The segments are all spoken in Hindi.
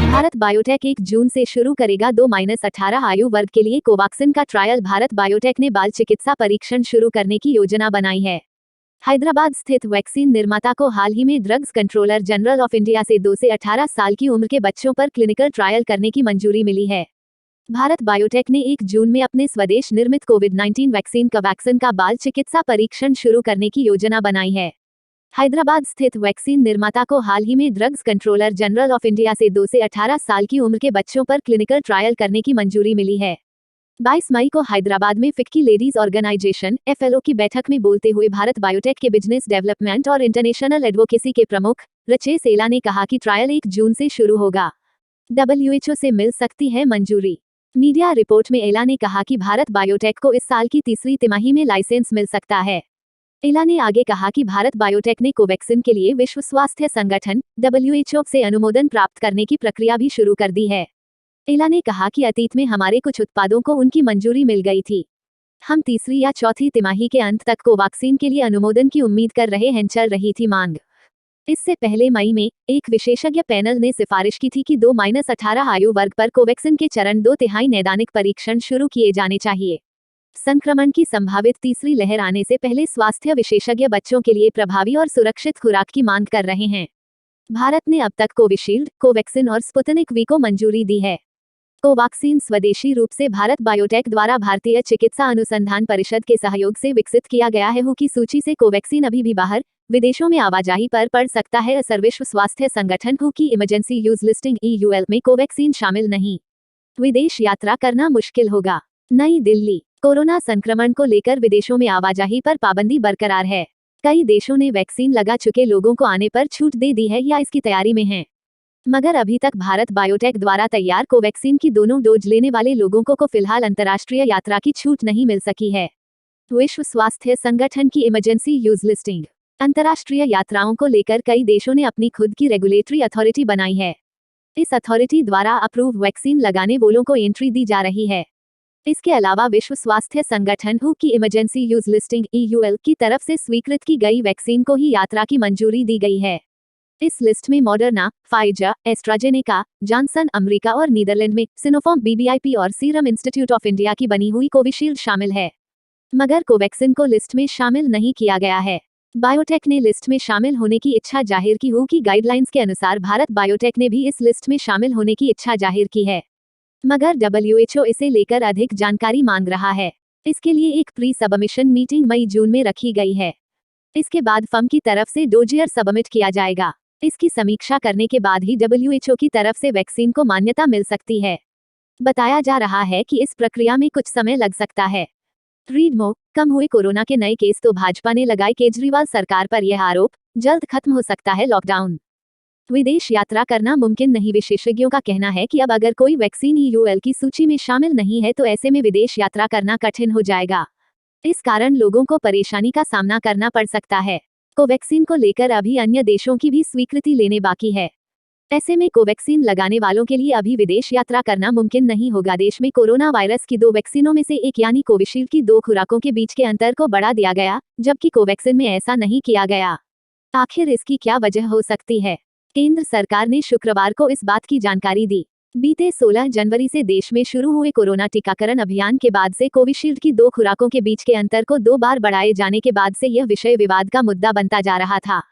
भारत बायोटेक 1 जून से शुरू करेगा 2-18 आयु वर्ग के लिए कोवैक्सिन का ट्रायल। भारत बायोटेक ने बाल चिकित्सा परीक्षण शुरू करने की योजना बनाई है। हैदराबाद स्थित वैक्सीन निर्माता को हाल ही में drugs controller general of India से 2 से 18 साल की उम्र के बच्चों पर क्लिनिकल ट्रायल करने की मंजूरी मिली है। भारत बायोटेक ने 1 जून में अपने स्वदेश निर्मित कोविड-19 वैक्सीन कोवैक्सिन का बाल चिकित्सा परीक्षण शुरू करने की योजना बनाई है। हैदराबाद स्थित वैक्सीन निर्माता को हाल ही में drugs controller general of India से 2 से 18 साल की उम्र के बच्चों पर क्लिनिकल ट्रायल करने की मंजूरी मिली है। 22 मई को हैदराबाद में फिक्की लेडीज ऑर्गेनाइजेशन (FLO) की बैठक में बोलते हुए भारत बायोटेक के बिजनेस डेवलपमेंट और इंटरनेशनल एडवोकेसी के प्रमुख रचेश एला ने कहा कि ट्रायल 1 जून से शुरू होगा। WHO से मिल सकती है मंजूरी। मीडिया रिपोर्ट में एला ने कहा कि भारत बायोटेक को इस साल की तीसरी तिमाही में लाइसेंस मिल सकता है। एला ने आगे कहा कि भारत बायोटेक ने कोवैक्सिन के लिए विश्व स्वास्थ्य संगठन (WHO) से अनुमोदन प्राप्त करने की प्रक्रिया भी शुरू कर दी है। एला ने कहा कि अतीत में हमारे कुछ उत्पादों को उनकी मंजूरी मिल गई थी। हम तीसरी या चौथी तिमाही के अंत तक कोवैक्सिन के लिए अनुमोदन की उम्मीद कर रहे हैं। चल रही थी मांग। इससे पहले मई में एक विशेषज्ञ पैनल ने सिफारिश की थी कि 2-18 आयु वर्ग पर कोवैक्सिन के चरण 2/3 नैदानिक परीक्षण शुरू किए जाने चाहिए। संक्रमण की संभावित तीसरी लहर आने से पहले स्वास्थ्य विशेषज्ञ बच्चों के लिए प्रभावी और सुरक्षित खुराक की मांग कर रहे हैं। भारत ने अब तक कोविशील्ड, कोवैक्सिन और स्पुतनिक वी को मंजूरी दी है। कोवैक्सीन स्वदेशी रूप से भारत बायोटेक द्वारा भारतीय चिकित्सा अनुसंधान परिषद के सहयोग से विकसित किया गया है। WHO की सूची से कोवैक्सीन अभी भी बाहर विदेशों में आवाजाही पर पड़ सकता है। असर विश्व स्वास्थ्य संगठन WHO की इमरजेंसी यूज लिस्टिंग (EUL) में कोवैक्सीन शामिल नहीं। विदेश यात्रा करना मुश्किल होगा। नई दिल्ली। कोरोना संक्रमण को लेकर विदेशों में आवाजाही पर पाबंदी बरकरार है। कई देशों ने वैक्सीन लगा चुके लोगों को आने पर छूट दे दी है या इसकी तैयारी में हैं। मगर अभी तक भारत बायोटेक द्वारा तैयार कोवैक्सीन की दोनों डोज लेने वाले लोगों को फिलहाल अंतर्राष्ट्रीय यात्रा की छूट नहीं मिल सकी है। विश्व स्वास्थ्य संगठन की इमरजेंसी यूज लिस्टिंग। अंतर्राष्ट्रीय यात्राओं को लेकर कई देशों ने अपनी खुद की रेगुलेटरी अथॉरिटी बनाई है। इस अथॉरिटी द्वारा अप्रूव वैक्सीन लगाने वालों को एंट्री दी जा रही है। इसके अलावा विश्व स्वास्थ्य संगठन WHO की इमरजेंसी यूज लिस्टिंग (EUL) की तरफ से स्वीकृत की गई वैक्सीन को ही यात्रा की मंजूरी दी गई है। इस लिस्ट में Moderna, Pfizer, AstraZeneca, Johnson America और नीदरलैंड में सिनोफार्म BBIP और सीरम इंस्टीट्यूट ऑफ इंडिया की बनी हुई कोविशील्ड शामिल है। मगर कोवैक्सिन को लिस्ट में शामिल नहीं किया गया है। बायोटेक ने लिस्ट में शामिल होने की इच्छा जाहिर की। WHO की गाइडलाइंस के अनुसार भारत बायोटेक ने भी इस लिस्ट में शामिल होने की इच्छा जाहिर की है। मगर WHO इसे लेकर अधिक जानकारी मांग रहा है। इसके लिए एक प्री सबमिशन मीटिंग मई-जून में रखी गई है। इसके बाद फर्म की तरफ से डोजियर सबमिट किया जाएगा। इसकी समीक्षा करने के बाद ही WHO की तरफ से वैक्सीन को मान्यता मिल सकती है। बताया जा रहा है कि इस प्रक्रिया में कुछ समय लग सकता है। Read more. कम हुए कोरोना के नए केस तो भाजपा ने लगाए केजरीवाल सरकार पर यह आरोप। जल्द खत्म हो सकता है लॉकडाउन। विदेश यात्रा करना मुमकिन नहीं। विशेषज्ञों का कहना है कि अब अगर कोई वैक्सीन EUL की सूची में शामिल नहीं है तो ऐसे में विदेश यात्रा करना कठिन हो जाएगा। इस कारण लोगों को परेशानी का सामना करना पड़ सकता है। कोवैक्सीन को लेकर अभी अन्य देशों की भी स्वीकृति लेने बाकी है। ऐसे में कोवैक्सीन लगाने वालों के लिए अभी विदेश यात्रा करना मुमकिन नहीं होगा। देश में कोरोना वायरस की 2 वैक्सीनों में से एक यानी कोविशील्ड की 2 खुराकों के बीच के अंतर को बढ़ा दिया गया, जबकि कोवैक्सिन में ऐसा नहीं किया गया। आखिर इसकी क्या वजह हो सकती है? केंद्र सरकार ने शुक्रवार को इस बात की जानकारी दी। बीते 16 जनवरी से देश में शुरू हुए कोरोना टीकाकरण अभियान के बाद से कोविशील्ड की 2 खुराकों के बीच के अंतर को 2 बार बढ़ाए जाने के बाद से यह विषय विवाद का मुद्दा बनता जा रहा था।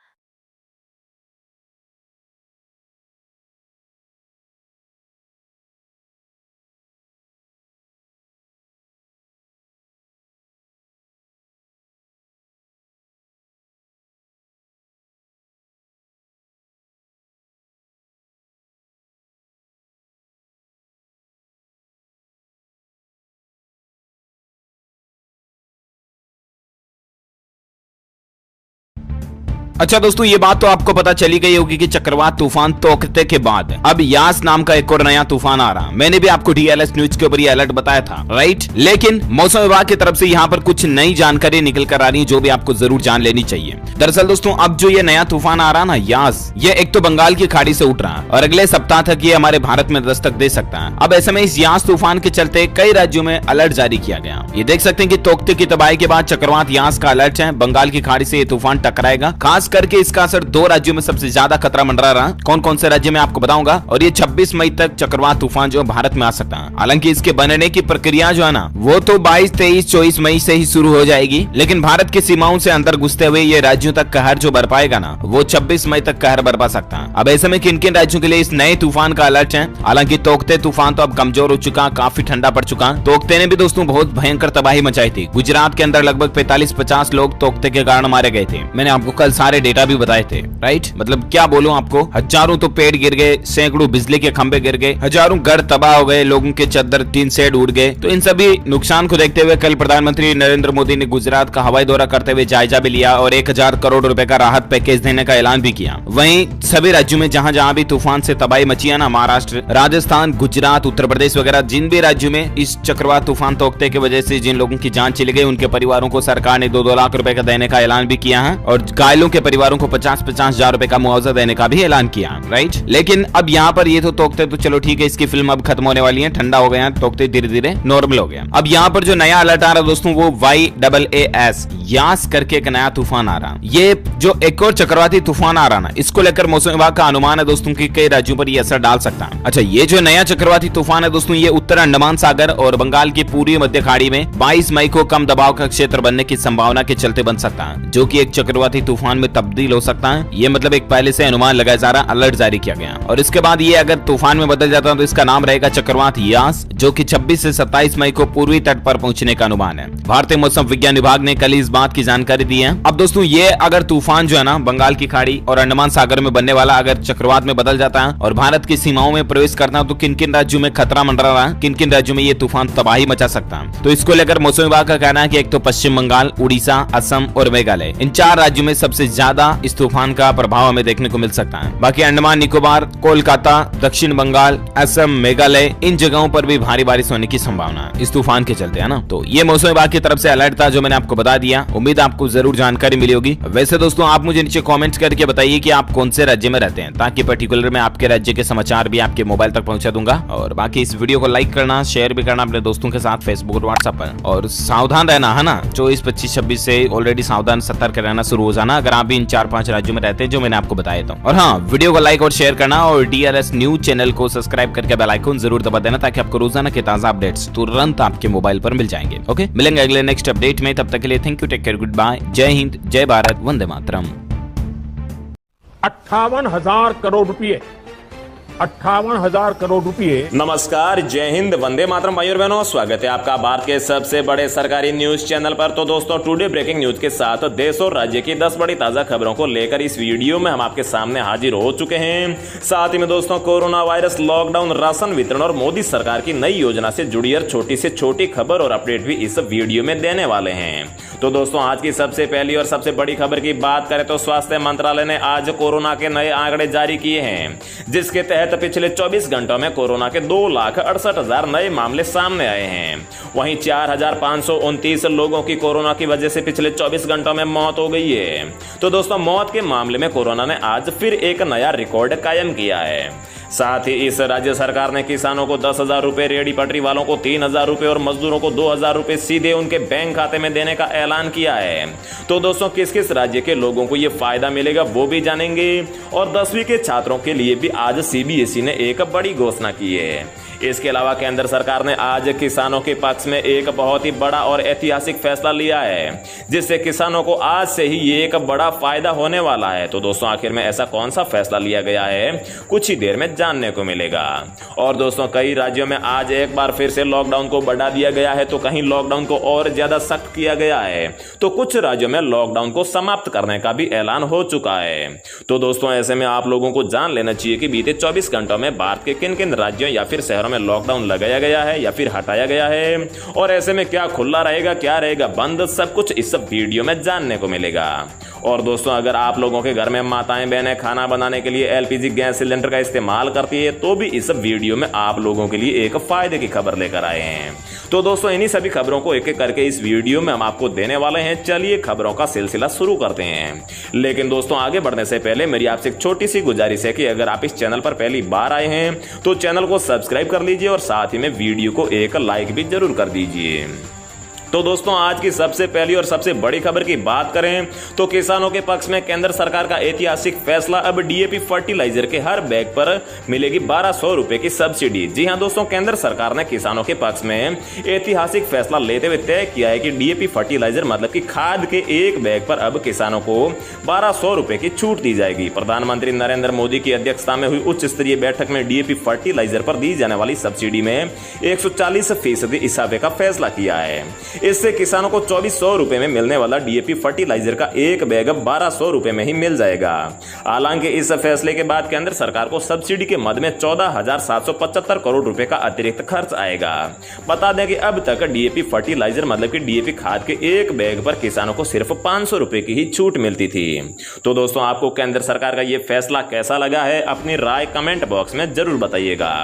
अच्छा दोस्तों, ये बात तो आपको पता चली गई होगी कि चक्रवात तूफान तोकते के बाद अब यास नाम का एक और नया तूफान आ रहा। मैंने भी आपको डीएलएस न्यूज के ऊपर ये अलर्ट बताया था, राइट। लेकिन मौसम विभाग की तरफ से यहाँ पर कुछ नई जानकारी निकल कर आ रही है जो भी आपको जरूर जान लेनी चाहिए। दरअसल दोस्तों, अब जो ये नया तूफान आ रहा ना यास, ये एक तो बंगाल की खाड़ी से उठ रहा है और अगले सप्ताह तक ये हमारे भारत में दस्तक दे सकता है। अब ऐसे में इस यास तूफान के चलते कई राज्यों में अलर्ट जारी किया गया। ये देख सकते हैं कि तोकते की तबाही के बाद चक्रवात यास का अलर्ट है। बंगाल की खाड़ी से ये तूफान टकराएगा। खास करके इसका असर दो राज्यों में सबसे ज्यादा खतरा मंडरा रहा। कौन कौन से राज्य में आपको बताऊंगा। और ये 26 मई तक चक्रवात तूफान जो भारत में आ सकता है। हालांकि इसके बनने की प्रक्रिया जो है ना, वो तो 22, 23, 24 मई से ही शुरू हो जाएगी। लेकिन भारत की सीमाओं से अंदर घुसते हुए ये राज्यों तक कहर जो बर पाएगा ना, वो 26 मई तक कहर बरपा सकता है। अब ऐसे में किन किन राज्यों के लिए इस नए तूफान का अलर्ट है। हालांकि तोकते तूफान तो अब कमजोर हो चुका, काफी ठंडा पड़ चुका। तोकते ने भी दोस्तों बहुत भयंकर तबाही मचाई थी। गुजरात के अंदर लगभग 45-50 लोग तोकते के कारण मारे गए थे। मैंने आपको कल सारे डेटा भी बताए थे, राइट। मतलब क्या बोलूं आपको, हजारों तो पेड़ गिर गए, सैकड़ों बिजली के खंभे गिर गए, हजारों घर तबाह हो गए, लोगों के चद्दर टीन शेड उड़ गए। तो इन सभी नुकसान को देखते हुए कल प्रधानमंत्री नरेंद्र मोदी ने गुजरात का हवाई दौरा करते हुए जायजा भी लिया और 1000 करोड़ रुपए का राहत पैकेज देने का ऐलान भी किया। वहीं सभी राज्यों में जहां जहां भी तूफान से तबाही मची है ना, महाराष्ट्र, राजस्थान, गुजरात, उत्तर प्रदेश वगैरह, जिन भी राज्यों में इस चक्रवात तूफान तोकते की वजह से जिन लोगों की जान चली गई, उनके परिवारों को सरकार ने 2-2 लाख रुपए का देने का ऐलान भी किया है और घायलों के परिवारों को 50-50 हजार रुपए का मुआवजा देने का भी ऐलान किया, राइट। लेकिन अब यहाँ पर ये तो तोकते तो चलो ठीक है, इसकी फिल्म अब खत्म होने वाली है, ठंडा हो गया, तोकते धीरे धीरे नॉर्मल हो गया। अब यहाँ पर जो नया अलर्ट आ रहा है दोस्तों, वो YAAS यास करके एक नया तूफान आ रहा। ये जो एक और चक्रवाती तूफान आ रहा ना, इसको लेकर मौसम विभाग का अनुमान है दोस्तों कि कई राज्यों पर ये असर डाल सकता है। अच्छा, ये जो नया चक्रवाती तूफान है दोस्तों, ये उत्तर अंडमान सागर और बंगाल की पूर्वी मध्य खाड़ी में 22 मई को कम दबाव का क्षेत्र बनने की संभावना के चलते बन सकता है, जो कि एक चक्रवाती तूफान में तब्दील हो सकता है। ये मतलब एक पहले से अनुमान लगाया जा रहा, अलर्ट जारी किया गया। और इसके बाद ये अगर तूफान में बदल जाता है तो इसका नाम रहेगा चक्रवात यास, जो कि 26 से 27 मई को पूर्वी तट पर पहुंचने का अनुमान है। भारतीय मौसम विज्ञान विभाग ने कल इस बात की जानकारी दी है। अब दोस्तों, ये अगर तूफान जो है ना, बंगाल की खाड़ी और अंडमान सागर में बनने वाला अगर चक्रवात में बदल जाता है और भारत की सीमाओं में प्रवेश करता है, तो किन किन राज्यों में खतरा मंडरा रहा है, किन किन राज्यों में ये तूफान तबाही मचा सकता है। तो इसको लेकर मौसम विभाग का कहना है कि एक तो पश्चिम बंगाल, उड़ीसा, असम और मेघालय, इन 4 राज्यों में सबसे ज्यादा इस तूफान का प्रभाव हमें देखने को मिल सकता है। बाकी अंडमान निकोबार, कोलकाता, दक्षिण बंगाल, असम, मेघालय, इन जगहों पर भी भारी बारिश होने की संभावना है इस तूफान के चलते, है ना। तो ये मौसम विभाग की तरफ से अलर्ट था जो मैंने आपको बता दिया। उम्मीद आपको जरूर जानकारी मिली होगी। वैसे दोस्तों, आप मुझे नीचे कमेंट्स करके बताइए कि आप कौन से राज्य में रहते हैं, ताकि पर्टिकुलर मैं आपके राज्य के समाचार भी आपके मोबाइल तक पहुंचा दूंगा। और बाकी इस वीडियो को लाइक करना, शेयर भी करना अपने दोस्तों के साथ फेसबुक और व्हाट्सएप पर। और सावधान रहना, है ना। 24, 25, 26 से ऑलरेडी सावधान, सतर्क रहना शुरू हो जाना अगर आप भी इन 4-5 राज्यों में रहते हैं जो मैंने आपको बताया था। और हाँ, वीडियो को लाइक और शेयर करना और डीएलएस न्यूज चैनल को सब्सक्राइब करके बेल आइकन जरूर दबा देना, ताकि आपको रोजाना के ताजा अपडेट्स तुरंत आपके मोबाइल पर मिल जाएंगे। ओके, मिलेंगे अगले नेक्स्ट अपडेट में। तब तक के लिए thank you, take care, goodbye, जय हिंद, जय भारत, वंदे मातरम। 58,000 करोड़ रुपए, 58,000 करोड़ रुपए। नमस्कार, जय हिंद, वंदे मातरम भाइयों और बहनों, स्वागत है आपका भारत के सबसे बड़े सरकारी न्यूज चैनल पर। तो दोस्तों, टुडे ब्रेकिंग न्यूज के साथ देश और राज्य की 10 बड़ी ताजा खबरों को लेकर इस वीडियो में हम आपके सामने हाजिर हो चुके हैं। साथ ही में दोस्तों, कोरोना वायरस, लॉकडाउन, राशन वितरण और मोदी सरकार की नई योजना से जुड़ी हर छोटी से छोटी खबर और अपडेट भी इस वीडियो में देने वाले हैं। तो दोस्तों, आज की सबसे पहली और सबसे बड़ी खबर की बात करें तो स्वास्थ्य मंत्रालय ने आज कोरोना के नए आंकड़े जारी किए हैं, जिसके तहत पिछले 24 घंटों में कोरोना के 2,68,000 नए मामले सामने आए हैं। वहीं 4,529 लोगों की कोरोना की वजह से पिछले 24 घंटों में मौत हो गई है। तो दोस्तों, मौत के मामले में कोरोना ने आज फिर एक नया रिकॉर्ड कायम किया है। साथ ही इस राज्य सरकार ने किसानों को 10,000 रुपए, रेहड़ी पटरी वालों को 3,000 रुपए और मजदूरों को 2,000 रुपए सीधे उनके बैंक खाते में देने का ऐलान किया है। तो दोस्तों, किस किस राज्य के लोगों को यह फायदा मिलेगा वो भी जानेंगे। और 10वीं के छात्रों के लिए भी आज सीबीएसई ने एक बड़ी घोषणा की है। इसके अलावा केंद्र सरकार ने आज किसानों के पक्ष में एक बहुत ही बड़ा और ऐतिहासिक फैसला लिया है, जिससे किसानों को आज से ही ये एक बड़ा फायदा होने वाला है। तो दोस्तों, आखिर में ऐसा कौन सा फैसला लिया गया है, कुछ ही देर में जानने को मिलेगा। और दोस्तों, कई राज्यों में आज एक बार फिर से लॉकडाउन को बढ़ा दिया गया है, तो कहीं लॉकडाउन को और ज्यादा सख्त किया गया है, तो कुछ राज्यों में लॉकडाउन को समाप्त करने का भी ऐलान हो चुका है। तो दोस्तों, ऐसे में आप लोगों को जान लेना चाहिए कि बीते 24 घंटों में भारत के किन किन राज्यों या फिर शहरों में लॉकडाउन लगाया गया है या फिर हटाया गया है, और ऐसे में क्या खुला रहेगा, क्या रहेगा बंद, सब कुछ इस वीडियो में जानने को मिलेगा। और दोस्तों अगर आप लोगों के घर में माताएं बहनें खाना बनाने के लिए एलपीजी गैस सिलेंडर का इस्तेमाल करती है तो भी इस वीडियो में आप लोगों के लिए एक फायदे की खबर लेकर आए हैं। तो दोस्तों इन्हीं सभी खबरों को एक एक करके इस वीडियो में हम आपको देने वाले हैं। चलिए खबरों का सिलसिला शुरू करते हैं। लेकिन दोस्तों आगे बढ़ने से पहले मेरी आपसे एक छोटी सी गुजारिश है कि अगर आप इस चैनल पर पहली बार आए हैं तो चैनल को सब्सक्राइब कर लीजिए और साथ ही में वीडियो को एक लाइक भी जरूर कर दीजिए। तो दोस्तों आज की सबसे पहली और सबसे बड़ी खबर की बात करें तो किसानों के पक्ष में केंद्र सरकार का ऐतिहासिक फैसला। अब डीएपी फर्टिलाइजर के हर बैग पर मिलेगी 1200 रुपए की सब्सिडी। जी हां दोस्तों, केंद्र सरकार ने किसानों के पक्ष में ऐतिहासिक फैसला लेते हुए तय किया है कि डीएपी फर्टिलाइजर मतलब कि खाद के एक बैग पर अब किसानों को 1200 रुपए की छूट दी जाएगी। प्रधानमंत्री नरेंद्र मोदी की अध्यक्षता में हुई उच्च स्तरीय बैठक में डीएपी फर्टिलाइजर पर दी जाने वाली सब्सिडी में 140% इजाफे का फैसला किया है। इससे किसानों को 2400 रुपए में मिलने वाला डीएपी फर्टिलाइजर का एक बैग अब 1200 रुपए में ही मिल जाएगा। हालांकि इस फैसले के बाद केंद्र सरकार को सब्सिडी के मद में 14,775 करोड़ रुपए का अतिरिक्त खर्च आएगा। बता दें कि अब तक डीएपी फर्टिलाइजर मतलब कि डीएपी खाद के एक बैग पर किसानों को सिर्फ 500 रुपए की ही छूट मिलती थी। तो दोस्तों आपको केंद्र सरकार का यह फैसला कैसा लगा है, अपनी राय कमेंट बॉक्स में जरूर बताइएगा।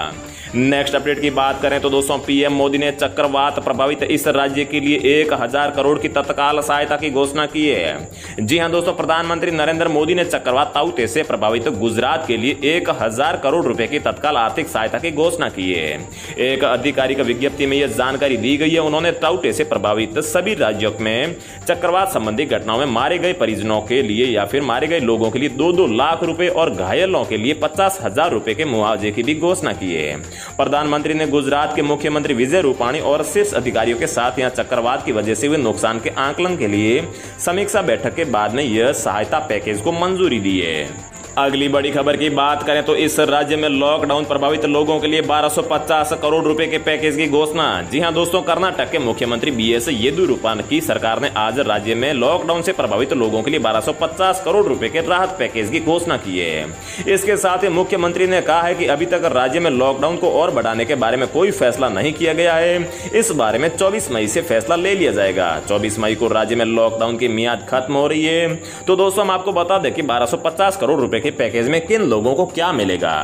नेक्स्ट अपडेट की बात करें तो दोस्तों पीएम मोदी ने चक्रवात प्रभावित इस राज्य के लिए 1000 करोड़ की तत्काल सहायता की घोषणा की है। जी हां दोस्तों, प्रधानमंत्री नरेंद्र मोदी ने चक्रवात ताउते से प्रभावित गुजरात के लिए 1000 करोड़ रुपए की तत्काल आर्थिक सहायता की घोषणा की है। एक आधिकारिक विज्ञप्ति में यह जानकारी दी गई है। उन्होंने ताउते से प्रभावित सभी राज्यों में चक्रवात संबंधी घटनाओं में मारे गए परिजनों के लिए या फिर मारे गए लोगों के लिए 2-2 लाख रुपए और घायलों के लिए 50,000 रुपए के मुआवजे की भी घोषणा की है। प्रधानमंत्री ने गुजरात के मुख्यमंत्री विजय रूपाणी और शीर्ष अधिकारियों के साथ यहां चक्रवात की वजह से हुए नुकसान के आकलन के लिए समीक्षा बैठक के बाद में यह सहायता पैकेज को मंजूरी दी है। अगली बड़ी खबर की बात करें तो इस राज्य में लॉकडाउन प्रभावित लोगों के लिए 1250 करोड़ रुपए के पैकेज की घोषणा। जी हां दोस्तों, कर्नाटक के मुख्यमंत्री बीएस येदियुरप्पा की सरकार ने आज राज्य में लॉकडाउन से प्रभावित लोगों के लिए 1250 करोड़ रुपए के राहत पैकेज की घोषणा की है। इसके साथ ही मुख्यमंत्री ने कहा है कि अभी तक राज्य में लॉकडाउन को और बढ़ाने के बारे में कोई फैसला नहीं किया गया है। इस बारे में 24 मई से फैसला ले लिया जाएगा। 24 मई को राज्य में लॉकडाउन की मियाद खत्म हो रही है। तो दोस्तों हम आपको बता दें कि 1250 करोड़ रुपए के पैकेज में किन लोगों को क्या मिलेगा।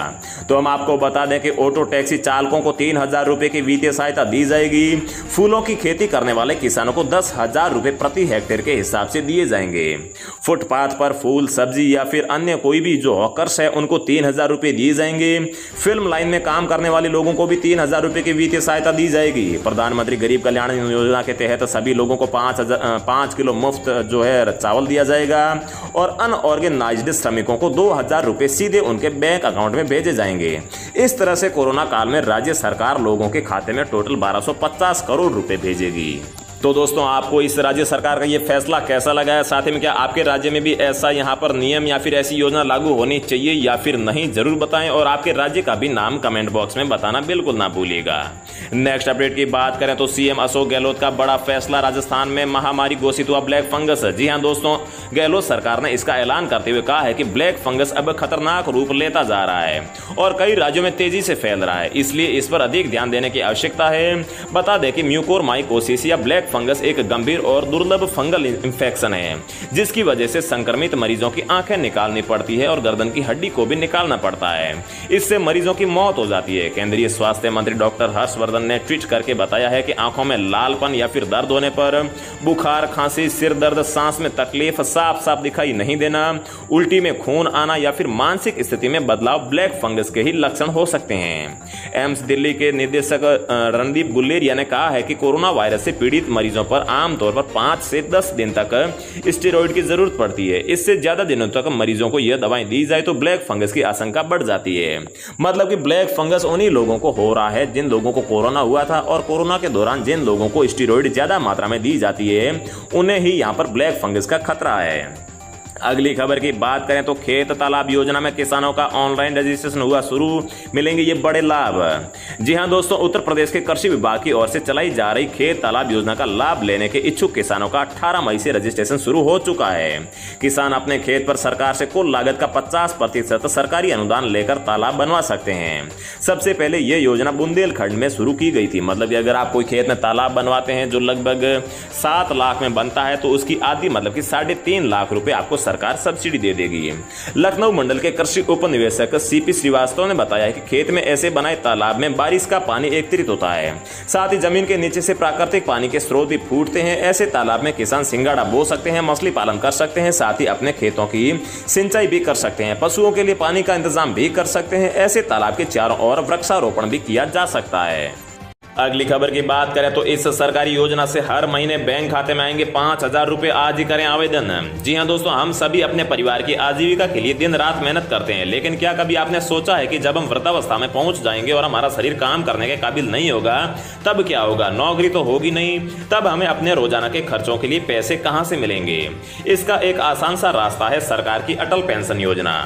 तो हम आपको बता दें कि ऑटो टैक्सी चालकों को 3000 रुपए की वित्तीय सहायता दी जाएगी। फूलों की खेती करने वाले किसानों को 10,000 रुपए प्रति हेक्टेयर के हिसाब से दिए जाएंगे। फुटपाथ पर फूल सब्जी या फिर अन्य कोई भी जो हॉकर्स है उनको 3000 रुपए दिए जाएंगे। फिल्म लाइन में काम करने वाले लोगों को भी 3000 रुपए की वित्तीय सहायता दी जाएगी। प्रधानमंत्री गरीब कल्याण योजना के तहत सभी लोगों को 5 किलो मुफ्त जो है चावल दिया जाएगा और अनऑर्गेनाइज्ड श्रमिकों को 2000 रुपए सीधे उनके बैंक अकाउंट में भेजे जाएंगे। इस तरह से कोरोना काल में राज्य सरकार लोगों के खाते में टोटल 1250 करोड़ रुपए भेजेगी। तो दोस्तों आपको इस राज्य सरकार का ये फैसला कैसा लगा है, साथ ही में क्या आपके राज्य में भी ऐसा यहाँ पर नियम या फिर ऐसी योजना लागू होनी चाहिए या फिर नहीं, जरूर बताएं और आपके राज्य का भी नाम कमेंट बॉक्स में बताना बिल्कुल ना भूलिएगा। नेक्स्ट अपडेट की बात करें तो सीएम अशोक गहलोत का बड़ा फैसला, राजस्थान में महामारी घोषित हुआ ब्लैक फंगस। जी हाँ दोस्तों, गहलोत सरकार ने इसका ऐलान करते हुए कहा है कि ब्लैक फंगस अब खतरनाक रूप लेता जा रहा है और कई राज्यों में तेजी से फैल रहा है, इसलिए इस पर अधिक ध्यान देने की आवश्यकता है। बता दें कि म्यूकोरमाइकोसिस या ब्लैक फंगस एक गंभीर और दुर्लभ फंगल इंफेक्शन है जिसकी वजह से संक्रमित मरीजों की आंखें निकालनी पड़ती है और गर्दन की हड्डी को भी निकालना पड़ता है। इससे मरीजों की मौत हो जाती है। केंद्रीय स्वास्थ्य मंत्री डॉक्टर हर्षवर्धन ने ट्वीट करके बताया है कि आंखों में लालपन या फिर दर्द होने पर, बुखार, खांसी, सिर दर्द, सांस में तकलीफ, साफ साफ दिखाई नहीं देना, उल्टी में खून आना या फिर मानसिक स्थिति में बदलाव ब्लैक फंगस के ही लक्षण हो सकते हैं। एम्स दिल्ली के निदेशक रणदीप गुलेरिया ने कहा है कि कोरोना वायरस से पीड़ित मरीजों पर आमतौर पर 5 से 10 दिन तक स्टेरॉइड की जरूरत पड़ती है। इससे ज्यादा दिनों तक मरीजों को यह दवाएं दी जाए तो ब्लैक फंगस की आशंका बढ़ जाती है। मतलब कि ब्लैक फंगस उन्हीं लोगों को हो रहा है जिन लोगों को कोरोना हुआ था और कोरोना के दौरान जिन लोगों को स्टेरॉइड ज्यादा मात्रा में दी जाती है उन्हें ही यहां पर ब्लैक फंगस का खतरा है। अगली खबर की बात करें तो खेत तालाब योजना में किसानों का ऑनलाइन रजिस्ट्रेशन हुआ शुरू, मिलेंगे ये बड़े लाभ। जी हां दोस्तों, उत्तर प्रदेश के कृषि विभाग की ओर से चलाई जा रही खेत तालाब योजना का लाभ लेने के इच्छुक किसानों का 18 मई से रजिस्ट्रेशन शुरू हो चुका है। किसान अपने खेत पर सरकार से कुल लागत का 50% सरकारी अनुदान लेकर तालाब बनवा सकते हैं। सबसे पहले यह योजना बुंदेलखंड में शुरू की गई थी। मतलब कि अगर आप कोई खेत में तालाब बनवाते हैं जो लगभग 7 लाख में बनता है तो उसकी आधी मतलब कि 3.5 लाख रुपए आपको सरकार सब्सिडी दे देगी। लखनऊ मंडल के कृषि उप निवेशक सीपी श्रीवास्तव ने बताया कि खेत में ऐसे बनाए तालाब में बारिश का पानी एकत्रित होता है, साथ ही जमीन के नीचे से प्राकृतिक पानी के स्रोत भी फूटते हैं। ऐसे तालाब में किसान सिंगाड़ा बो सकते हैं, मछली पालन कर सकते हैं, साथ ही अपने खेतों की सिंचाई भी कर सकते हैं, पशुओं के लिए पानी का इंतजाम भी कर सकते हैं। ऐसे तालाब के चारों ओर वृक्षारोपण भी किया जा सकता है। अगली खबर की बात करें तो इस सरकारी योजना से हर महीने बैंक खाते में आएंगे 5,000 रुपए। आज ही करें आवेदन। जी हां दोस्तों, हम सभी अपने परिवार की आजीविका के लिए दिन रात मेहनत करते हैं, लेकिन क्या कभी आपने सोचा है कि जब हम वृद्धावस्था में पहुंच जाएंगे और हमारा शरीर काम करने के काबिल नहीं होगा तब क्या होगा? नौकरी तो होगी नहीं, तब हमें अपने रोजाना के खर्चों के लिए पैसे कहां से मिलेंगे? इसका एक आसान सा रास्ता है सरकार की अटल पेंशन योजना।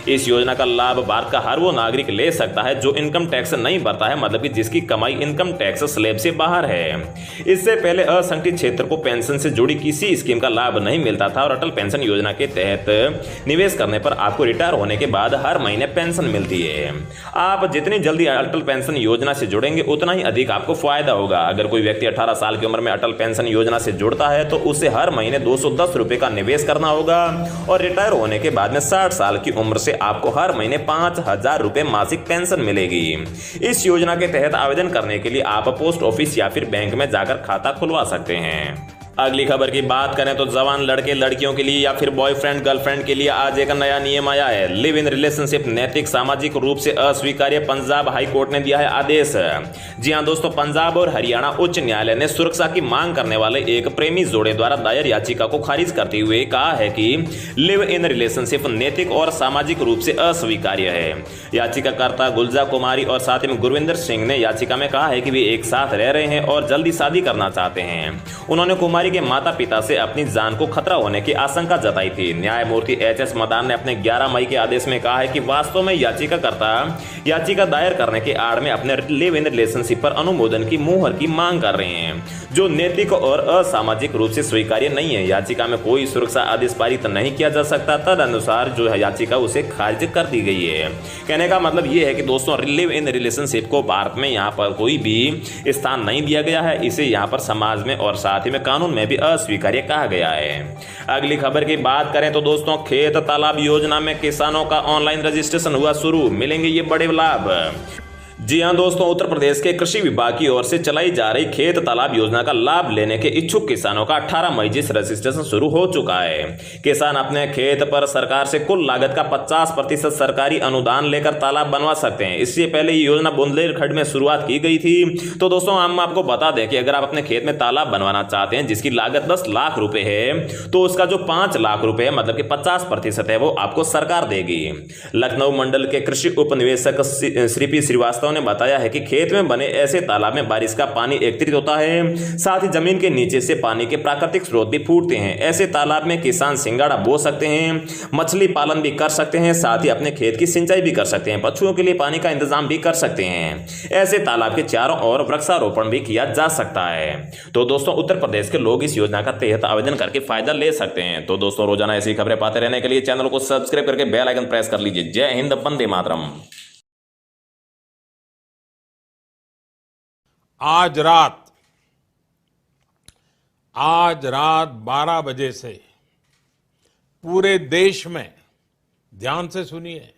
इस योजना का लाभ भारत का हर वो नागरिक ले सकता है जो इनकम टैक्स नहीं भरता है, मतलब कि जिसकी कमाई इनकम टैक्स स्लैब से बाहर है। इससे पहले असंगठित क्षेत्र को पेंशन से जुड़ी किसी स्कीम का लाभ नहीं मिलता था और अटल पेंशन योजना के तहत निवेश करने पर आपको रिटायर होने के बाद हर महीने पेंशन मिलती है। आप जितनी जल्दी अटल पेंशन योजना से जुड़ेंगे उतना ही अधिक आपको फायदा होगा। अगर कोई व्यक्ति 18 साल की उम्र में अटल पेंशन योजना से जुड़ता है तो उसे हर महीने 210 रुपए का निवेश करना होगा और रिटायर होने के बाद में 60 साल की उम्र से आपको हर महीने 5,000 रुपए मासिक पेंशन मिलेगी। इस योजना के तहत आवेदन करने के लिए आप पोस्ट ऑफिस या फिर बैंक में जाकर खाता खुलवा सकते हैं। अगली खबर की बात करें तो जवान लड़के लड़कियों के लिए या फिर बॉयफ्रेंड गर्लफ्रेंड के लिए आज एक नया नियम आया है। लिव इन रिलेशनशिप नैतिक सामाजिक रूप से अस्वीकार्य, पंजाब हाई कोर्ट ने दिया है आदेश। जी हां दोस्तों, पंजाब और हरियाणा उच्च न्यायालय ने सुरक्षा की मांग करने वाले एक प्रेमी जोड़े द्वारा दायर याचिका को खारिज करते हुए कहा है कि लिव इन रिलेशनशिप नैतिक और सामाजिक रूप से अस्वीकार्य है। याचिकाकर्ता गुलजा कुमारी और साथ ही गुरविंदर सिंह ने याचिका में कहा है कि वे एक साथ रह रहे हैं और जल्दी शादी करना चाहते हैं। उन्होंने कुमारी के माता पिता से अपनी जान को खतरा होने की आशंका जताई थी। न्यायमूर्ति एच.एस. मदान ने अपने 11 मई के आदेश में कहा है कि वास्तव में याचिकाकर्ता याचिका दायर करने के आड़ में अपने लिव इन रिलेशनशिप पर अनुमोदन की मुहर की मांग कर रहे हैं, जो नैतिक और असामाजिक रूप से स्वीकार्य नहीं है। याचिका में कोई सुरक्षा आदेश पारित नहीं किया जा सकता, तदनुसार जो है याचिका उसे खारिज कर दी गई है। कहने का मतलब यह है कि दोस्तों, लिव इन रिलेशनशिप को भारत में यहाँ पर कोई भी स्थान नहीं दिया गया है। इसे यहाँ पर समाज में और साथ ही में कानून में भी अस्वीकार्य कहा गया है। अगली खबर की बात करें तो दोस्तों, खेत तालाब योजना में किसानों का ऑनलाइन रजिस्ट्रेशन हुआ शुरू, मिलेंगे ये बड़े लाभ। जी हां दोस्तों, उत्तर प्रदेश के कृषि विभाग की ओर से चलाई जा रही खेत तालाब योजना का लाभ लेने के इच्छुक किसानों का 18 मई से रजिस्ट्रेशन शुरू हो चुका है। किसान अपने खेत पर सरकार से कुल लागत का 50% सरकारी अनुदान लेकर तालाब बनवा सकते हैं। इससे पहले ये योजना बुंदेलखंड में शुरुआत की गई थी। तो दोस्तों, हम आपको बता दें कि अगर आप अपने खेत में तालाब बनवाना चाहते हैं जिसकी लागत 10 लाख रुपए है तो उसका जो 5 लाख रुपए है, मतलब कि 50% है, वो आपको सरकार देगी। लखनऊ मंडल के कृषि उप निवेशक श्री श्रीवास्तव ने बताया है कि खेत में बने ऐसे तालाब में बारिश का पानी एकत्रित होता है, साथ ही जमीन के नीचे से पानी के प्राकृतिक स्रोत भी फूटते हैं। ऐसे तालाब में किसान सिंगाड़ा बो सकते हैं, मछली पालन भी कर सकते हैं, साथ ही अपने खेत की सिंचाई भी कर सकते हैं, पशुओं के लिए पानी का इंतजाम भी कर सकते हैं। ऐसे तालाब के चारों ओर वृक्षारोपण भी किया जा सकता है। तो दोस्तों, उत्तर प्रदेश के लोग इस योजना का तहत आवेदन करके फायदा ले सकते हैं। तो दोस्तों, रोजाना ऐसी खबरें पाते रहने के लिए चैनल को सब्सक्राइब करके बेल आइकन प्रेस कर लीजिए। जय हिंद, वंदे मातरम। आज रात 12 बजे से पूरे देश में, ध्यान से सुनिए,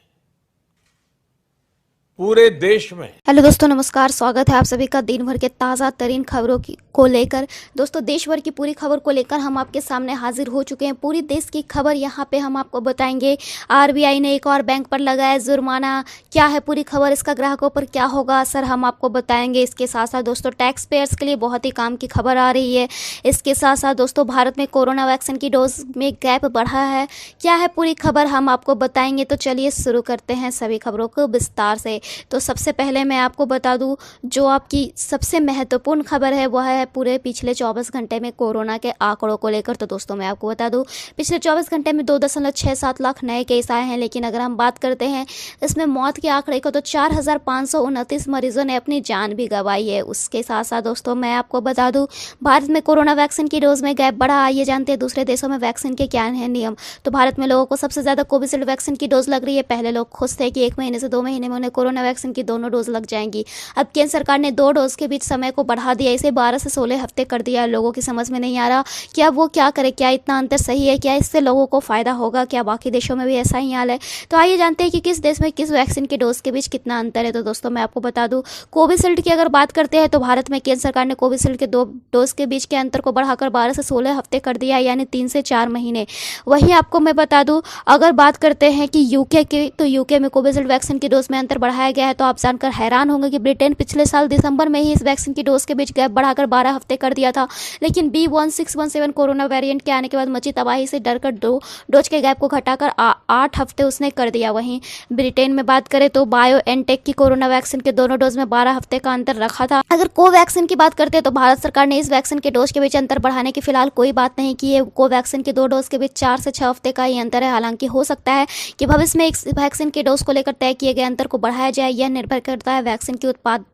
पूरे देश में। हेलो दोस्तों, नमस्कार। स्वागत है आप सभी का दिन भर के ताज़ा तरीन खबरों को लेकर। दोस्तों, देश भर की पूरी खबर को लेकर हम आपके सामने हाजिर हो चुके हैं। पूरी देश की खबर यहाँ पे हम आपको बताएंगे। आरबीआई ने एक और बैंक पर लगाया जुर्माना, क्या है पूरी खबर, इसका ग्राहकों पर क्या होगा असर, हम आपको बताएंगे। इसके साथ साथ दोस्तों, टैक्स पेयर्स के लिए बहुत ही काम की खबर आ रही है। इसके साथ साथ दोस्तों, भारत में कोरोना वैक्सीन की डोज में गैप बढ़ा है, क्या है पूरी खबर हम आपको बताएंगे। तो चलिए शुरू करते हैं सभी खबरों को विस्तार से। तो सबसे पहले मैं आपको बता दूं, जो आपकी सबसे महत्वपूर्ण खबर है वह है पूरे पिछले 24 घंटे में कोरोना के आंकड़ों को लेकर। तो दोस्तों मैं आपको बता दूं, पिछले 24 घंटे में 2.67 लाख नए केस आए हैं। लेकिन अगर हम बात करते हैं इसमें मौत के आंकड़े को, तो 4,529 मरीजों ने अपनी जान भी गंवाई है। उसके साथ साथ दोस्तों मैं आपको बता दूं, भारत में कोरोना वैक्सीन की डोज में गैप बढ़ा। आइए जानते हैं दूसरे देशों में वैक्सीन के क्या हैं नियम। तो भारत में लोगों को सबसे ज़्यादा कोविशील्ड वैक्सीन की डोज लग रही है। पहले लोग खुश थे कि 1 महीने से 2 महीने में उन्हें कोरोना वैक्सीन की दोनों डोज लग जाएंगी। अब केंद्र सरकार ने 2 डोज के बीच समय को बढ़ा दिया, इसे 12 से 16 हफ्ते कर दिया। लोगों की समझ में नहीं आ रहा कि अब वो क्या करे, क्या इतना अंतर सही है, क्या इससे लोगों को फायदा होगा, क्या बाकी देशों में भी ऐसा ही हाल है। तो आइए जानते हैं कि किस देश में किस वैक्सीन के डोज के बीच कितना अंतर है। तो दोस्तों मैं आपको बता दूं, कोविशील्ड की अगर बात करते हैं तो भारत में केंद्र सरकार ने कोविशील्ड के 2 डोज के बीच के अंतर को बढ़ाकर 12 से 16 हफ्ते कर दिया, यानी 3 से 4 महीने। वहीं आपको मैं बता दूं, अगर बात करते हैं कि यूके की, तो यूके में कोविशील्ड वैक्सीन की डोज में अंतर बढ़ाया गया है। तो आप जानकर हैरान होंगे कि ब्रिटेन पिछले साल दिसंबर में ही इस वैक्सीन की डोज के बीच गैप बढ़ाकर 12 हफ्ते कर दिया था। लेकिन B1617 कोरोना वेरिएंट के आने के बाद मची तबाही से डरकर 2 डोज के गैप को घटाकर 8 हफ्ते उसने कर दिया। वहीं ब्रिटेन में बात करें तो बायोएनटेक की कोरोना वैक्सीन के दोनों डोज में 12 हफ्ते का अंतर रखा था। अगर कोवैक्सीन की बात करते हैं तो भारत सरकार ने इस वैक्सीन के डोज के बीच अंतर बढ़ाने की फिलहाल कोई बात नहीं की है। कोवैक्सीन के 2 डोज के बीच 4 से 6 हफ्ते का ही अंतर है। हालांकि हो सकता है कि भविष्य में इस वैक्सीन के डोज को लेकर तय किए गए अंतर को बढ़ाया जाए। यह निर्भर करता है वैक्सीन की उत्पादन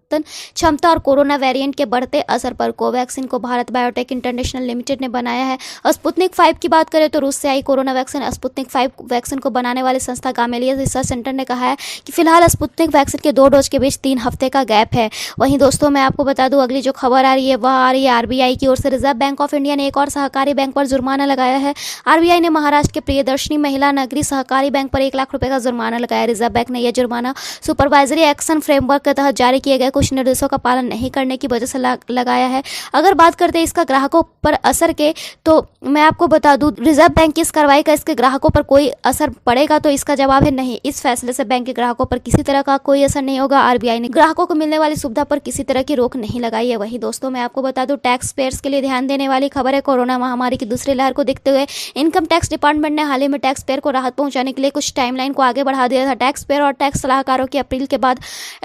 क्षमता और कोरोना वेरिएंट के बढ़ते असर पर। कोवैक्सीन को भारत बायोटेक इंटरनेशनल लिमिटेड ने बनाया है। स्पुतनिक 5 की बात करें तो रूस से आई कोरोना वैक्सीन स्पुतनिक 5 वैक्सीन को बनाने वाली संस्था गामेलिया रिसर्च सेंटर ने कहा है कि फिलहाल स्पुतनिक वैक्सीन के 2 डोज के बीच 3 हफ्ते का गैप है। वहीं दोस्तों मैं आपको बता दूं, अगली जो खबर आ रही है वह आ रही है आरबीआई की ओर से। रिजर्व बैंक ऑफ इंडिया ने एक और सहकारी बैंक पर जुर्माना लगाया है। आरबीआई ने महाराष्ट्र के प्रियदर्शनी महिला नगरी सहकारी बैंक पर 1 लाख रुपए का जुर्माना लगाया। रिजर्व बैंक ने यह जुर्माना सुपरवाइजरी एक्शन फ्रेमवर्क के तहत जारी किए गए कुछ निर्देशों का पालन नहीं करने की वजह से लगाया है। अगर बात करते हैं इसका ग्राहकों पर असर के, तो मैं आपको बता दूं, रिजर्व बैंक की इस कार्रवाई का इसके ग्राहकों पर कोई असर पड़ेगा, तो इसका जवाब है नहीं। इस फैसले से बैंक के ग्राहकों पर किसी तरह का कोई असर नहीं होगा। आरबीआई ने ग्राहकों को मिलने वाली सुविधा पर किसी तरह की रोक नहीं लगाई है। वही दोस्तों मैं आपको बता दूं, टैक्स पेयर्स के लिए ध्यान देने वाली खबर है। कोरोना महामारी की दूसरी लहर को देखते हुए इनकम टैक्स डिपार्टमेंट ने हाल ही में टैक्स पेयर को राहत पहुंचाने के लिए कुछ टाइमलाइन को आगे बढ़ा दिया था। टैक्स पेयर और टैक्स सलाहकारों की अपील के बाद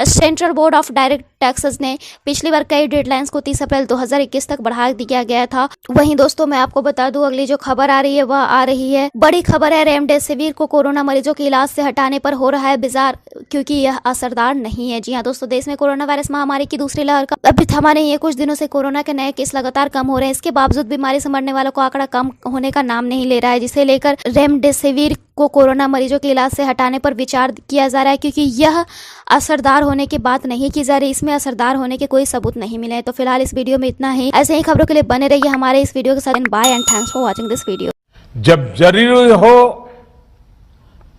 central board of direct taxes ने पिछली बार कई डेडलाइंस को 30 अप्रैल 2021 तक बढ़ा दिया गया था। वहीं दोस्तों मैं आपको बता दूं, अगली जो खबर आ रही है वह आ रही है, बड़ी खबर है, रेमडेसिविर को कोरोना मरीजों के इलाज से हटाने पर हो रहा है विचार, क्योंकि यह असरदार नहीं है। जी हां दोस्तों, देश में कोरोना वायरस महामारी की दूसरी लहर का अभी थमा नहीं है। कुछ दिनों से कोरोना के नए केस लगातार कम हो रहे हैं। इसके बावजूद बीमारी से मरने वालों का आंकड़ा कम होने का नाम नहीं ले रहा है, जिसे लेकर रेमडेसिविर को कोरोना मरीजों के इलाज से हटाने पर विचार किया जा रहा है, क्योंकि यह असरदार होने की बात नहीं की जा रही, इसमें असरदार होने के कोई सबूत नहीं मिले हैं। तो फिलहाल इस वीडियो में इतना ही। ऐसे ही खबरों के लिए बने रहिए हमारे इस वीडियो के साथ। Bye and thanks for watching this video. जब जरूरी हो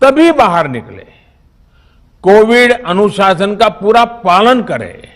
तभी बाहर निकले, कोविड अनुशासन का पूरा पालन करें।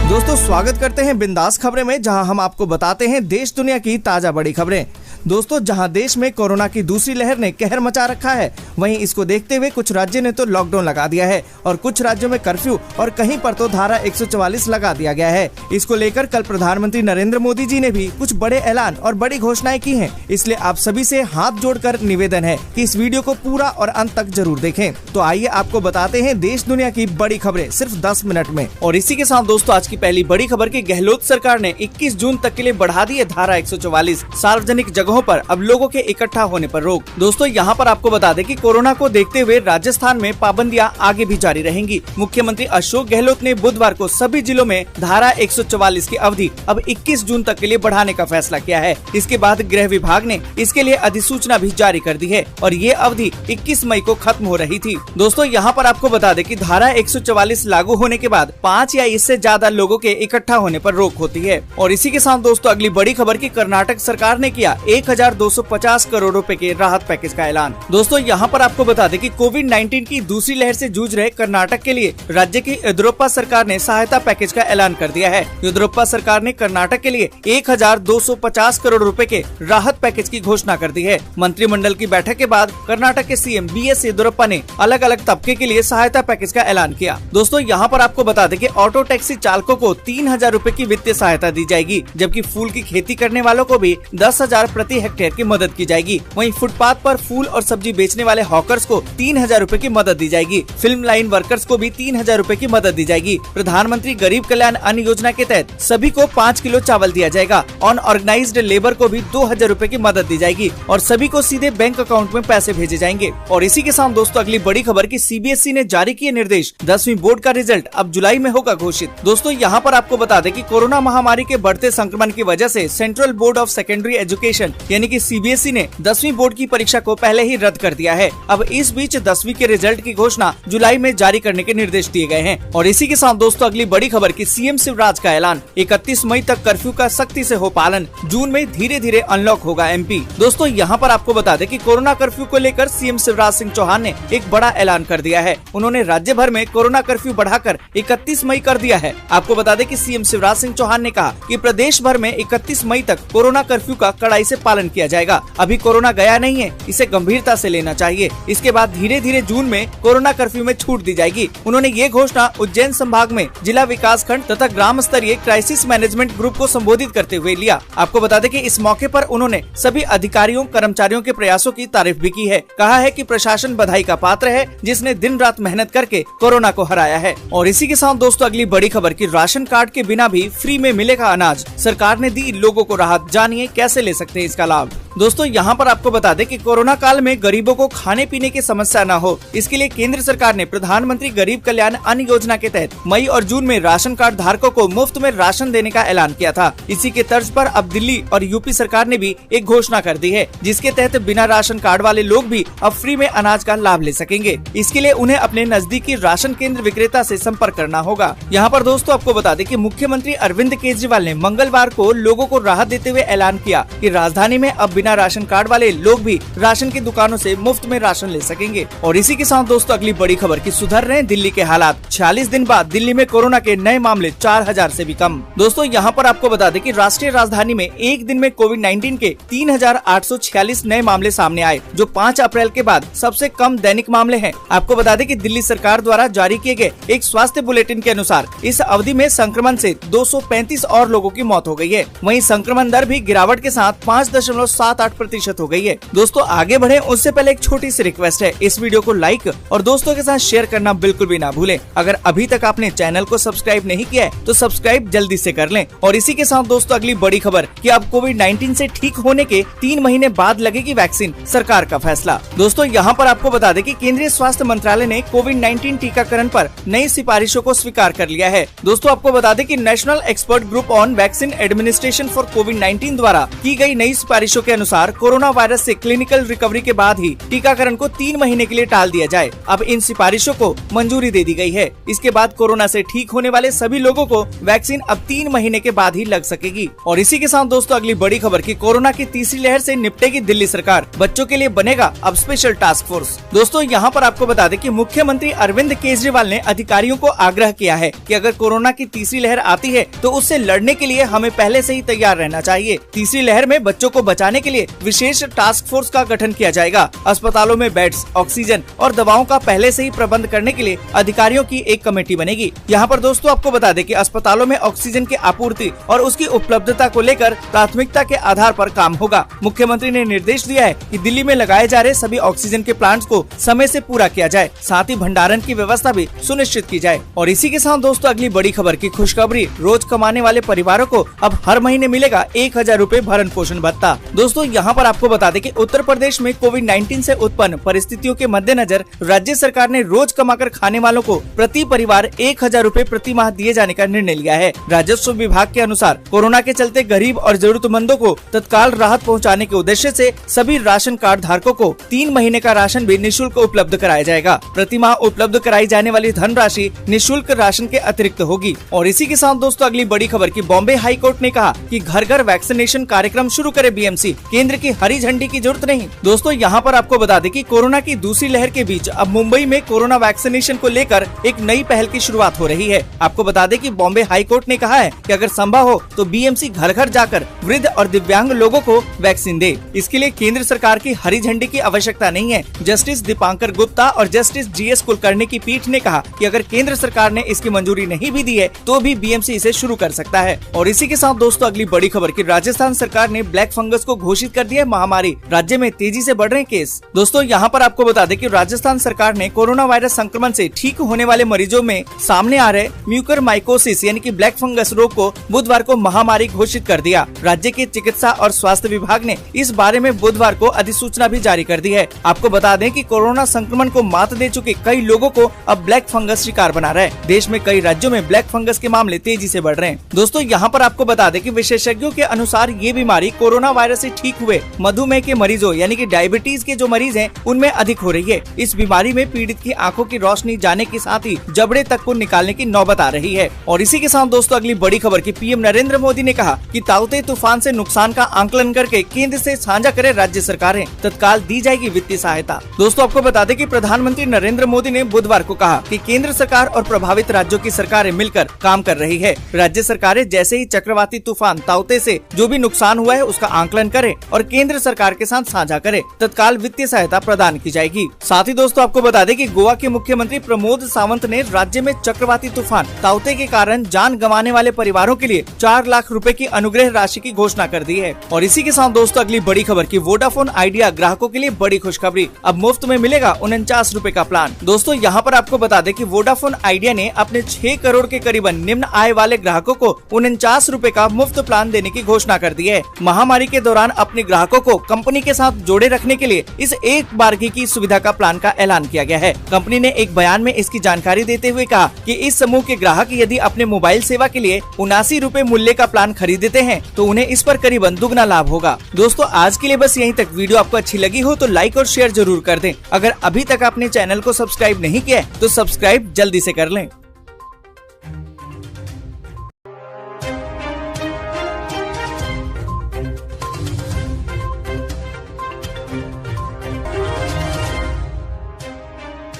दोस्तों स्वागत करते हैं बिंदास खबरें में, जहां हम आपको बताते हैं देश दुनिया की ताजा बड़ी खबरें। दोस्तों जहां देश में कोरोना की दूसरी लहर ने कहर मचा रखा है, वहीं इसको देखते हुए कुछ राज्यों ने तो लॉकडाउन लगा दिया है और कुछ राज्यों में कर्फ्यू और कहीं पर तो धारा 144 लगा दिया गया है। इसको लेकर कल प्रधानमंत्री नरेंद्र मोदी जी ने भी कुछ बड़े ऐलान और बड़ी घोषणाएं की हैं। इसलिए आप सभी से हाथ जोड़कर निवेदन है कि इस वीडियो को पूरा और अंत तक जरूर देखें। तो आइए आपको बताते हैं देश दुनिया की बड़ी खबरें सिर्फ 10 मिनट में। और इसी के साथ दोस्तों आज की पहली बड़ी खबर की गहलोत सरकार ने 21 जून तक के लिए बढ़ा दी है धारा 144। सार्वजनिक जगहों पर अब लोगों के इकट्ठा होने पर रोक। दोस्तों यहाँ पर आपको बता दें कि कोरोना को देखते हुए राजस्थान में पाबंदियां आगे भी जारी रहेंगी। मुख्यमंत्री अशोक गहलोत ने बुधवार को सभी जिलों में धारा 144 की अवधि अब 21 जून तक के लिए बढ़ाने का फैसला किया है। इसके बाद गृह विभाग ने इसके लिए अधिसूचना भी जारी कर दी है और ये अवधि 21 मई को खत्म हो रही थी। दोस्तों यहाँ पर आपको बता दें कि धारा 144 लागू होने के बाद 5 या इससे ज्यादा लोगों के इकट्ठा होने पर रोक होती है। और इसी के साथ दोस्तों अगली बड़ी खबर की कर्नाटक सरकार ने किया 1250 करोड़ रुपए के राहत पैकेज का ऐलान। दोस्तों यहाँ पर आपको बता दें कि कोविड-19 की दूसरी लहर से जूझ रहे कर्नाटक के लिए राज्य की येदियुरप्पा सरकार ने सहायता पैकेज का ऐलान कर दिया है। येदियुरप्पा सरकार ने कर्नाटक के लिए 1250 करोड़ रुपए के राहत पैकेज की घोषणा कर दी है। मंत्रिमंडल की बैठक के बाद कर्नाटक के सीएम बीएस येदियुरप्पा ने अलग अलग तबके के लिए सहायता पैकेज का ऐलान किया। दोस्तों यहाँ पर आपको बता दें कि ऑटो टैक्सी चालकों को 3000 रूपए की वित्तीय सहायता दी जाएगी, जबकि फूल की खेती करने वालों को भी 10,000 प्रति हेक्टेयर की मदद की जाएगी। वहीं फुटपाथ पर फूल और सब्जी बेचने वाले हॉकर्स को 3000 रूपए की मदद दी जाएगी। फिल्म लाइन वर्कर्स को भी 3000 रूपए की मदद दी जाएगी। प्रधानमंत्री गरीब कल्याण अन्न योजना के तहत सभी को 5 किलो चावल दिया जाएगा। अनऑर्गेनाइज्ड लेबर को भी 2000 रूपए की मदद दी जाएगी और सभी को सीधे बैंक अकाउंट में पैसे भेजे जाएंगे। और इसी के साथ दोस्तों अगली बड़ी खबर की सीबीएसई ने जारी किए निर्देश, 10वीं बोर्ड का रिजल्ट अब जुलाई में होगा घोषित। दोस्तों यहाँ पर आपको बता दें कि कोरोना महामारी के बढ़ते संक्रमण की वजह से central board of secondary education यानी कि सीबीएसई ने 10वीं बोर्ड की परीक्षा को पहले ही रद्द कर दिया है। अब इस बीच 10वीं के रिजल्ट की घोषणा जुलाई में जारी करने के निर्देश दिए गए हैं। और इसी के साथ दोस्तों अगली बड़ी खबर की सीएम शिवराज का ऐलान, 31 मई तक कर्फ्यू का सख्ती से हो पालन, जून में धीरे धीरे अनलॉक होगा एमपी। दोस्तों यहाँ पर आपको बता दें कि कोरोना कर्फ्यू को लेकर सीएम शिवराज सिंह चौहान ने एक बड़ा ऐलान कर दिया है। उन्होंने राज्य भर में कोरोना कर्फ्यू बढ़ाकर 31 मई कर दिया है। आपको बता दें कि सीएम शिवराज सिंह चौहान ने कहा कि प्रदेश भर में 31 मई तक कोरोना कर्फ्यू का कड़ाई से पालन किया जाएगा। अभी कोरोना गया नहीं है, इसे गंभीरता से लेना चाहिए। इसके बाद धीरे धीरे जून में कोरोना कर्फ्यू में छूट दी जाएगी। उन्होंने ये घोषणा उज्जैन संभाग में जिला विकास खंड तथा ग्राम स्तरीय क्राइसिस मैनेजमेंट ग्रुप को संबोधित करते हुए लिया। आपको बता दें कि इस मौके पर उन्होंने सभी अधिकारियों कर्मचारियों के प्रयासों की तारीफ भी की है। कहा है कि प्रशासन बधाई का पात्र है, जिसने दिन रात मेहनत करके कोरोना को हराया है। और इसी के साथ दोस्तों अगली बड़ी खबर की राशन कार्ड के बिना भी फ्री में मिलेगा अनाज, सरकार ने दी लोगों को राहत, जानिए कैसे ले सकते हैं इसका लाभ। दोस्तों यहाँ पर आपको बता दें कि कोरोना काल में गरीबों को खाने पीने की समस्या न हो, इसके लिए केंद्र सरकार ने प्रधानमंत्री गरीब कल्याण अन्न योजना के तहत मई और जून में राशन कार्ड धारकों को मुफ्त में राशन देने का ऐलान किया था। इसी के तर्ज पर अब दिल्ली और यूपी सरकार ने भी एक घोषणा कर दी है, जिसके तहत बिना राशन कार्ड वाले लोग भी अब फ्री में अनाज का लाभ ले सकेंगे। इसके लिए उन्हें अपने नजदीकी राशन केंद्र विक्रेता से संपर्क करना होगा। यहाँ पर दोस्तों आपको बता दें कि मुख्यमंत्री अरविंद केजरीवाल ने मंगलवार को लोगों को राहत देते हुए ऐलान किया कि राजधानी में अब बिना राशन कार्ड वाले लोग भी राशन की दुकानों से मुफ्त में राशन ले सकेंगे। और इसी के साथ दोस्तों अगली बड़ी खबर की सुधर रहे हैं दिल्ली के हालात, 46 दिन बाद दिल्ली में कोरोना के नए मामले 4000 से भी कम। दोस्तों यहाँ पर आपको बता दें कि राष्ट्रीय राजधानी में एक दिन में कोविड-19 के 3846 नए मामले सामने आए, जो 5 अप्रैल के बाद सबसे कम दैनिक मामले हैं। आपको बता दें कि दिल्ली सरकार द्वारा जारी किए गए एक स्वास्थ्य बुलेटिन के अनुसार इस अवधि में संक्रमण से 235 और लोगों की मौत हो गई है। वहीं संक्रमण दर भी गिरावट के साथ 5.78% हो गई है। दोस्तों आगे बढ़े उससे पहले एक छोटी सी रिक्वेस्ट है, इस वीडियो को लाइक और दोस्तों के साथ शेयर करना बिल्कुल भी ना भूलें। अगर अभी तक आपने चैनल को सब्सक्राइब नहीं किया है तो सब्सक्राइब जल्दी से कर लें। और इसी के साथ दोस्तों अगली बड़ी खबर कि अब कोविड-19 से ठीक होने के 3 महीने बाद लगेगी वैक्सीन, सरकार का फैसला। दोस्तों यहाँ पर आपको बता दें कि केंद्रीय स्वास्थ्य मंत्रालय ने कोविड-19 टीकाकरण पर नई सिफारिशों को स्वीकार कर लिया है। दोस्तों आपको बता दें कि national expert group on vaccine administration for कोविड-19 द्वारा की गई नई सिफारिशों के अनुसार कोरोना वायरस से क्लिनिकल रिकवरी के बाद ही टीकाकरण को 3 महीने के लिए टाल दिया जाए। अब इन सिफारिशों को मंजूरी दे दी गई है। इसके बाद कोरोना से ठीक होने वाले सभी लोगों को वैक्सीन अब 3 महीने के बाद ही लग सकेगी। और इसी के साथ दोस्तों अगली बड़ी खबर की कोरोना की तीसरी लहर से निपटेगी दिल्ली सरकार, बच्चों के लिए बनेगा अब स्पेशल टास्क फोर्स। दोस्तों यहाँ पर आपको बता दें कि मुख्यमंत्री अरविंद केजरीवाल ने अधिकारियों को आग्रह किया है कि अगर कोरोना की तीसरी लहर आती है तो उससे लड़ने के लिए हमें पहले से ही तैयार रहना चाहिए। तीसरी लहर में बच्चों को बचाने के लिए विशेष टास्क फोर्स का गठन किया जाएगा। अस्पतालों में बेड्स, ऑक्सीजन और दवाओं का पहले से ही प्रबंध करने के लिए अधिकारियों की एक कमेटी बनेगी। यहाँ पर दोस्तों आपको बता दें कि अस्पतालों में ऑक्सीजन की आपूर्ति और उसकी उपलब्धता को लेकर प्राथमिकता के आधार पर काम होगा। मुख्यमंत्री ने निर्देश दिया है कि दिल्ली में लगाए जा रहे सभी ऑक्सीजन के प्लांट्स को समय से पूरा किया जाए, साथ ही भंडारण की व्यवस्था भी सुनिश्चित की जाए। और इसी के साथ दोस्तों अगली बड़ी खबर की खुशखबरी, रोज कमाने वाले परिवारों को अब हर महीने मिलेगा 1000 रूपए भरण पोषण भत्ता। दोस्तों यहाँ पर आपको बता दें कि उत्तर प्रदेश में कोविड-19 से उत्पन्न परिस्थितियों के मद्देनजर राज्य सरकार ने रोज कमाकर खाने वालों को प्रति परिवार 1000 रूपए प्रति माह दिए जाने का निर्णय लिया है। राजस्व विभाग के अनुसार कोरोना के चलते गरीब और जरूरतमंदों को तत्काल राहत पहुंचाने के उद्देश्य से सभी राशन कार्ड धारकों को 3 महीने का राशन भी निःशुल्क उपलब्ध कराया जाएगा। प्रति माह उपलब्ध कराई जाने वाली धनराशि निःशुल्क राशन के अतिरिक्त होगी। और इसी के साथ दोस्तों अगली बड़ी खबर की बॉम्बे हाई कोर्ट ने कहा कि घर घर वैक्सीनेशन कार्यक्रम शुरू करे बीएमसी, केंद्र की हरी झंडी की जरूरत नहीं। दोस्तों यहाँ पर आपको बता दें कि कोरोना की दूसरी लहर के बीच अब मुंबई में कोरोना वैक्सीनेशन को लेकर एक नई पहल की शुरुआत हो रही है। आपको बता दें कि बॉम्बे हाई कोर्ट ने कहा है कि अगर संभव हो तो बीएमसी घर घर जाकर वृद्ध और दिव्यांग लोगों को वैक्सीन दे। इसके लिए केंद्र सरकार की हरी झंडी की आवश्यकता नहीं है। जस्टिस दीपांकर गुप्ता और जस्टिस जीएस कुलकर्णी की पीठ ने कहा कि अगर केंद्र सरकार ने इसकी मंजूरी नहीं भी दी है तो भी बीएमसी इसे शुरू कर सकता है। और इसी के साथ दोस्तों अगली बड़ी खबर की राजस्थान सरकार ने ब्लैक फंगस को घोषित कर दिया महामारी। राज्य में तेजी से बढ़ रहे केस। दोस्तों यहाँ पर आपको बता दें कि राजस्थान सरकार ने कोरोना वायरस संक्रमण से ठीक होने वाले मरीजों में सामने आ रहे म्यूकरमाइकोसिस यानी कि ब्लैक फंगस रोग को बुधवार को महामारी घोषित कर दिया। राज्य के चिकित्सा और स्वास्थ्य विभाग ने इस बारे में बुधवार को अधिसूचना भी जारी कर दी है। आपको बता दें कि कोरोना संक्रमण को मात दे चुके कई लोगों को अब ब्लैक फंगस शिकार बना रहा है। देश में कई राज्यों में ब्लैक फंगस के मामले तेजी से बढ़ रहे हैं। दोस्तों यहाँ पर आपको बता दें कि विशेषज्ञों के अनुसार ये बीमारी कोरोना वायरस से ठीक हुए मधुमेह के मरीजों यानी कि डायबिटीज के जो मरीज हैं उनमें अधिक हो रही है। इस बीमारी में पीड़ित की आंखों की रोशनी जाने के साथ ही जबड़े तक को निकालने की नौबत आ रही है। और इसी के साथ दोस्तों अगली बड़ी खबर की पीएम नरेंद्र मोदी ने कहा कि ताउते तूफान से नुकसान का आंकलन करके केंद्र से साझा करे राज्य सरकारें, तत्काल दी जाएगी वित्तीय सहायता। दोस्तों आपको बता दें कि प्रधानमंत्री नरेंद्र मोदी ने बुधवार को कहा कि केंद्र सरकार और प्रभावित राज्यों की सरकारें मिलकर काम कर रही है। राज्य सरकारें जैसे ही चक्रवाती तूफान ताउते से जो भी नुकसान हुआ है उसका आंकलन करे और केंद्र सरकार के साथ साझा करे, तत्काल वित्तीय सहायता प्रदान की जाएगी। साथ ही दोस्तों आपको बता दें कि गोवा के मुख्यमंत्री प्रमोद सावंत ने राज्य में चक्रवाती तूफान ताउते के कारण जान गंवाने वाले परिवारों के लिए 4 लाख रुपए की अनुग्रह राशि की घोषणा कर दी है। और इसी के साथ दोस्तों अगली बड़ी खबर की वोडाफोन आइडिया ग्राहकों के लिए बड़ी खुशखबरी, अब मुफ्त में मिलेगा 49 रुपए का प्लान। दोस्तों यहाँ पर आपको बता दें कि वोडाफोन आइडिया ने अपने 6 करोड़ के करीबन निम्न आय वाले ग्राहकों को 49 रुपए का मुफ्त प्लान देने की घोषणा कर दी है। महामारी के दौरान अपने ग्राहकों को कंपनी के साथ जोड़े रखने के लिए इस एक बारगी की सुविधा का प्लान का ऐलान किया गया है। कंपनी ने एक बयान में इसकी जानकारी देते हुए कहा कि इस समूह के ग्राहक यदि अपने मोबाइल सेवा के लिए 79 रुपए मूल्य का प्लान खरीदते हैं तो उन्हें इस पर करीबन दुगना लाभ होगा। दोस्तों आज के लिए बस यहीं तक। वीडियो आपको अच्छी लगी हो तो लाइक और शेयर जरूर कर दें। अगर अभी तक आपने चैनल को सब्सक्राइब नहीं किया है तो सब्सक्राइब जल्दी से कर लें।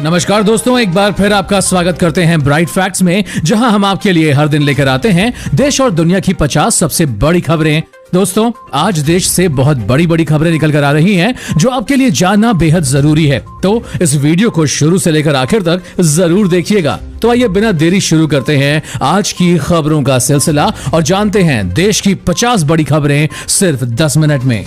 नमस्कार दोस्तों, एक बार फिर आपका स्वागत करते हैं ब्राइट फैक्ट्स में, जहां हम आपके लिए हर दिन लेकर आते हैं देश और दुनिया की 50 सबसे बड़ी खबरें। दोस्तों आज देश से बहुत बड़ी बड़ी खबरें निकल कर आ रही हैं जो आपके लिए जानना बेहद जरूरी है, तो इस वीडियो को शुरू से लेकर आखिर तक जरूर देखिएगा। तो आइए बिना देरी शुरू करते हैं आज की खबरों का सिलसिला और जानते हैं देश की 50 बड़ी खबरें सिर्फ 10 मिनट में।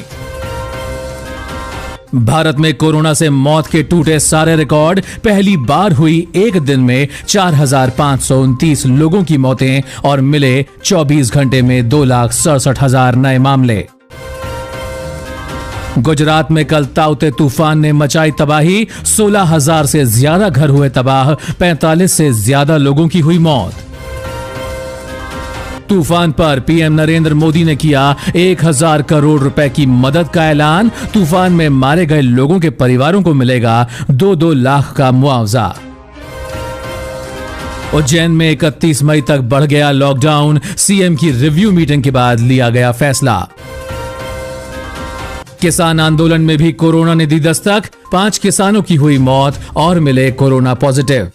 भारत में कोरोना से मौत के टूटे सारे रिकॉर्ड, पहली बार हुई एक दिन में 4,529 लोगों की मौतें और मिले 24 घंटे में 2,67,000 नए मामले। गुजरात में कल ताउते तूफान ने मचाई तबाही, 16,000 से ज्यादा घर हुए तबाह, 45 से ज्यादा लोगों की हुई मौत। तूफान पर पीएम नरेंद्र मोदी ने किया 1,000 करोड़ रुपए की मदद का ऐलान, तूफान में मारे गए लोगों के परिवारों को मिलेगा 2-2 लाख का मुआवजा। उज्जैन में 31 मई तक बढ़ गया लॉकडाउन, सीएम की रिव्यू मीटिंग के बाद लिया गया फैसला। किसान आंदोलन में भी कोरोना ने दी दस्तक, 5 किसानों की हुई मौत और मिले कोरोना पॉजिटिव।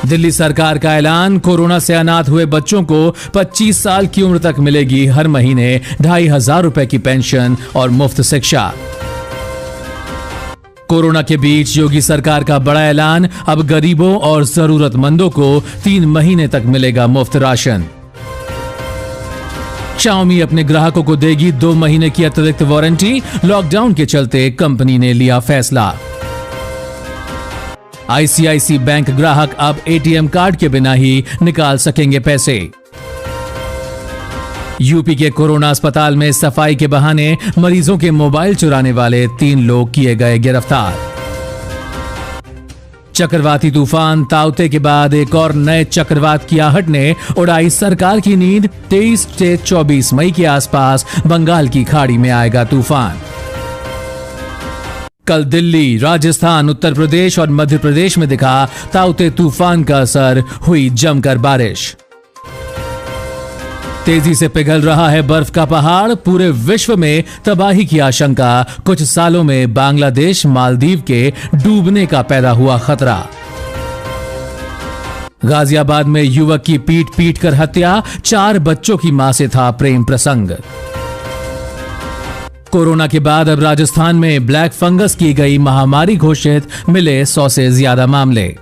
दिल्ली सरकार का ऐलान, कोरोना से अनाथ हुए बच्चों को 25 साल की उम्र तक मिलेगी हर महीने 2,500 रुपए की पेंशन और मुफ्त शिक्षा। कोरोना के बीच योगी सरकार का बड़ा ऐलान, अब गरीबों और जरूरतमंदों को 3 महीने तक मिलेगा मुफ्त राशन। Xiaomi अपने ग्राहकों को देगी 2 महीने की अतिरिक्त वारंटी, लॉकडाउन के चलते कंपनी ने लिया फैसला। ICICI बैंक ग्राहक अब ATM कार्ड के बिना ही निकाल सकेंगे पैसे। यूपी के कोरोना अस्पताल में सफाई के बहाने मरीजों के मोबाइल चुराने वाले 3 लोग किए गए गिरफ्तार। चक्रवाती तूफान ताउते के बाद एक और नए चक्रवात की आहट ने उड़ाई सरकार की नींद, 23 से 24 मई के आसपास बंगाल की खाड़ी में आएगा तूफान। कल दिल्ली, राजस्थान, उत्तर प्रदेश और मध्य प्रदेश में दिखा ताउते तूफान का असर, हुई जमकर बारिश। तेजी से पिघल रहा है बर्फ का पहाड़, पूरे विश्व में तबाही की आशंका, कुछ सालों में बांग्लादेश मालदीव के डूबने का पैदा हुआ खतरा। गाजियाबाद में युवक की पीट पीट कर हत्या, 4 बच्चों की मां से था प्रेम प्रसंग। कोरोना के बाद अब राजस्थान में ब्लैक फंगस की गई महामारी घोषित, मिले 100 से ज्यादा मामले।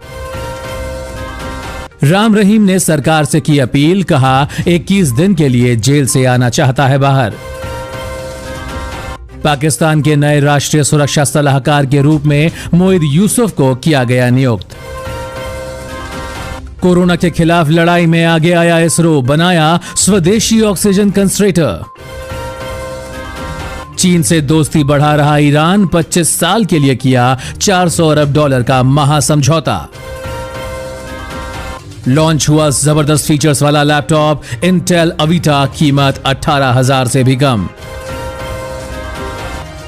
राम रहीम ने सरकार से की अपील, कहा 21 दिन के लिए जेल से आना चाहता है बाहर। पाकिस्तान के नए राष्ट्रीय सुरक्षा सलाहकार के रूप में मोइद यूसुफ को किया गया नियुक्त। कोरोना के खिलाफ लड़ाई में आगे आया इसरो, बनाया स्वदेशी ऑक्सीजन कंसंट्रेटर। चीन से दोस्ती बढ़ा रहा ईरान, 25 साल के लिए किया $400 अरब का महासमझौता। लॉन्च हुआ जबरदस्त फीचर्स वाला लैपटॉप इंटेल अवीटा, कीमत 18,000 से भी कम।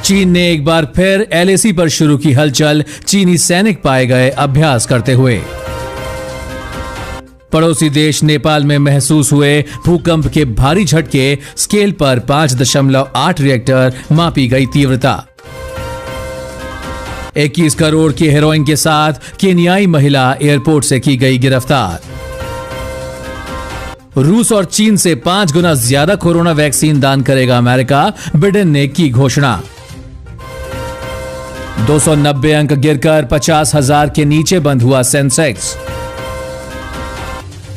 चीन ने एक बार फिर LAC पर शुरू की हलचल, चीनी सैनिक पाए गए अभ्यास करते हुए। पड़ोसी देश नेपाल में महसूस हुए भूकंप के भारी झटके, स्केल पर 5.8 रिएक्टर, मापी गई तीव्रता। 21 करोड़ की हेरोइन के साथ केन्याई महिला एयरपोर्ट से की गई गिरफ्तार। रूस और चीन से 5 गुना ज्यादा कोरोना वैक्सीन दान करेगा अमेरिका, बिडेन ने की घोषणा। 290 अंक गिरकर 50,000 के नीचे बंद हुआ सेंसेक्स।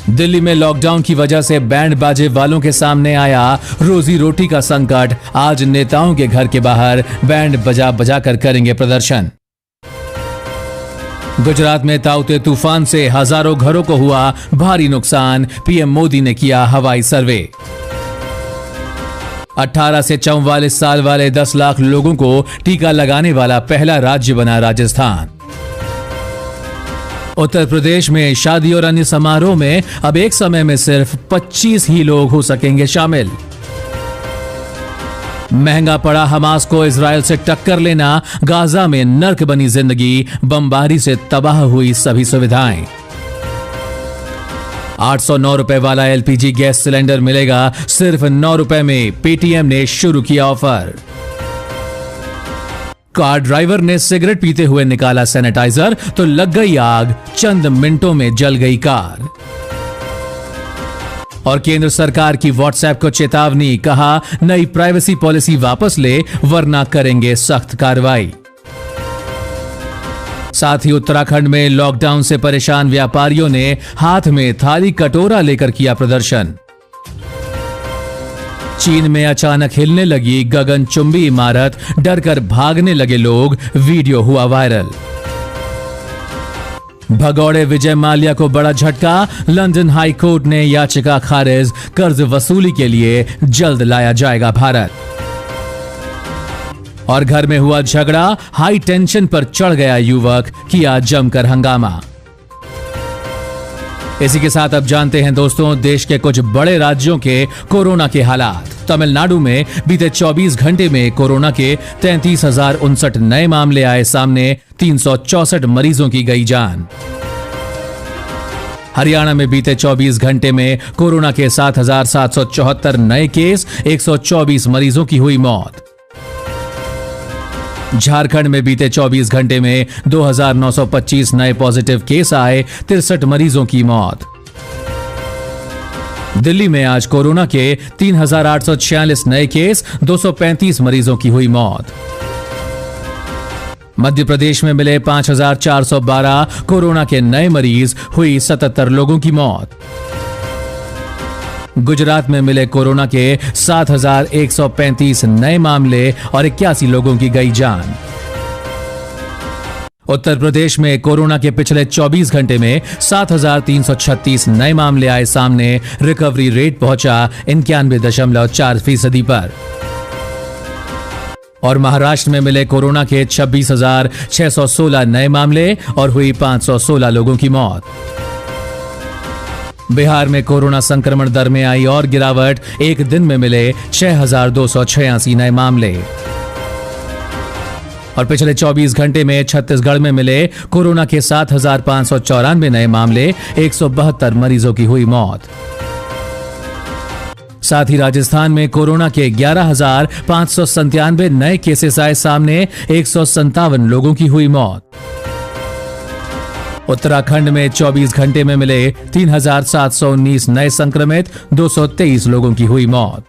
दिल्ली में लॉकडाउन की वजह से बैंड बाजे वालों के सामने आया रोजी रोटी का संकट, आज नेताओं के घर के बाहर बैंड बजा बजा कर करेंगे प्रदर्शन। गुजरात में ताउते तूफान से हजारों घरों को हुआ भारी नुकसान, पीएम मोदी ने किया हवाई सर्वे। 18 से 44 साल वाले 10 लाख लोगों को टीका लगाने वाला पहला राज्य बना राजस्थान। उत्तर प्रदेश में शादी और अन्य समारोह में अब एक समय में सिर्फ 25 ही लोग हो सकेंगे शामिल। महंगा पड़ा हमास को इजरायल से टक्कर लेना, गाजा में नर्क बनी जिंदगी, बमबारी से तबाह हुई सभी सुविधाएं। 809 रुपए वाला LPG गैस सिलेंडर मिलेगा सिर्फ 9 रुपए में, पेटीएम ने शुरू किया ऑफर। कार ड्राइवर ने सिगरेट पीते हुए निकाला सैनिटाइजर तो लग गई आग, चंद मिनटों में जल गई कार। और केंद्र सरकार की व्हाट्सएप को चेतावनी, कहा नई प्राइवेसी पॉलिसी वापस ले वरना करेंगे सख्त कार्रवाई। साथ ही उत्तराखंड में लॉकडाउन से परेशान व्यापारियों ने हाथ में थाली कटोरा लेकर किया प्रदर्शन। चीन में अचानक हिलने लगी गगनचुंबी इमारत, डरकर भागने लगे लोग, वीडियो हुआ वायरल। भगौड़े विजय माल्या को बड़ा झटका, लंदन हाई कोर्ट ने याचिका खारिज, कर्ज वसूली के लिए जल्द लाया जाएगा भारत। और घर में हुआ झगड़ा, हाई टेंशन पर चढ़ गया युवक, किया जमकर हंगामा। इसी के साथ अब जानते हैं दोस्तों देश के कुछ बड़े राज्यों के कोरोना के हालात। तमिलनाडु में बीते 24 घंटे में कोरोना के 33,059 नए मामले आए सामने, 364 मरीजों की गई जान। हरियाणा में बीते 24 घंटे में कोरोना के 7,774 नए केस, 124 मरीजों की हुई मौत। झारखंड में बीते 24 घंटे में 2,925 नए पॉजिटिव केस आए, 63 मरीजों की मौत। दिल्ली में आज कोरोना के 3,846 नए केस, 235 मरीजों की हुई मौत। मध्य प्रदेश में मिले 5,412 कोरोना के नए मरीज, हुई 77 लोगों की मौत। गुजरात में मिले कोरोना के 7,135 नए मामले और 81 लोगों की गई जान। उत्तर प्रदेश में कोरोना के पिछले 24 घंटे में 7,336 नए मामले आए सामने, रिकवरी रेट पहुंचा 91.4% पर। और महाराष्ट्र में मिले कोरोना के 26,616 नए मामले और हुई 516 लोगों की मौत। बिहार में कोरोना संक्रमण दर में आई और गिरावट, एक दिन में मिले 6,286 नए मामले। और पिछले 24 घंटे में छत्तीसगढ़ में मिले कोरोना के 7,594 नए मामले, 172 मरीजों की हुई मौत। साथ ही राजस्थान में कोरोना के 11,597 नए केसेस आए सामने, 157 लोगों की हुई मौत। उत्तराखंड में 24 घंटे में मिले 3,719 नए संक्रमित, 223 लोगों की हुई मौत।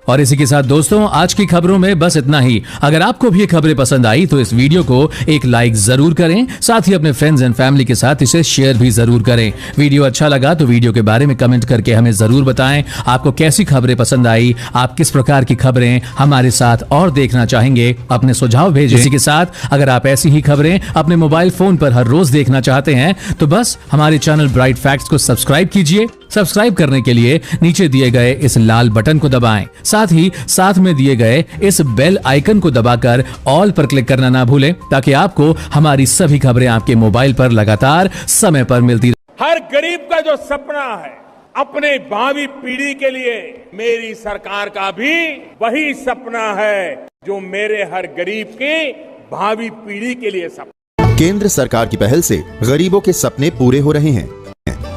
और इसी के साथ दोस्तों आज की खबरों में बस इतना ही। अगर आपको भी ये खबरें पसंद आई तो इस वीडियो को एक लाइक जरूर करें, साथ ही अपने फ्रेंड्स एंड फैमिली के साथ इसे शेयर भी जरूर करें। वीडियो अच्छा लगा तो वीडियो के बारे में कमेंट करके हमें जरूर बताएं आपको कैसी खबरें पसंद आई, आप किस प्रकार की खबरें हमारे साथ और देखना चाहेंगे, अपने सुझाव भेजें। इसी के साथ अगर आप ऐसी ही खबरें अपने मोबाइल फोन पर हर रोज देखना चाहते हैं तो बस हमारे चैनल ब्राइट फैक्ट्स को सब्सक्राइब कीजिए। सब्सक्राइब करने के लिए नीचे दिए गए इस लाल बटन को दबाएं, साथ ही साथ में दिए गए इस बेल आइकन को दबाकर ऑल पर क्लिक करना ना भूलें, ताकि आपको हमारी सभी खबरें आपके मोबाइल पर लगातार समय पर मिलती रहे। हर गरीब का जो सपना है अपने भावी पीढ़ी के लिए, मेरी सरकार का भी वही सपना है जो मेरे हर गरीब के भावी पीढ़ी के लिए सपना। केंद्र सरकार की पहल से गरीबों के सपने पूरे हो रहे हैं।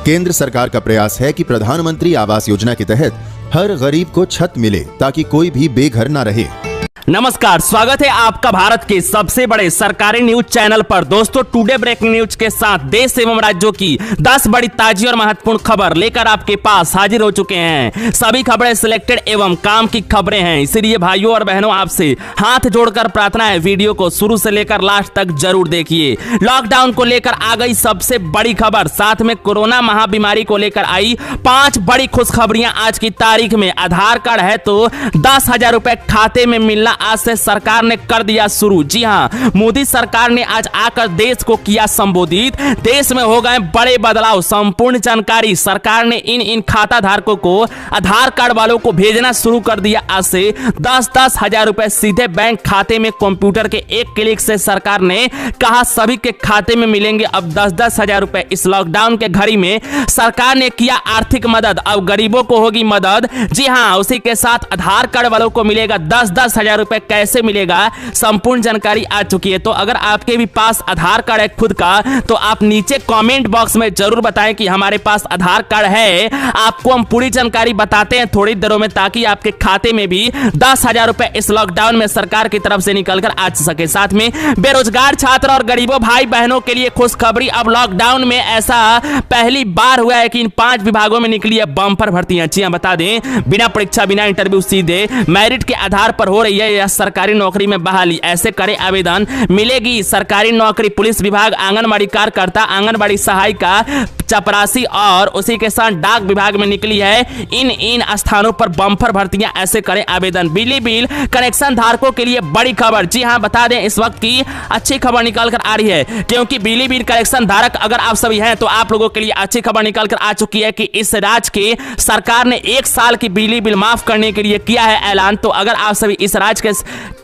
केंद्र सरकार का प्रयास है कि प्रधानमंत्री आवास योजना के तहत हर गरीब को छत मिले ताकि कोई भी बेघर न रहे। नमस्कार, स्वागत है आपका भारत के सबसे बड़े सरकारी न्यूज चैनल पर। दोस्तों टुडे ब्रेकिंग न्यूज के साथ देश एवं राज्यों की 10 बड़ी ताजी और महत्वपूर्ण खबर लेकर आपके पास हाजिर हो चुके हैं। सभी खबरें सिलेक्टेड एवं काम की खबरें हैं, इसीलिए भाइयों और बहनों आपसे हाथ जोड़कर प्रार्थना है वीडियो को शुरू से लेकर लास्ट तक जरूर देखिए। लॉकडाउन को लेकर आ गई सबसे बड़ी खबर, साथ में कोरोना महाबीमारी को लेकर आई 5 बड़ी खुशखबरियां आज की तारीख में। आधार कार्ड है तो 10,000 रुपए खाते में मिलना आज से सरकार ने कर दिया शुरू। जी हां, मोदी सरकार ने आज आकर देश को किया संबोधित। देश में हो गए बड़े बदलाव, संपूर्ण जानकारी सरकार ने इन खाता धारकों को, आधार कार्ड वालों को भेजना शुरू कर दिया। आज से 10-10 हजार रुपए सीधे बैंक खाते में कंप्यूटर के एक क्लिक से सरकार ने कहा सभी के खाते में मिलेंगे अब 10-10 हजार रुपए। इस लॉकडाउन के घड़ी में सरकार ने किया आर्थिक मदद, अब गरीबों को होगी मदद। जी हां, उसी के साथ आधार कार्ड वालों को मिलेगा 10-10 हजार रुपए। कैसे मिलेगा, संपूर्ण जानकारी आ चुकी है। तो अगर आपके भी पास आधार कार्ड है खुद का तो आप नीचे कमेंट बॉक्स में जरूर बताएं कि हमारे पास आधार कार्ड है। आपको हम पूरी जानकारी बताते हैं थोड़ी देरों में, ताकि आपके खाते में भी 10,000 रुपए इस लॉकडाउन में सरकार की तरफ से निकलकर आ सके। साथ में बेरोजगार छात्र और गरीबों भाई बहनों के लिए खुशखबरी। अब लॉकडाउन में ऐसा पहली बार हुआ है कि इन 5 विभागों में निकली है बम्पर भर्तियां। जी हां, बता दें बिना परीक्षा बिना इंटरव्यू सीधे मेरिट के आधार पर हो रही है यह सरकारी नौकरी में बहाली। ऐसे करे आवेदन, मिलेगी सरकारी नौकरी। पुलिस विभाग, आंगनबाड़ी कार्यकर्ता, आंगनबाड़ी सहायिका, चपरासी और उसी के साथ डाक विभाग में निकली है इन स्थानों पर बम्पर भर्तियां। ऐसे करें आवेदन। बिजली बिल कनेक्शन धारकों के लिए बड़ी खबर। जी हां, बता दें इस वक्त की अच्छी खबर निकल कर आ रही है, क्योंकि बिजली बिल कनेक्शन धारक अगर आप सभी हैं तो आप लोगों के लिए अच्छी खबर निकल कर आ चुकी है कि इस राज्य की सरकार ने 1 साल की बिजली बिल माफ करने के लिए किया है ऐलान। तो अगर आप सभी इस राज्य के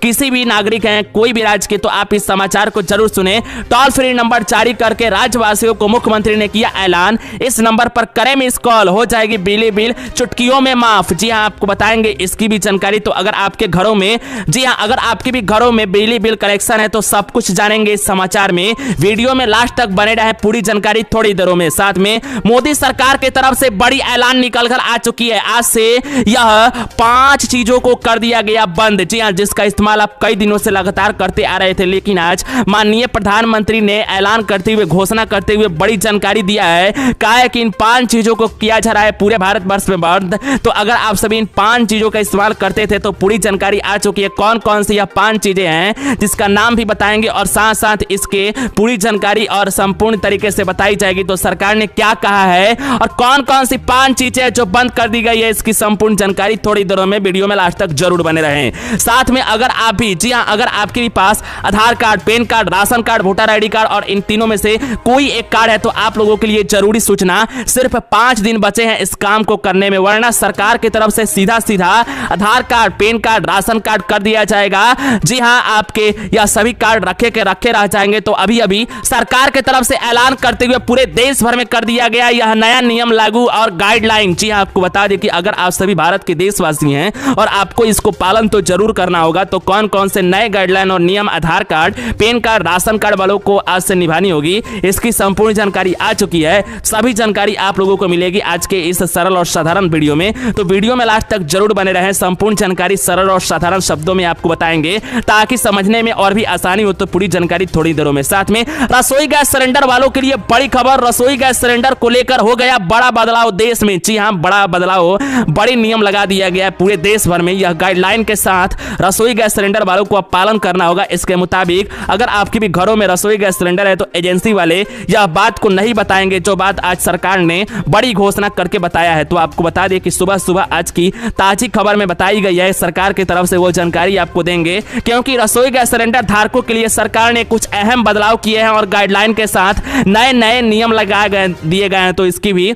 किसी भी नागरिक हैं कोई भी राज्य के, तो आप इस समाचार को जरूर सुने। टोल फ्री नंबर जारी करके राज्यवासियों को मुख्यमंत्री ने किया ऐलान। इस नंबर पर करें मिस कॉल, हो जाएगी बिजली बिल चुटकियों में माफ। जी हां, आपको बताएंगे इसकी भी जानकारी। तो अगर आपके घरों में, जी हां, अगर आपके भी घरों में बिजली बिल कनेक्शन है तो सब कुछ जानेंगे इस समाचार में। वीडियो में लास्ट तक बने रहे, पूरी जानकारी थोड़ी देरों में। साथ में मोदी सरकार की तरफ से बड़ी ऐलान निकलकर आ चुकी है। आज से यह 5 चीजों को कर दिया गया बंद। जी हां, जिसका इस्तेमाल आप कई दिनों से लगातार करते आ रहे थे, लेकिन आज माननीय प्रधानमंत्री ने ऐलान करते हुए, घोषणा करते हुए बड़ी जानकारी दिया है। कहा है कि इन 5 चीजों को किया जा रहा है पूरे भारतवर्ष में बंद। तो अगर आप सभी इन 5 चीजों का इस्तेमाल करते थे तो पूरी जानकारी आ चुकी है कौन कौन सी यह 5 चीजें हैं, जिसका नाम भी बताएंगे और साथ साथ इसके पूरी जानकारी और संपूर्ण तरीके से बताई जाएगी। तो सरकार ने क्या कहा है और कौन कौन सी 5 चीजें जो बंद कर दी गई है, इसकी संपूर्ण जानकारी थोड़ी देरों में वीडियो में लास्ट तक जरूर बने रहें। साथ में अगर आप भी, जी हां, अगर आपके भी पास Aadhaar card, PAN card, ration card, voter ID card और इन तीनों में से कोई एक कार्ड है तो आप लोगों के लिए जरूरी सूचना, सिर्फ 5 दिन बचे हैं इस काम को करने में, वरना सरकार की तरफ से सीधा सीधा Aadhaar card, PAN card, ration card कर दिया जाएगा। जी हां, आपके यह सभी कार्ड रखे रह जाएंगे। तो अभी अभी सरकार की तरफ से ऐलान करते हुए पूरे देश भर में कर दिया गया यह नया नियम लागू और गाइडलाइन। जी हां, आपको बता दें कि अगर आप सभी भारत के देशवासी हैं और आपको इसको पालन तो जरूर करना करना होगा। तो कौन कौन से नए गाइडलाइन और नियम Aadhaar card, PAN card, ration card वालों को आज से निभानी होगी, इसकी संपूर्ण जानकारी आ चुकी है। सभी जानकारी आप लोगों को मिलेगी आज के इस सरल और साधारण वीडियो में। तो वीडियो में लास्ट तक जरूर बने रहें। संपूर्ण जानकारी सरल और साधारण शब्दों में आपको बताएंगे ताकि समझने में और भी आसानी हो। तो पूरी जानकारी थोड़ी देरों में। साथ में रसोई गैस सिलेंडर वालों के लिए बड़ी खबर। रसोई गैस सिलेंडर को लेकर हो गया बड़ा बदलाव देश में। जी हां, बड़ा बदलाव, बड़े नियम लगा दिया गया है पूरे देश भर में। यह गाइडलाइन के साथ रसोई गैस सिलेंडर वालों को अब पालन करना होगा। इसके मुताबिक अगर आपके भी घरों में रसोई गैस सिलेंडर है तो एजेंसी वाले यह बात को नहीं बताएंगे, जो बात आज सरकार ने बड़ी घोषणा करके बताया है। तो आपको बता दें कि सुबह सुबह आज की ताजी खबर में बताई गई है, सरकार की तरफ से वो जानकारी आपको देंगे, क्योंकि रसोई गैस सिलेंडर धारकों के लिए सरकार ने कुछ अहम बदलाव किए हैं और गाइडलाइन के साथ नए नए नियम दिए गए हैं। तो इसकी भी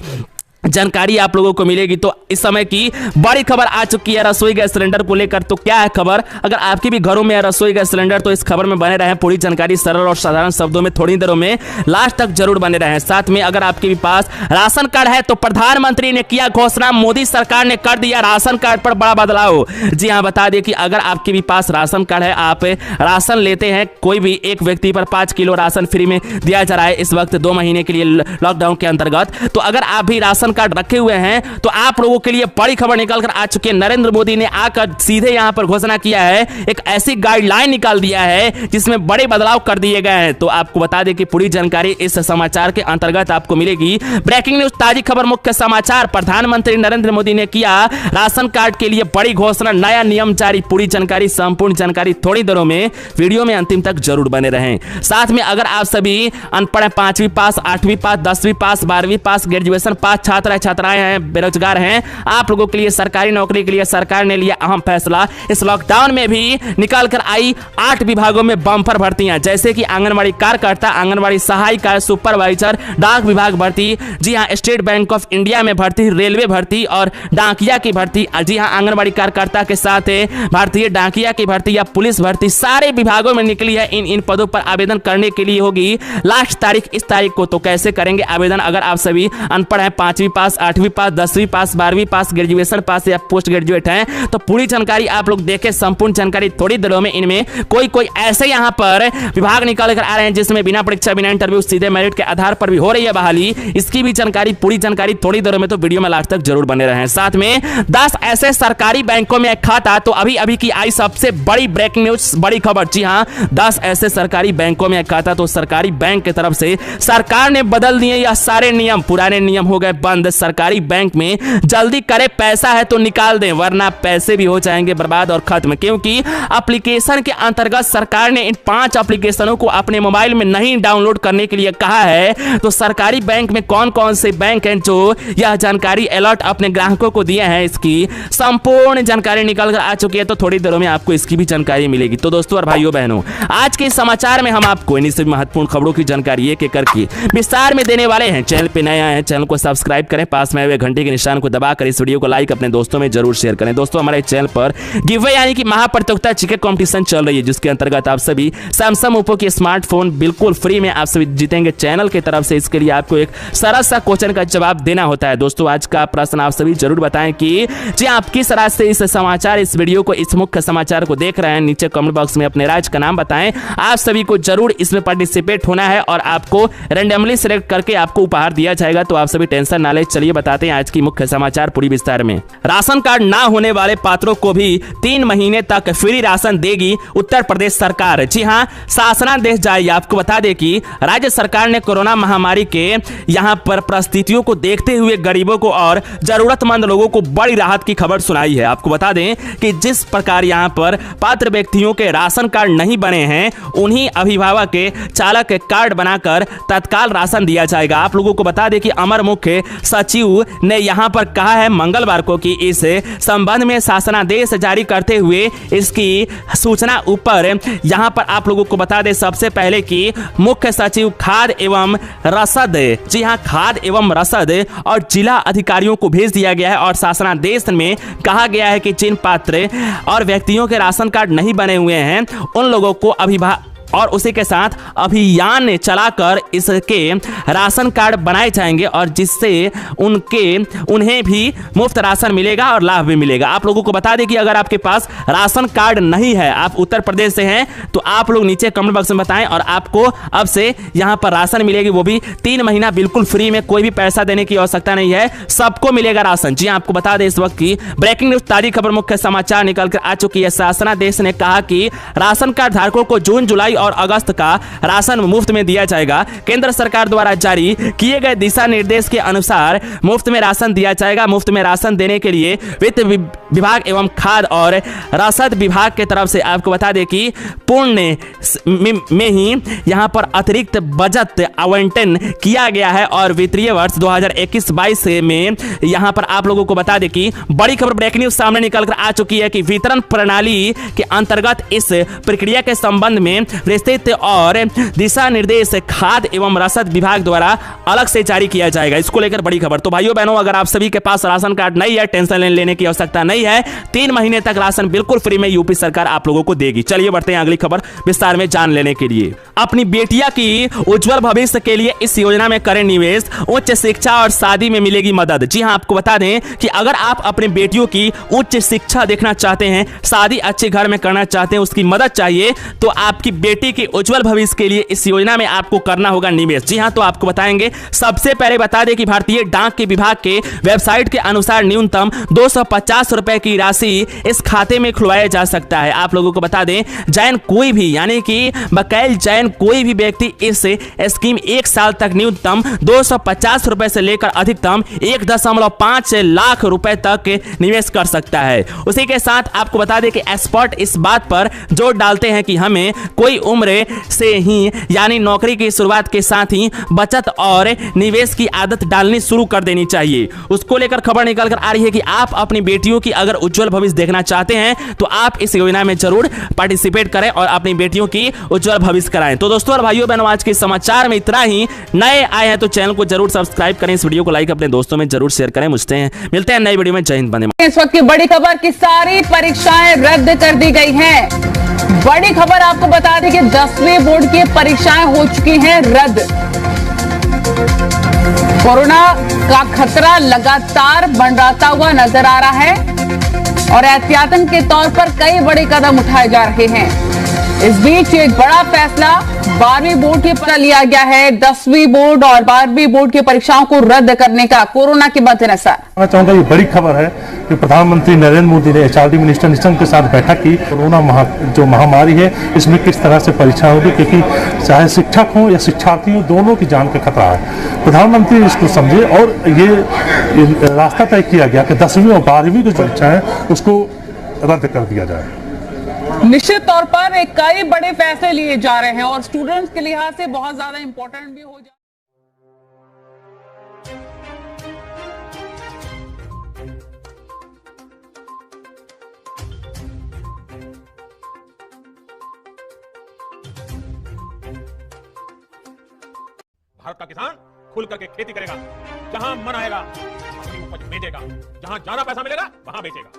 जानकारी आप लोगों को मिलेगी। तो इस समय की बड़ी खबर आ चुकी है रसोई गैस सिलेंडर को लेकर। तो क्या है खबर? अगर आपके भी घरों में है रसोई गैस सिलेंडर तो इस खबर में बने रहें। पूरी जानकारी सरल और साधारण शब्दों में थोड़ी देरों में लास्ट तक जरूर बने रहें। साथ में अगर आपके भी पास राशन कार्ड है तो प्रधानमंत्री ने किया घोषणा, मोदी सरकार ने कर दिया राशन कार्ड पर बड़ा बदलाव। जी हाँ, बता दें कि अगर आपके भी पास राशन कार्ड है, आप राशन लेते हैं, कोई भी एक व्यक्ति पर 5 किलो राशन फ्री में दिया जा रहा है इस वक्त 2 महीने के लिए लॉकडाउन के अंतर्गत। तो अगर आप भी राशन कार्ड रखे हुए हैं तो आप लोगों के लिए बड़ी खबर निकल कर आ चुकी है। नरेंद्र मोदी ने आकर सीधे यहां पर घोषणा किया है, एक ऐसी गाइडलाइन निकाल दिया है जिसमें बड़े बदलाव कर दिए गए हैं। तो आपको बता दें कि पूरी जानकारी इस समाचार के अंतर्गत आपको मिलेगी। ब्रेकिंग न्यूज, ताजी खबर, मुख्य समाचार। प्रधानमंत्री नरेंद्र मोदी ने किया राशन कार्ड के लिए बड़ी घोषणा, नया नियम जारी। पूरी जानकारी, संपूर्ण जानकारी थोड़ी देरों में। वीडियो में अंतिम तक जरूर बने रहें। साथ में अगर आप सभी अनपढ़ हैं, 5वीं पास, 8वीं पास, 10वीं पास, 12वीं पास, ग्रेजुएशन पास छात्र छात्राएं हैं, बेरोजगार हैं, आप लोगों के लिए सरकारी नौकरी के लिए सरकार ने लिया अहम फैसला। इस लॉकडाउन में भी निकाल कर आई 8 विभागों में बम्पर भर्तियां, जैसे कि आंगनबाड़ी कार्यकर्ता, आंगनबाड़ी सहायिका, सुपरवाइजर, डाक विभाग भर्ती। जी हां, स्टेट बैंक ऑफ इंडिया में भर्ती, रेलवे भर्ती और डाकिया की भर्ती। जी हां, आंगनबाड़ी कार्यकर्ता के साथ भारतीय डाकिया की भर्ती या पुलिस भर्ती, सारे विभागों में निकली है। इन पदों पर आवेदन करने के लिए होगी लास्ट तारीख इस तारीख को। तो कैसे करेंगे आवेदन? अगर आप सभी अनपढ़ हैं, 5वीं पास, 8वीं पास, 10वीं पास, 12वीं पास, ग्रेजुएशन पास या पोस्ट ग्रेजुएट हैं, तो पूरी जानकारी आप लोग देखें। संपूर्ण जानकारी थोड़ी देरों में। इनमें कोई ऐसे यहां पर विभाग निकाल कर आ रहे हैं जिसमें बिना परीक्षा, बिना इंटरव्यू, सीधे मेरिट के आधार पर भी हो रही है बहाली। इसकी भी जानकारी, पूरी जानकारी थोड़ी देरों में। तो वीडियो में लास्ट तक जरूर बने रहें। साथ में 10 ऐसे सरकारी बैंकों में खाता। तो अभी की आई सबसे बड़ी ब्रेकिंग न्यूज, बड़ी खबर। जी हां, 10 ऐसे सरकारी बैंकों में खाता। तो सरकारी बैंक की तरफ से सरकार ने बदल दिए यह सारे नियम। पुराने नियम हो गए बंद। सरकारी बैंक में जल्दी करे, पैसा है तो निकाल दें, वरना पैसे भी हो जाएंगे बर्बाद और खत्म। क्योंकि एप्लीकेशन के अंतर्गत सरकार ने इन 5 एप्लीकेशनों को अपने मोबाइल में नहीं डाउनलोड करने के लिए कहा है। तो सरकारी बैंक में कौन कौन से बैंक हैं जो यह जानकारी अलर्ट अपने ग्राहकों को दिए हैं, इसकी संपूर्ण जानकारी निकल कर आ चुकी है। तो थोड़ी देरों में आपको इसकी भी जानकारी मिलेगी। तो दोस्तों और भाइयों बहनों, आज के समाचार में हम आपको इन्हीं सभी महत्वपूर्ण खबरों की जानकारी एक एक करके विस्तार में देने वाले हैं। चैनल पे नए आए हैं, चैनल को सब्सक्राइब करें, पास में हुए घंटे के निशान को दबाकर इस वीडियो को लाइक अपने दोस्तों में जरूर शेयर करें। दोस्तों, हमारे चैनल पर गिवअवे यानी कि महाप्रतियोगिता चिकन कंपटीशन चल रही है, जिसके अंतर्गत आप सभी सैमसंग ओप्पो के स्मार्टफोन बिल्कुल फ्री में आप सभी जीतेंगे चैनल की तरफ से। इसके लिए आपको एक सरल सा क्वेश्चन का जवाब देना होता है। दोस्तों, आज का प्रश्न आप सभी जरूर बताएं कि जी आप किस राज्य से इस समाचार, इस वीडियो को, इस मुख्य समाचार को देख रहे हैं। नीचे कमेंट बॉक्स में अपने राज्य का नाम बताएं। आप सभी को जरूर इसमें पार्टिसिपेट होना है और आपको रैंडमली सिलेक्ट करके आपको उपहार दिया जाएगा। तो आप सभी टेंशन ना लें। चलिए बताते हैं आज की मुख्य समाचार पूरी विस्तार में। राशन कार्ड ना होने वाले पात्रों को भी 3 महीने तक फ्री राशन देगी उत्तर प्रदेश सरकार। जी हां, शासनादेश जारी। आपको बता दें कि राज्य सरकार ने कोरोना महामारी के यहां पर परिस्थितियों को देखते हुए गरीबों को और जरूरतमंद लोगों को बड़ी राहत की खबर सुनाई है। आपको बता दें कि जिस प्रकार यहां पर पात्र व्यक्तियों के राशन कार्ड नहीं बने हैं, उन्हीं अभिभावक के चालक के कार्ड बनाकर तत्काल राशन दिया जाएगा। आप लोगों को बता दें कि अमर मुख्य सचिव ने यहां पर कहा है मंगलवार को कि इस संबंध में शासनादेश जारी करते हुए इसकी सूचना ऊपर यहां पर आप लोगों को बता दें सबसे पहले कि मुख्य सचिव खाद्य एवं रसद, जी हां, खाद्य एवं रसद और जिला अधिकारियों को भेज दिया गया है। और शासनादेश में कहा गया है कि जिन पात्र और व्यक्तियों के राशन कार्ड नहीं बने हुए हैं उन लोगों को और उसी के साथ अभियान चलाकर इसके राशन कार्ड बनाए जाएंगे और जिससे उन्हें भी मुफ्त राशन मिलेगा और लाभ भी मिलेगा। आप लोगों को बता दें कि अगर आपके पास राशन कार्ड नहीं है, आप उत्तर प्रदेश से हैं, तो आप लोग नीचे कमेंट बॉक्स में बताएं और आपको अब से यहां पर राशन मिलेगी, वो भी 3 महीना बिल्कुल फ्री में, कोई भी पैसा देने की आवश्यकता नहीं है, सबको मिलेगा राशन। जी आपको बता दें इस वक्त की ब्रेकिंग न्यूज ताजी खबर मुख्य समाचार निकल कर आ चुकी है। शासनादेश ने कहा कि राशन कार्ड धारकों को जून, जुलाई और अगस्त का राशन मुफ्त में दिया जाएगा। केंद्र सरकार द्वारा जारी किए गए दिशा निर्देश के अनुसार मुफ्त में राशन दिया जाएगा। मुफ्त में राशन देने के लिए वित्त विभाग एवं खाद्य और रसद विभाग के तरफ से आपको बता दें कि पुण्य में ही यहां पर अतिरिक्त बजट आवंटन किया गया है और वित्तीय वर्ष 2021-22 में यहां पर आप लोगों को बता दें कि बड़ी खबर ब्रेकिंग न्यूज सामने निकल कर आ चुकी है कि वितरण प्रणाली के अंतर्गत इस प्रक्रिया के संबंध में विस्तृत और दिशा निर्देश खाद्य एवं रसद विभाग द्वारा अलग से जारी किया जाएगा। इसको लेकर बड़ी खबर। तो भाइयों बहनों, अगर आप सभी के पास राशन कार्ड नहीं है, टेंशन लेने की आवश्यकता नहीं है, 3 महीने तक राशन बिल्कुल फ्री में यूपी सरकार आप लोगों को देगी। चलिए बढ़ते हैं अगली खबर विस्तार में जान लेने के लिए। अपनी बेटिया की उज्जवल भविष्य के लिए इस योजना में करें निवेश, उच्च शिक्षा और शादी में मिलेगी मदद। जी हां, आपको बता दें कि अगर आप अपनी बेटियों की उच्च शिक्षा देखना चाहते हैं, शादी अच्छे घर में करना चाहते हैं, उसकी मदद चाहिए, तो आपकी बेटी के उज्जवल भविष्य के लिए इस योजना में आपको करना होगा निवेश। जी हां, तो आपको बताएंगे। सबसे पहले बता दें कि भारतीय डाक के विभाग के वेबसाइट के अनुसार न्यूनतम 250 रुपए की राशि इस खाते में खुलवाया जा सकता है। आप लोगों को बता दें, जैन कोई भी यानी कि बकायल जैन कोई भी व्यक्ति इस स्कीम 1 साल तक न्यूनतम 250 रुपए से लेकर अधिकतम 1.5 लाख रुपए तक निवेश कर सकता है। उसी के साथ आपको बता दें कि एक्सपर्ट इस बात पर जोर डालते हैं कि हमें कोई उम्र से ही यानी नौकरी की शुरुआत के साथ ही बचत और निवेश की आदत डालनी शुरू कर देनी चाहिए। उसको लेकर खबर निकल कर आ रही है कि आप अपनी बेटियों की अगर उज्जवल भविष्य देखना चाहते हैं तो आप इस योजना में जरूर पार्टिसिपेट करें और अपनी बेटियों की उज्जवल भविष्य कराएं। तो दोस्तों और भाइयों बहनों, आज के समाचार में इतना ही। नए आए हैं तो चैनल को जरूर सब्सक्राइब करें, इस वीडियो को लाइक अपने दोस्तों में जरूर शेयर करें। मिलते हैं नई वीडियो में। जय हिंद, वंदे मातरम। इस वक्त की बड़ी खबर की सारी परीक्षाएं रद्द कर दी गई हैं। बड़ी खबर आपको बता दें कि 10वीं बोर्ड की परीक्षाएं हो चुकी हैं रद्द। कोरोना का खतरा लगातार मंडराता हुआ नजर आ रहा है और एहतियातन के तौर पर कई बड़े कदम उठाए जा रहे हैं। इस बीच एक बड़ा फैसला 12वीं बोर्ड की पर लिया गया है। 10वीं बोर्ड और 12वीं बोर्ड की परीक्षाओं को रद्द करने का कोरोना के मद्देनजर। मैं चाहूंगा ये बड़ी खबर है कि प्रधानमंत्री नरेंद्र मोदी ने एचआरडी मिनिस्टर निशंक के साथ बैठक की। कोरोना जो महामारी है इसमें किस तरह से परीक्षा होगी, क्योंकि चाहे शिक्षक हो या शिक्षार्थी हो, दोनों की जान का खतरा है। प्रधानमंत्री इसको समझे और ये रास्ता तय किया गया कि 10वीं और 12वीं की परीक्षा है उसको रद्द कर दिया जाए। निश्चित तौर पर एक कई बड़े फैसले लिए जा रहे हैं और स्टूडेंट्स के लिहाज से बहुत ज्यादा इंपॉर्टेंट भी हो जाए। भारत का किसान खुल करके खेती करेगा, जहां मन आएगा अपनी उपज बेचेगा, जहां ज्यादा पैसा मिलेगा वहां बेचेगा,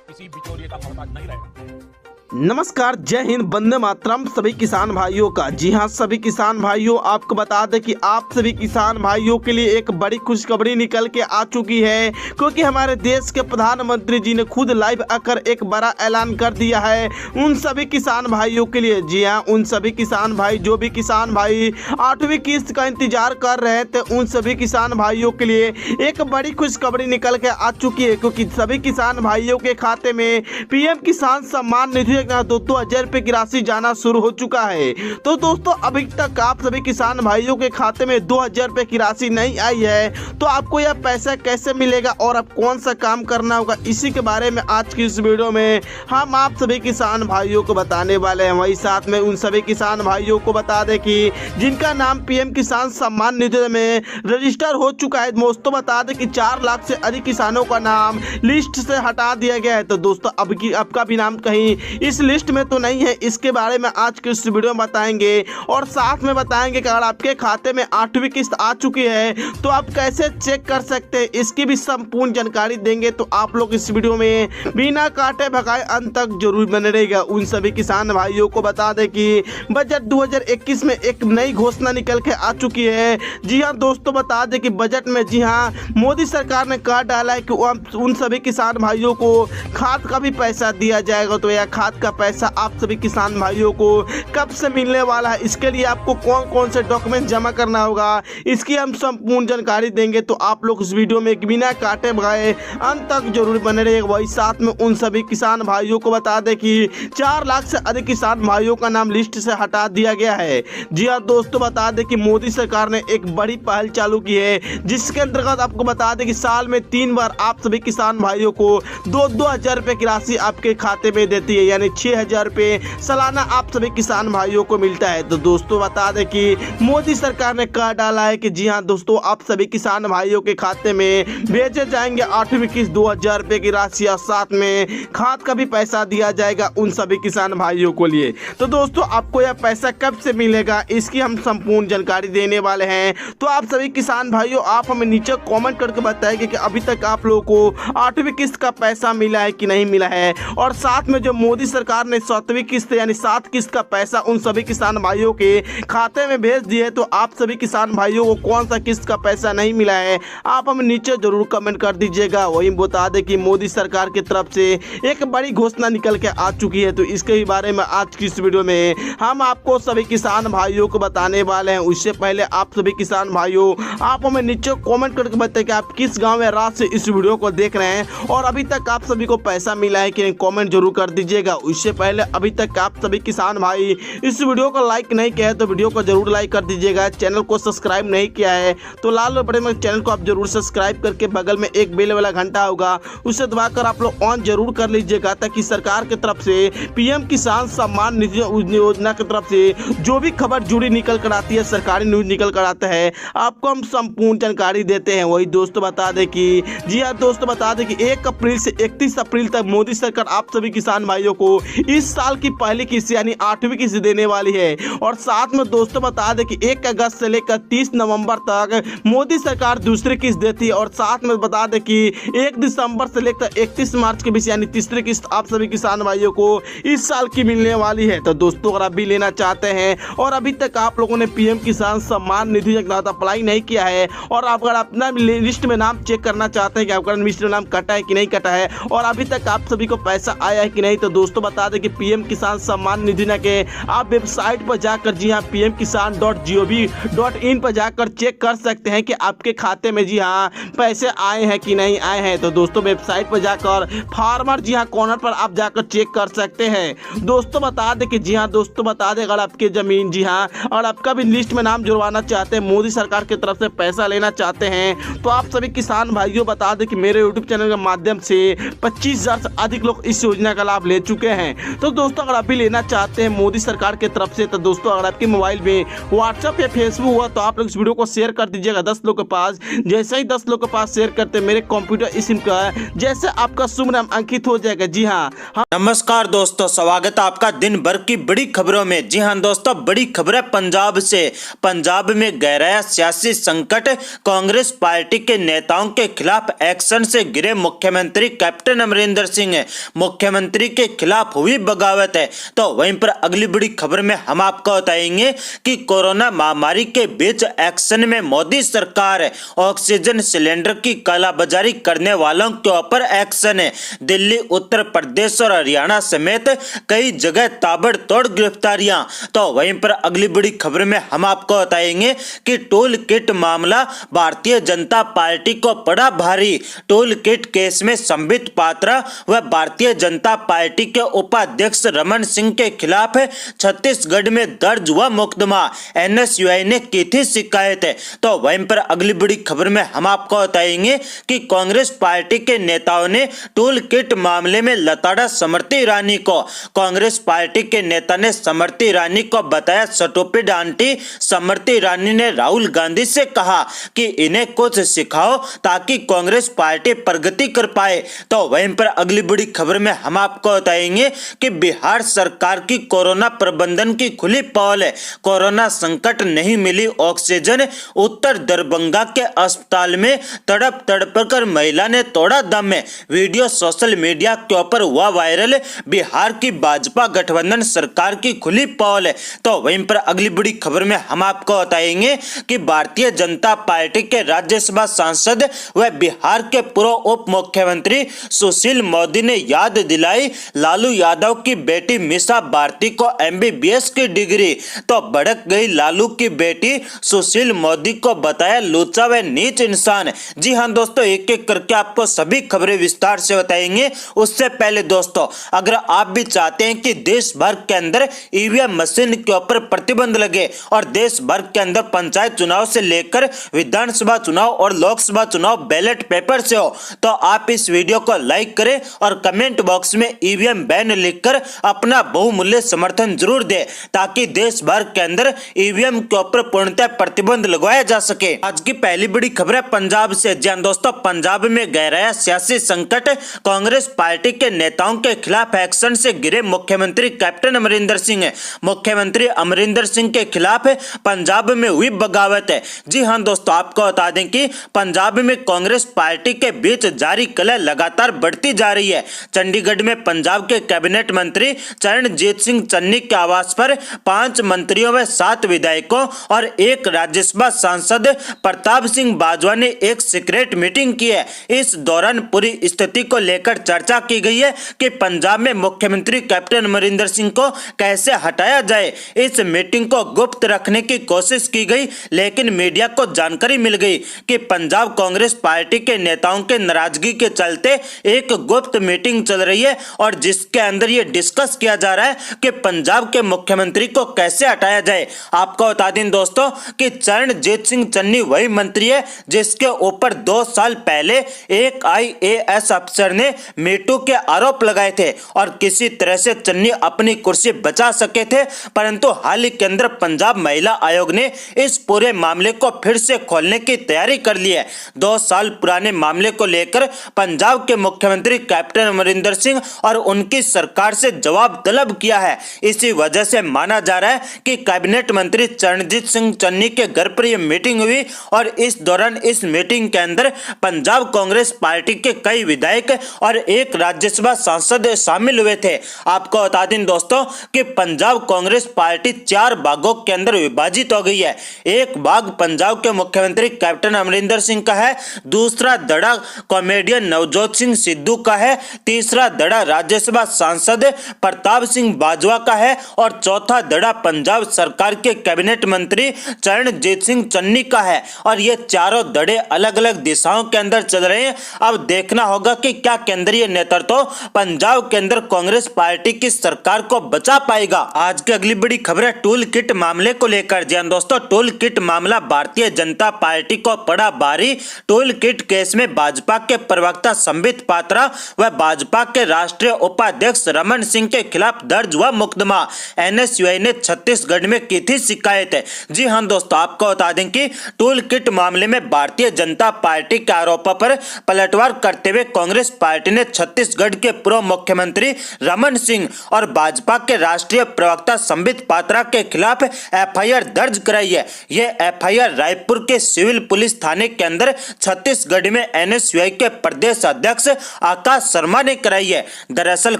किसी बिचौलिए का मोहताज नहीं रहेगा। नमस्कार, जय हिंद, वंदे मातरम सभी किसान भाइयों का। जी हां सभी किसान भाइयों, आपको बता दें कि आप सभी किसान भाइयों के लिए एक बड़ी खुशखबरी निकल के आ चुकी है, क्योंकि हमारे देश के प्रधानमंत्री जी ने खुद लाइव आकर एक बड़ा ऐलान कर दिया है उन सभी किसान भाइयों के लिए। जी हां, उन सभी किसान भाई जो भी किसान भाई 8वीं किस्त का इंतजार कर रहे थे, उन सभी किसान भाइयों के लिए एक बड़ी खुशखबरी निकल के आ चुकी है, क्योंकि सभी किसान भाइयों के खाते में पीएम किसान सम्मान निधि 2,000 रुपए की राशि जाना शुरू हो चुका है। तो दोस्तों, अभी तक आप सभी किसान भाइयों के खाते में 2,000 रुपए की राशि नहीं आई है, तो आपको यह पैसा कैसे मिलेगा और अब कौन सा काम करना होगा, इसी के बारे में आज की इस वीडियो में हम आप सभी किसान भाइयों को बताने वाले हैं। वही साथ में उन सभी किसान भाइयों को बता दें कि जिनका नाम पीएम किसान सम्मान निधि में रजिस्टर हो चुका है, दोस्तों बता दें कि 4 लाख से अधिक किसानों का नाम लिस्ट से हटा दिया गया है। तो दोस्तों, अब का भी नाम कहीं इस लिस्ट में तो नहीं है, इसके बारे में आज के इस वीडियो में बताएंगे और साथ में बताएंगे कि अगर आपके खाते में 8वीं किस्त आ चुकी है तो आप कैसे चेक कर सकते हैं, इसकी भी संपूर्ण जानकारी देंगे। तो आप लोग इस वीडियो में बिना काटे भगाए अंत तक जरूर बने रहेगा। उन सभी किसान भाइयों को बता दें कि बजट 2021 में एक नई घोषणा निकल के आ चुकी है। जी हाँ दोस्तों, बता दें कि बजट में जी हाँ मोदी सरकार ने कहा डाला है कि उन सभी किसान भाइयों को खाद का भी पैसा दिया जाएगा। तो यह खाद का पैसा आप सभी किसान भाइयों को कब से मिलने वाला है, इसके लिए आपको कौन कौन से डॉक्यूमेंट जमा करना होगा, इसकी हम संपूर्ण जानकारी देंगे। तो आप लोग इस वीडियो में बिना काटे भगाए अंत तक जरूर बने रहिएगा। वही साथ में उन सभी किसान भाइयों को बता दें कि 4 लाख से अधिक किसान भाइयों का नाम लिस्ट से हटा दिया गया है। जी हाँ दोस्तों, बता दें कि मोदी सरकार ने एक बड़ी पहल चालू की है, जिसके अंतर्गत आपको बता दें कि साल में 3 बार आप सभी किसान भाइयों को 2-2 हजार रुपए की राशि आपके खाते में देती है, यानी 6,000 रुपए सालाना आप सभी किसान भाइयों को मिलता है। तो दोस्तों बता दें कि मोदी सरकार ने कहा डाला है कि जी हाँ दोस्तों, आप सभी किसान भाइयों के खाते में भेजे जाएंगे 8वीं किस्त 2,000 रुपए की राशि और साथ में खाद का भी पैसा दिया जाएगा उन सभी किसान भाइयों को लिए। तो दोस्तों आपको यह पैसा कब से मिलेगा, इसकी हम संपूर्ण जानकारी देने वाले हैं। तो आप सभी किसान भाइयों, आप हमें नीचे कमेंट करके बताएंगे कि अभी तक आप लोगों को 8वीं किस्त का पैसा मिला है कि नहीं मिला है, और साथ में जो मोदी सरकार ने 7वीं किस्त यानी 7 किस्त का पैसा उन सभी किसान भाइयों के खाते में भेज दिए। तो आप सभी किसान भाइयों को कौन सा किस्त का पैसा नहीं मिला है, आप हमें नीचे जरूर कमेंट कर दीजिएगा। वही बता दें कि मोदी सरकार की तरफ से एक बड़ी घोषणा निकल के आ चुकी है, तो इसके ही बारे में आज की इस वीडियो में हम आपको सभी किसान भाइयों को बताने वाले हैं। उससे पहले आप सभी किसान भाइयों, आप हमें नीचे कमेंट करके बताएं कि आप किस गांव या राज्य से इस वीडियो को देख रहे हैं और अभी तक आप सभी को पैसा मिला है कि नहीं, कमेंट जरूर कर दीजिएगा। उससे पहले अभी तक आप सभी किसान भाई इस वीडियो को लाइक नहीं किया है तो वीडियो को जरूर लाइक कर दीजिएगा। चैनल को सब्सक्राइब नहीं किया है तो लाल बटन में चैनल को आप जरूर सब्सक्राइब करके बगल में एक बेल वाला घंटा होगा उसे दबाकर आप लोग ऑन जरूर कर लीजिएगा, ताकि सरकार की तरफ से पीएम किसान सम्मान निधि योजना की तरफ से जो भी खबर जुड़ी निकल कर आती है, सरकारी न्यूज निकल कर आता है, आपको हम संपूर्ण जानकारी देते हैं। वही दोस्तों बता दें कि जी हाँ दोस्तों, बता दें कि 1 अप्रैल से 31 अप्रैल तक मोदी सरकार आप सभी किसान भाइयों को इस साल की पहली किस्त यानी 8वीं किस्त देने वाली है। और साथ में दोस्तों बता दें कि 1 अगस्त से लेकर 30 नवंबर तक मोदी सरकार दूसरी किस्त देती है, और साथ में बता दें कि 1 दिसंबर से लेकर 31 मार्च के बीच यानी तीसरी किस्त आप सभी किसान भाइयों को इस साल की मिलने वाली है। तो दोस्तों अगर आप भी लेना चाहते हैं और अभी तक आप लोगों ने पीएम किसान सम्मान निधि योजना अप्लाई नहीं किया है, और आप अगर अपना लिस्ट में नाम चेक करना चाहते हैं कि आपका लिस्ट में नाम कटा है कि नहीं कटा है और अभी तक आप सभी को पैसा आया है कि नहीं, तो दोस्तों बता दें कि पीएम किसान सम्मान निधि योजना के आप वेबसाइट पर जाकर जी हाँ pmkisan.gov.in पर जाकर चेक कर सकते हैं कि आपके खाते में जी हाँ पैसे आए हैं कि नहीं आए हैं। तो दोस्तों वेबसाइट पर जाकर फार्मर जी हाँ कॉर्नर पर आप जाकर चेक कर सकते हैं। दोस्तों बता दें कि जी हाँ दोस्तों बता दें, अगर आपकी जमीन जी हाँ और आपका भी लिस्ट में नाम जुड़वाना चाहते हैं, मोदी सरकार की तरफ से पैसा लेना चाहते हैं, तो आप सभी किसान भाइयों बता दें कि मेरे यूट्यूब चैनल के माध्यम से 25,000 से अधिक लोग इस योजना का लाभ ले चुके हैं। तो दोस्तों अगर आप भी लेना चाहते हैं मोदी सरकार की तरफ से, तो दोस्तों अगर आपके मोबाइल में व्हाट्सएप या फेसबुक हुआ तो आप लोग इस वीडियो को शेयर कर दीजिएगा 10 लोग के पास। जैसे ही 10 लोग के पास शेयर करते मेरे कंप्यूटर सिम का जैसे आपका शुभ नाम अंकित हो जाएगा। जी हाँ नमस्कार दोस्तों, स्वागत है आपका दिन भर की बड़ी खबरों में। जी हाँ दोस्तों, बड़ी खबर है पंजाब से। पंजाब में गहराया सियासी संकट, कांग्रेस पार्टी के नेताओं के खिलाफ एक्शन से गिरे मुख्यमंत्री कैप्टन अमरिंदर सिंह। मुख्यमंत्री के खिलाफ हुई बगावत है। तो वहीं पर अगली बड़ी खबर में हम आपको बताएंगे कि कोरोना महामारी के बीच एक्शन में मोदी सरकार, ऑक्सीजन सिलेंडर की कालाबाजारी करने वालों के ऊपर एक्शन है। दिल्ली, उत्तर प्रदेश और हरियाणा समेत कई जगह ताबड़तोड़ गिरफ्तारियां। तो वहीं पर अगली बड़ी खबर में हम आपको बताएंगे कि टोल किट मामला भारतीय जनता पार्टी को पड़ा भारी। टोल किट केस में संबित पात्रा व भारतीय जनता पार्टी के उपाध्यक्ष रमन सिंह के खिलाफ छत्तीसगढ़ में दर्ज हुआ मुकदमा। एनएसयूआई ने की थी शिकायत। तो वहीं पर अगली बड़ी खबर में हम आपको बताएंगे कि कांग्रेस पार्टी के नेताओं ने टोल किट मामले में लताड़ा स्मृति ईरानी को। कांग्रेस पार्टी के नेता ने स्मृति ईरानी को बताया स्टूपिड आंटी। स्मृति ईरानी ने राहुल गांधी से कहा कि इन्हें कुछ सिखाओ ताकि कांग्रेस पार्टी प्रगति कर पाए। तो वहीं पर अगली बड़ी खबर में हम आपको बताएंगे बताएंगे कि बिहार सरकार की कोरोना प्रबंधन की खुली पहल है। कोरोना संकट नहीं मिली ऑक्सीजन, उत्तर दरभंगा के अस्पताल में तड़प तड़प कर महिला ने तोड़ा दम। वीडियो सोशल मीडिया के ऊपर हुआ वायरल। बिहार की भाजपा गठबंधन सरकार की खुली पहल है। तो वहीं पर अगली बड़ी खबर में हम आपको बताएंगे कि भारतीय जनता पार्टी के राज्यसभा सांसद व बिहार के पूर्व उप मुख्यमंत्री सुशील मोदी ने याद दिलाई लालू यादव की बेटी मीसा भारती को MBBS की डिग्री। तो भड़क गई लालू की बेटी, सुशील मोदी को बताया लूचा व नीच इंसान। जी हां दोस्तों, एक एक करके आपको सभी खबरें विस्तार से बताएंगे। उससे पहले दोस्तों, अगर आप भी चाहते हैं कि देश भर के अंदर EVM मशीन के ऊपर प्रतिबंध लगे और देश भर के अंदर पंचायत चुनाव से लेकर विधानसभा चुनाव और लोकसभा चुनाव बैलेट पेपर से हो, तो आप इस वीडियो को लाइक करें और कमेंट बॉक्स में EVM बैन लिखकर अपना बहुमूल्य समर्थन जरूर दें, ताकि देश भर के अंदर EVM के ऊपर पूर्णतः प्रतिबंध लगाया जा सके। आज की पहली बड़ी खबर है पंजाब से। जी हां दोस्तों, पंजाब में गहराया सियासी संकट। कांग्रेस पार्टी के नेताओं के खिलाफ एक्शन से गिरे मुख्यमंत्री कैप्टन अमरिंदर सिंह। मुख्यमंत्री अमरिंदर सिंह के खिलाफ पंजाब में हुई बगावत है। जी हां दोस्तों, आपको बता दें कि पंजाब में कांग्रेस पार्टी के बीच जारी कलह लगातार बढ़ती जा रही है। चंडीगढ़ में पंजाब के कैबिनेट मंत्री चरणजीत सिंह चन्नी के आवास पर 5 मंत्रियों व 7 विधायकों और एक राज्यसभा सांसद प्रताप सिंह बाजवा ने एक सीक्रेट मीटिंग की है। इस दौरान पूरी स्थिति को लेकर चर्चा की गई है कि पंजाब में मुख्यमंत्री कैप्टन अमरिंदर सिंह को कैसे हटाया जाए। इस मीटिंग को गुप्त रखने की कोशिश की गई, लेकिन मीडिया को जानकारी मिल गई कि पंजाब कांग्रेस पार्टी के नेताओं के नाराजगी के चलते एक गुप्त मीटिंग चल रही है और जिसके अंदर यह डिस्कस किया जा रहा है कि पंजाब के मुख्यमंत्री को कैसे हटाया जाए। आपको बता दें दोस्तों कि चरणजीत सिंह चन्नी वही मंत्री है जिसके ऊपर 2 साल पहले एक IAS अफसर ने मीटू के आरोप लगाए थे और किसी तरह से चन्नी अपनी कुर्सी बचा सके थे, परंतु हाल ही के अंदर पंजाब महिला आयोग ने इस पूरे मामले को फिर से खोलने की तैयारी कर ली है। 2 साल पुराने मामले को लेकर पंजाब के मुख्यमंत्री कैप्टन अमरिंदर सिंह और उनकी सरकार से जवाब तलब किया है। इसी वजह से माना जा रहा है कि कैबिनेट मंत्री चरणजीत सिंह चन्नी के घर पर यह मीटिंग हुई और इस दौरान इस मीटिंग के अंदर पंजाब कांग्रेस पार्टी के कई विधायक और एक राज्यसभा सांसद शामिल हुए थे। आपको बता दें दोस्तों कि पंजाब कांग्रेस पार्टी 4 भागों के अंदर विभाजित हो गई है। एक भाग पंजाब के मुख्यमंत्री कैप्टन अमरिंदर सिंह का है, दूसरा धड़ा कॉमेडियन नवजोत सिंह सिद्धू का है, तीसरा धड़ा राज्यसभा सांसद प्रताप सिंह बाजवा का है और चौथा धड़ा पंजाब सरकार के कैबिनेट मंत्री चरणजीत सिंह चन्नी का है। और ये चारों धड़े अलग अलग दिशाओं के अंदर चल रहे हैं। अब देखना होगा कि क्या केंद्रीय नेतृत्व पंजाब के अंदर कांग्रेस पार्टी की सरकार को बचा पाएगा। आज की अगली बड़ी खबर है टूल किट मामले को लेकर। जी हां दोस्तों, टूल किट मामला भारतीय जनता पार्टी को पड़ा भारी। टूल किट केस में भाजपा के प्रवक्ता संबित पात्रा व भाजपा के राष्ट्रीय उपाध्यक्ष रमन सिंह के खिलाफ दर्ज हुआ मुकदमा। NSUI ने छत्तीसगढ़ में की थी शिकायत। जी हां दोस्तों, आपको बता दें कि टूल किट मामले में भारतीय जनता पार्टी के आरोपों पर पलटवार करते हुए कांग्रेस पार्टी ने छत्तीसगढ़ के पूर्व मुख्यमंत्री रमन सिंह और भाजपा के राष्ट्रीय प्रवक्ता संबित पात्रा के खिलाफ FIR दर्ज कराई है। यह FIR रायपुर के सिविल पुलिस थाने के अंदर छत्तीसगढ़ में NSUI के प्रदेश अध्यक्ष आकाश शर्मा ने कराई है। दरअसल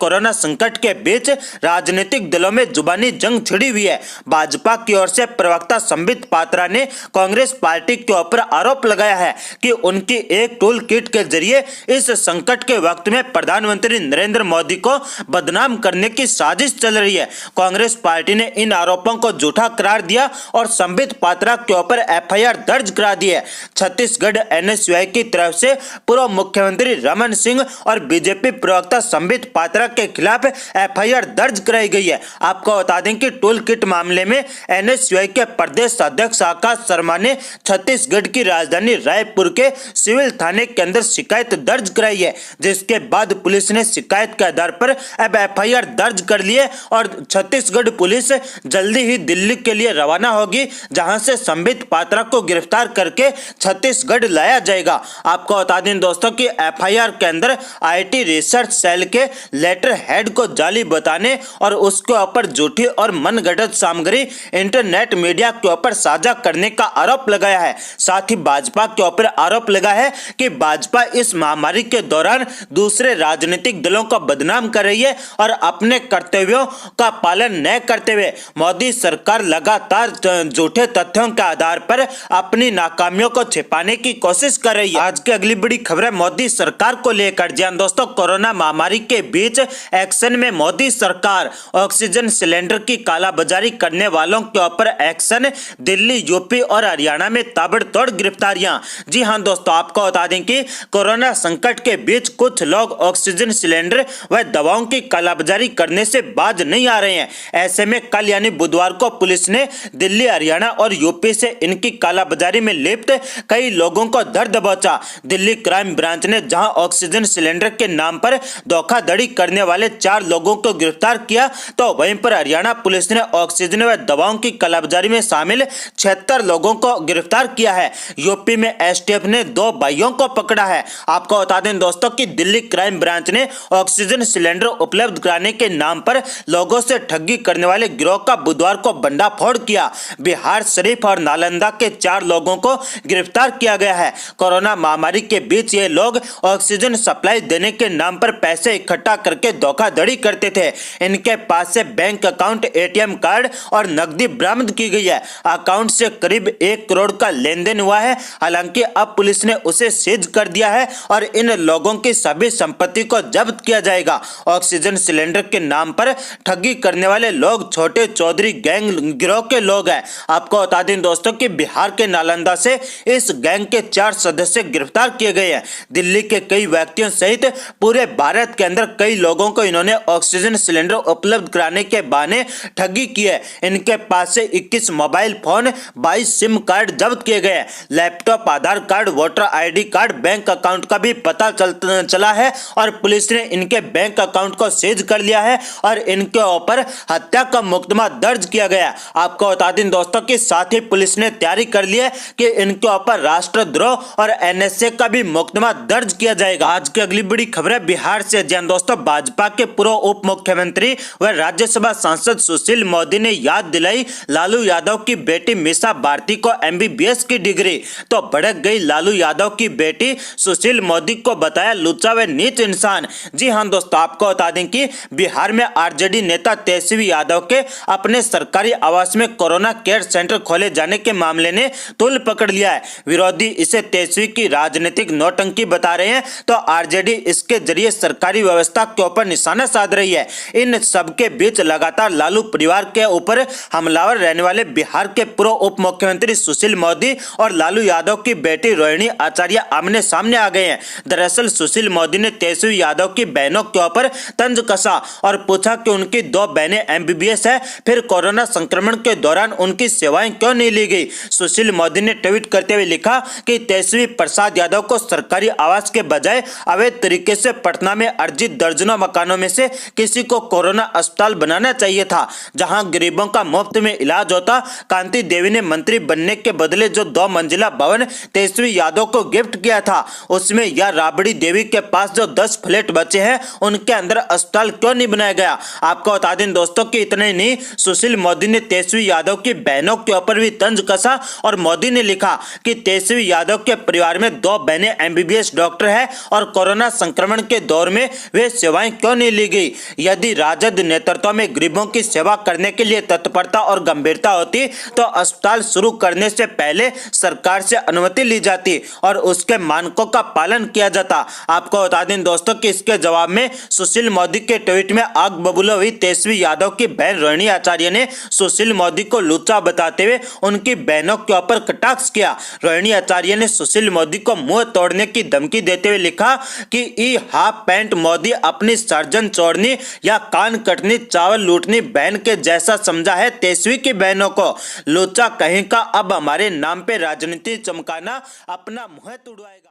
कोरोना संकट के बीच राजनीतिक दलों में जुबानी जंग छिड़ी हुई है। भाजपा की ओर से प्रवक्ता संबित पात्रा ने कांग्रेस पार्टी के ऊपर आरोप लगाया है कि उनकी एक टूल किट के जरिए इस संकट के वक्त में प्रधानमंत्री नरेंद्र मोदी को बदनाम करने की साजिश चल रही है। कांग्रेस पार्टी ने इन आरोपों को झूठा करार दिया और संबित पात्रा के ऊपर FIR दर्ज करा दी है। छत्तीसगढ़ NSUI की तरफ से पूर्व मुख्यमंत्री रमन सिंह और बीजेपी प्रवक्ता संबित पात्रा के खिलाफ FIR दर्ज कराई गई है। आपको बता दें कि टूल किट मामले में NSUI के प्रदेश अध्यक्ष आकाश शर्मा ने छत्तीसगढ़ की राजधानी रायपुर के सिविल थाने के अंदर शिकायत दर्ज कराई है, जिसके बाद पुलिस ने शिकायत के आधार पर अब FIR दर्ज कर लिए और छत्तीसगढ़ पुलिस जल्दी ही दिल्ली के लिए रवाना होगी, जहां से संबित पात्रा को गिरफ्तार करके छत्तीसगढ़ लाया जाएगा। आपको बता दें दोस्तों कि FIR के अंदर IT रिसर्च सेल के लेटर लेटर हेड को जाली बताने और उसके ऊपर झूठी और मनगढ़ंत सामग्री इंटरनेट मीडिया के ऊपर साझा करने का आरोप लगाया है। साथ ही भाजपा के ऊपर आरोप लगा है कि भाजपा इस महामारी के दौरान दूसरे राजनीतिक दलों को बदनाम कर रही है और अपने कर्तव्यों का पालन न करते हुए मोदी सरकार लगातार झूठे तथ्यों के आधार पर अपनी नाकामियों को छिपाने की कोशिश कर रही है। आज की अगली बड़ी खबर है मोदी सरकार को लेकर। जी हां दोस्तों, कोरोना महामारी के बीच एक्शन में मोदी सरकार। ऑक्सीजन सिलेंडर की कालाबाजारी करने वालों के ऊपर एक्शन। दिल्ली, यूपी और हरियाणा में ताबड़तोड़ गिरफ्तारियां। जी हां दोस्तों, आपको बता दें कि कोरोना संकट के बीच कुछ लोग ऑक्सीजन सिलेंडर व दवाओं की कालाबाजारी करने से बाज नहीं आ रहे हैं। ऐसे में कल यानी बुधवार को पुलिस ने दिल्ली, हरियाणा और यूपी से इनकी कालाबाजारी में लिप्त कई लोगों को धर दबोचा। दिल्ली क्राइम ब्रांच ने जहां ऑक्सीजन सिलेंडर के नाम पर धोखाधड़ी करने वाले 4 लोगों को गिरफ्तार किया, तो वहीं पर हरियाणा पुलिस ने ऑक्सीजन व दवाओं की कालाबाजारी में शामिल 76 लोगों को गिरफ्तार किया है। यूपी में एसटीएफ ने 2 भाइयों को पकड़ा है। आपको बता दें दोस्तों कि दिल्ली क्राइम ब्रांच ने ऑक्सीजन सिलेंडर उपलब्ध कराने के नाम पर लोगों से ठगी करने वाले गिरोह का बुधवार को भंडाफोड़ किया। बिहार शरीफ और नालंदा के 4 लोगों को गिरफ्तार किया गया है। कोरोना महामारी के बीच ये लोग ऑक्सीजन सप्लाई देने के नाम पर पैसे इकट्ठा करके धोखाधड़ी करते थे। इनके पास से बैंक अकाउंट, एटीएम कार्ड और नकदी बरामद की गई है। अकाउंट से करीब 1 करोड़ का लेन देन हुआ है। हालांकि अब पुलिस ने उसे सीज कर दिया है और इन लोगों की सभी संपत्ति को जब्त किया जाएगा। ऑक्सीजन सिलेंडर के नाम पर ठगी करने वाले लोग छोटे चौधरी गैंग गिरोह के लोग हैं। आपको बता दें दोस्तों कि बिहार के नालंदा से इस गैंग के 4 सदस्य गिरफ्तार किए गए हैं। दिल्ली के कई व्यक्तियों सहित पूरे भारत के अंदर कई लोगों को इन्होंने ऑक्सीजन सिलेंडर उपलब्ध कराने के बहाने ठगी की है। इनके पास से 21 मोबाइल फोन, 22 सिम कार्ड जब्त किए गए। Laptop, Aadhaar card, voter ID card, bank account का भी पता चला है और पुलिस ने इनके बैंक अकाउंट को सीज कर लिया है और इनके ऊपर हत्या का मुकदमा दर्ज किया गया। आपको बता दें दोस्तों कि साथ ही पुलिस ने तैयारी कर ली है कि इनके ऊपर राष्ट्रद्रोह और एनएसए का भी मुकदमा दर्ज किया जाएगा। आज की अगली बड़ी खबर है बिहार से। जी दोस्तों, भाजपा के पूर्व उप मुख्यमंत्री व राज्यसभा सांसद सुशील मोदी ने याद दिलाई लालू यादव की बेटी मीसा भारती को एमबीबीएस की डिग्री, तो भड़क गई लालू यादव की बेटी। सुशील मोदी को बताया लुच्चा व नीच इंसान। जी हां दोस्तों, आपको बता दें कि बिहार में आरजेडी नेता तेजस्वी यादव के अपने सरकारी आवास में कोरोना केयर सेंटर खोले जाने के मामले ने तूल पकड़ लिया है। विरोधी इसे तेजस्वी की राजनीतिक नौटंकी बता रहे हैं, तो आरजेडी इसके जरिए सरकारी व्यवस्था के ऊपर निशाना साध रही है। इन सबके बीच लगातार लालू परिवार के ऊपर हमलावर रहने वाले बिहार के पूर्व उप मुख्यमंत्री सुशील मोदी और लालू यादव की बेटी रोहिणी आचार्य आमने सामने आ गए हैं। दरअसल सुशील मोदी ने तेजस्वी यादव की बहनों के ऊपर तंज कसा और पूछा कि उनकी 2 बहनें एमबीबीएस है, फिर कोरोना संक्रमण के दौरान उनकी सेवाएं क्यों नहीं ली गई। सुशील मोदी ने ट्वीट करते हुए लिखा कि तेजस्वी प्रसाद यादव को सरकारी आवास के बजाय अवैध तरीके से पटना में अर्जित दर्जनों मकानों में से किसी को कोरोना अस्पताल बनाना चाहिए था, जहां गरीबों का मुफ्त में इलाज होता। कांति देवी ने मंत्री बनने के बदले जो 2 मंजिला भवन तेजस्वी यादव को गिफ्ट किया था, उसमें या राबड़ी देवी के पास जो 10 फ्लैट बचे हैं उनके अंदर अस्पताल क्यों नहीं बनाया गया। आपको बता दें दोस्तों कि इतने नहीं, सुशील मोदी ने तेजस्वी यादव की बहनों के ऊपर भी तंज कसा और मोदी ने लिखा कि तेजस्वी यादव के परिवार में 2 बहनें एमबीबीएस डॉक्टर है और कोरोना संक्रमण के दौर में वे सेवाएं क्यों नहीं ली गई। यदि राजद नेतृत्व में गरीबों की सेवा करने के लिए तत्परता और गंभीरता होती तो अस्पताल शुरू करने से पहले सरकार से अनुमति ली जाती और उसके मानकों का पालन किया जाता। आपको बता दें दोस्तों कि इसके जवाब में सुशील मोदी के ट्वीट में आग बबूला हुई तेजस्वी यादव की बहन रोहिणी आचार्य ने सुशील मोदी को लुच्चा बताते हुए उनकी बहनों के ऊपर कटाक्ष किया। रोहिणी आचार्य ने सुशील मोदी को मुंह तोड़ने की धमकी देते हुए लिखा कि ई हाफ पैंट मोदी अपनी सर्जन चोरनी या कान कटनी, चावल लूटनी बहन के जैसा समझा है तेजस्वी की बहनों को। लुच्चा कहीं का अब हमारे नाम पे राजनीति चमकाना अपना मुंह तुड़वाएगा।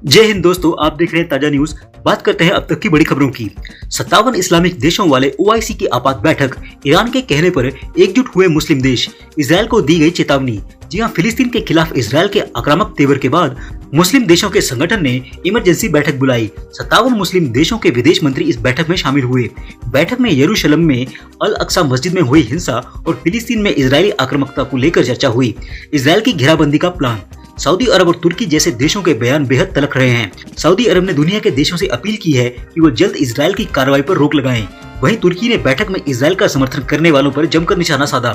जय हिंद दोस्तों, आप देख रहे हैं ताजा न्यूज। बात करते हैं अब तक की बड़ी खबरों की। 57 इस्लामिक देशों वाले ओआईसी की आपात बैठक, ईरान के कहने पर एकजुट हुए मुस्लिम देश, इजरायल को दी गई चेतावनी। जी हां, फिलिस्तीन के खिलाफ इजरायल के आक्रामक तेवर के बाद मुस्लिम देशों के संगठन ने इमरजेंसी बैठक बुलाई। 57 मुस्लिम देशों के विदेश मंत्री इस बैठक में शामिल हुए। बैठक में यरूशलेम में अल अक्सा मस्जिद में हुई हिंसा और फिलिस्तीन में इजरायली आक्रामकता को लेकर चर्चा हुई। इजरायल की घेराबंदी का प्लान। सऊदी अरब और तुर्की जैसे देशों के बयान बेहद तलख रहे हैं। सऊदी अरब ने दुनिया के देशों से अपील की है कि वो जल्द इजरायल की कार्रवाई पर रोक लगाएं। वहीं तुर्की ने बैठक में इजरायल का समर्थन करने वालों पर जमकर निशाना साधा।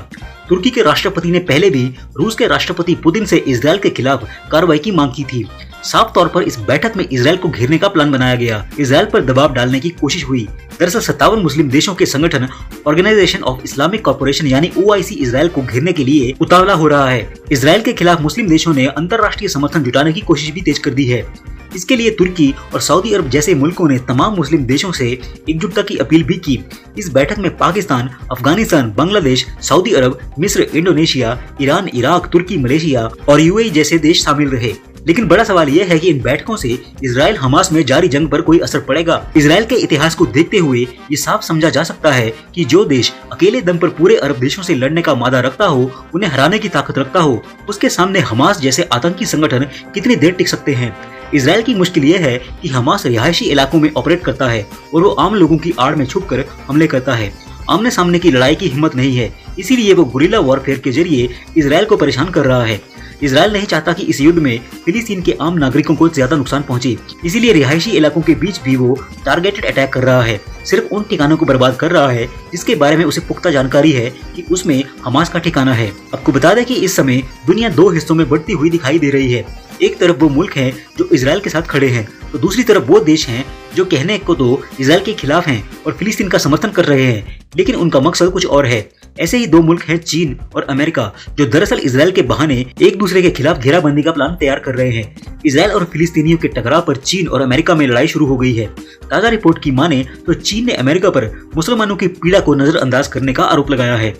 तुर्की के राष्ट्रपति ने पहले भी रूस के राष्ट्रपति पुतिन से इजरायल के खिलाफ कार्रवाई की मांग की थी। साफ तौर पर इस बैठक में इजरायल को घेरने का प्लान बनाया गया। इजरायल पर दबाव डालने की कोशिश हुई। दरअसल 57 मुस्लिम देशों के संगठन ऑर्गेनाइजेशन ऑफ इस्लामिक कॉर्पोरेशन यानी OIC इजरायल को घेरने के लिए उतावला हो रहा है। इजरायल के खिलाफ मुस्लिम देशों ने अंतर्राष्ट्रीय समर्थन जुटाने की कोशिश भी तेज कर दी है। इसके लिए तुर्की और सऊदी अरब जैसे मुल्कों ने तमाम मुस्लिम देशों से एकजुटता की अपील भी की। इस बैठक में पाकिस्तान, अफगानिस्तान, बांग्लादेश, सऊदी अरब, मिस्र, इंडोनेशिया, ईरान, इराक, तुर्की, मलेशिया और UAE जैसे देश शामिल रहे। लेकिन बड़ा सवाल यह है कि इन बैठकों से इजरायल हमास में जारी जंग पर कोई असर पड़ेगा। इजरायल के इतिहास को देखते हुए ये साफ समझा जा सकता है कि जो देश अकेले दम पर पूरे अरब देशों से लड़ने का मादा रखता हो, उन्हें हराने की ताकत रखता हो, उसके सामने हमास जैसे आतंकी संगठन कितनी देर टिक सकते हैं। इजरायल की मुश्किल यह है कि हमास रिहायशी इलाकों में ऑपरेट करता है और वो आम लोगों की आड़ में छुपकर हमले करता है। आमने सामने की लड़ाई की हिम्मत नहीं है, इसीलिए वो गुरिल्ला वॉरफेयर के जरिए इजरायल को परेशान कर रहा है। इजरायल नहीं चाहता कि इस युद्ध में फिलिस्तीन के आम नागरिकों को ज्यादा नुकसान पहुंचे, इसीलिए रिहायशी इलाकों के बीच भी वो टारगेटेड अटैक कर रहा है। सिर्फ उन ठिकानों को बर्बाद कर रहा है जिसके बारे में उसे पुख्ता जानकारी है कि उसमें हमास का ठिकाना है। आपको बता दें कि इस समय दुनिया दो हिस्सों में बढ़ती हुई दिखाई दे रही है। एक तरफ वो मुल्क हैं जो इजरायल के साथ खड़े हैं, तो दूसरी तरफ वो देश हैं जो कहने को तो इजरायल के खिलाफ हैं और फिलिस्तीन का समर्थन कर रहे हैं, लेकिन उनका मकसद कुछ और है। ऐसे ही दो मुल्क हैं चीन और अमेरिका, जो दरअसल इजरायल के बहाने एक दूसरे के खिलाफ घेराबंदी का प्लान तैयार कर रहे हैं। इजरायल और फिलिस्तीनियों के टकराव पर चीन और अमेरिका में लड़ाई शुरू हो गई है। ताजा रिपोर्ट की माने तो चीन ने अमेरिका पर मुसलमानों की पीड़ा को नजरअंदाज करने का आरोप लगाया है।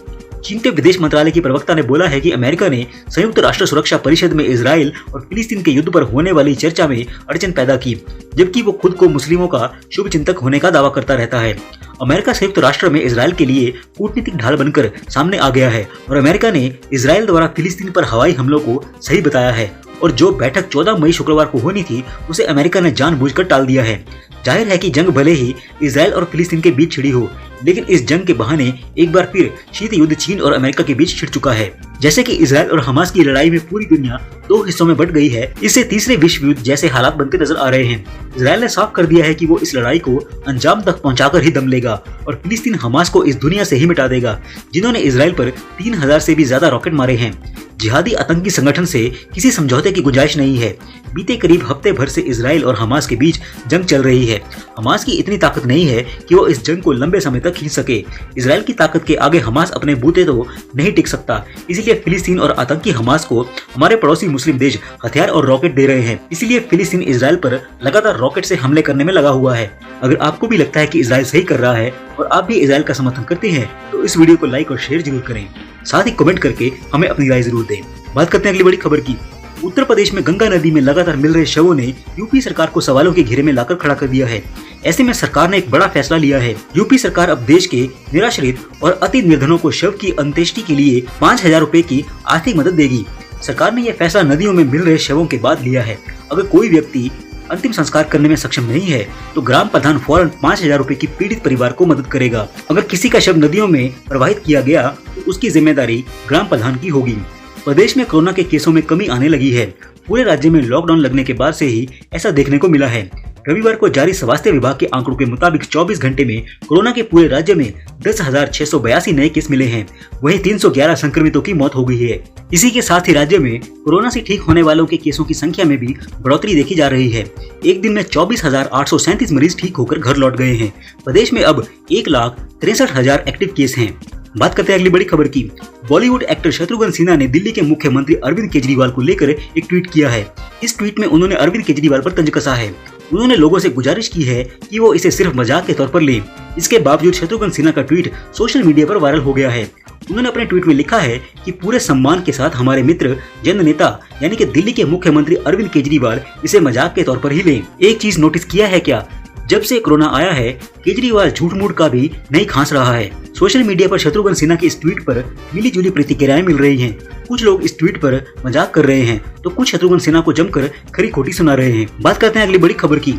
चीन के विदेश मंत्रालय की प्रवक्ता ने बोला है कि अमेरिका ने संयुक्त राष्ट्र सुरक्षा परिषद में इजरायल और फिलिस्तीन के युद्ध पर होने वाली चर्चा में अड़चन पैदा की, जबकि वो खुद को मुस्लिमों का शुभ चिंतक होने का दावा करता रहता है। अमेरिका संयुक्त राष्ट्र में इजरायल के लिए कूटनीतिक ढाल बनकर सामने आ गया है और अमेरिका ने इजरायल द्वारा फिलिस्तीन पर हवाई हमलों को सही बताया है और जो बैठक 14 मई शुक्रवार को होनी थी उसे अमेरिका ने जानबूझकर टाल दिया है। जाहिर है कि जंग भले ही इजरायल और फिलिस्तीन के बीच छिड़ी हो, लेकिन इस जंग के बहाने एक बार फिर शीत युद्ध चीन और अमेरिका के बीच छिड़ चुका है। जैसे कि इजरायल और हमास की लड़ाई में पूरी दुनिया दो हिस्सों में बंट गई है, इससे तीसरे विश्व युद्ध जैसे हालात बनते नजर आ रहे हैं। इजरायल ने साफ कर दिया है कि वो इस लड़ाई को अंजाम तक पहुंचाकर ही दम लेगा और फिलिस्तीन हमास को इस दुनिया से ही मिटा देगा, जिन्होंने इजरायल पर 3000 से भी ज्यादा रॉकेट मारे हैं। जिहादी आतंकी संगठन से किसी समझौते की गुंजाइश नहीं है। बीते करीब हफ्ते भर से इजरायल और हमास के बीच जंग चल रही है। हमास की इतनी ताकत नहीं है कि वो इस जंग को लंबे समय तक खींच सके। इजरायल की ताकत के आगे हमास अपने बूते तो नहीं टिक सकता, इसीलिए फिलिस्तीन और आतंकी हमास को हमारे पड़ोसी मुस्लिम देश हथियार और रॉकेट दे रहे हैं। इसीलिए फिलिस्तीन इजरायल पर लगातार रॉकेट से हमले करने में लगा हुआ है। अगर आपको भी लगता है कि इजरायल सही कर रहा है और आप भी इजरायल का समर्थन करते हैं तो इस वीडियो को लाइक और शेयर जरूर करें, साथ ही कमेंट करके हमें अपनी राय जरूर दें। बात करते हैं अगली बड़ी खबर की। उत्तर प्रदेश में गंगा नदी में लगातार मिल रहे शवों ने यूपी सरकार को सवालों के घेरे में लाकर खड़ा कर दिया है। ऐसे में सरकार ने एक बड़ा फैसला लिया है। यूपी सरकार अब देश के निराश्रित और अति निर्धनों को शव की अंत्येष्टि के लिए 5000 रुपए की आर्थिक मदद देगी। सरकार ने यह फैसला नदियों में मिल रहे शवों के बाद लिया है। अगर कोई व्यक्ति अंतिम संस्कार करने में सक्षम नहीं है तो ग्राम प्रधान फौरन 5000 रुपए की पीड़ित परिवार को मदद करेगा। अगर किसी का शव नदियों में प्रवाहित किया गया तो उसकी जिम्मेदारी ग्राम प्रधान की होगी। प्रदेश में कोरोना के केसों में कमी आने लगी है। पूरे राज्य में लॉकडाउन लगने के बाद से ही ऐसा देखने को मिला है। रविवार को जारी स्वास्थ्य विभाग के आंकड़ों के मुताबिक 24 घंटे में कोरोना के पूरे राज्य में 10,682 नए केस मिले हैं। वहीं 311 संक्रमितों की मौत हो गई है। इसी के साथ ही राज्य में कोरोना से ठीक होने वालों के केसों की संख्या में भी बढ़ोतरी देखी जा रही है। एक दिन में 24,837 मरीज ठीक होकर घर लौट गए हैं। प्रदेश में अब 1,63,000 एक्टिव केस हैं। बात करते हैं अगली बड़ी खबर की। बॉलीवुड एक्टर शत्रुघ्न सिन्हा ने दिल्ली के मुख्यमंत्री अरविंद केजरीवाल को लेकर एक ट्वीट किया है। इस ट्वीट में उन्होंने अरविंद केजरीवाल पर तंज कसा है। उन्होंने लोगों से गुजारिश की है कि वो इसे सिर्फ मजाक के तौर पर लें। इसके बावजूद शत्रुघ्न सिन्हा का ट्वीट सोशल मीडिया पर वायरल हो गया है। उन्होंने अपने ट्वीट में लिखा है कि पूरे सम्मान के साथ हमारे मित्र जन नेता यानी कि दिल्ली के मुख्यमंत्री अरविंद केजरीवाल इसे मजाक के तौर पर ही लें। एक चीज नोटिस किया है क्या, जब से कोरोना आया है केजरीवाल झूठ मूठ का भी नहीं खांस रहा है। सोशल मीडिया पर शत्रुघ्न सिन्हा के इस ट्वीट पर मिली जुली प्रतिक्रियाएं मिल रही हैं। कुछ लोग इस ट्वीट पर मजाक कर रहे हैं तो कुछ शत्रुघ्न सिन्हा को जमकर खरी खोटी सुना रहे हैं। बात करते हैं अगली बड़ी खबर की।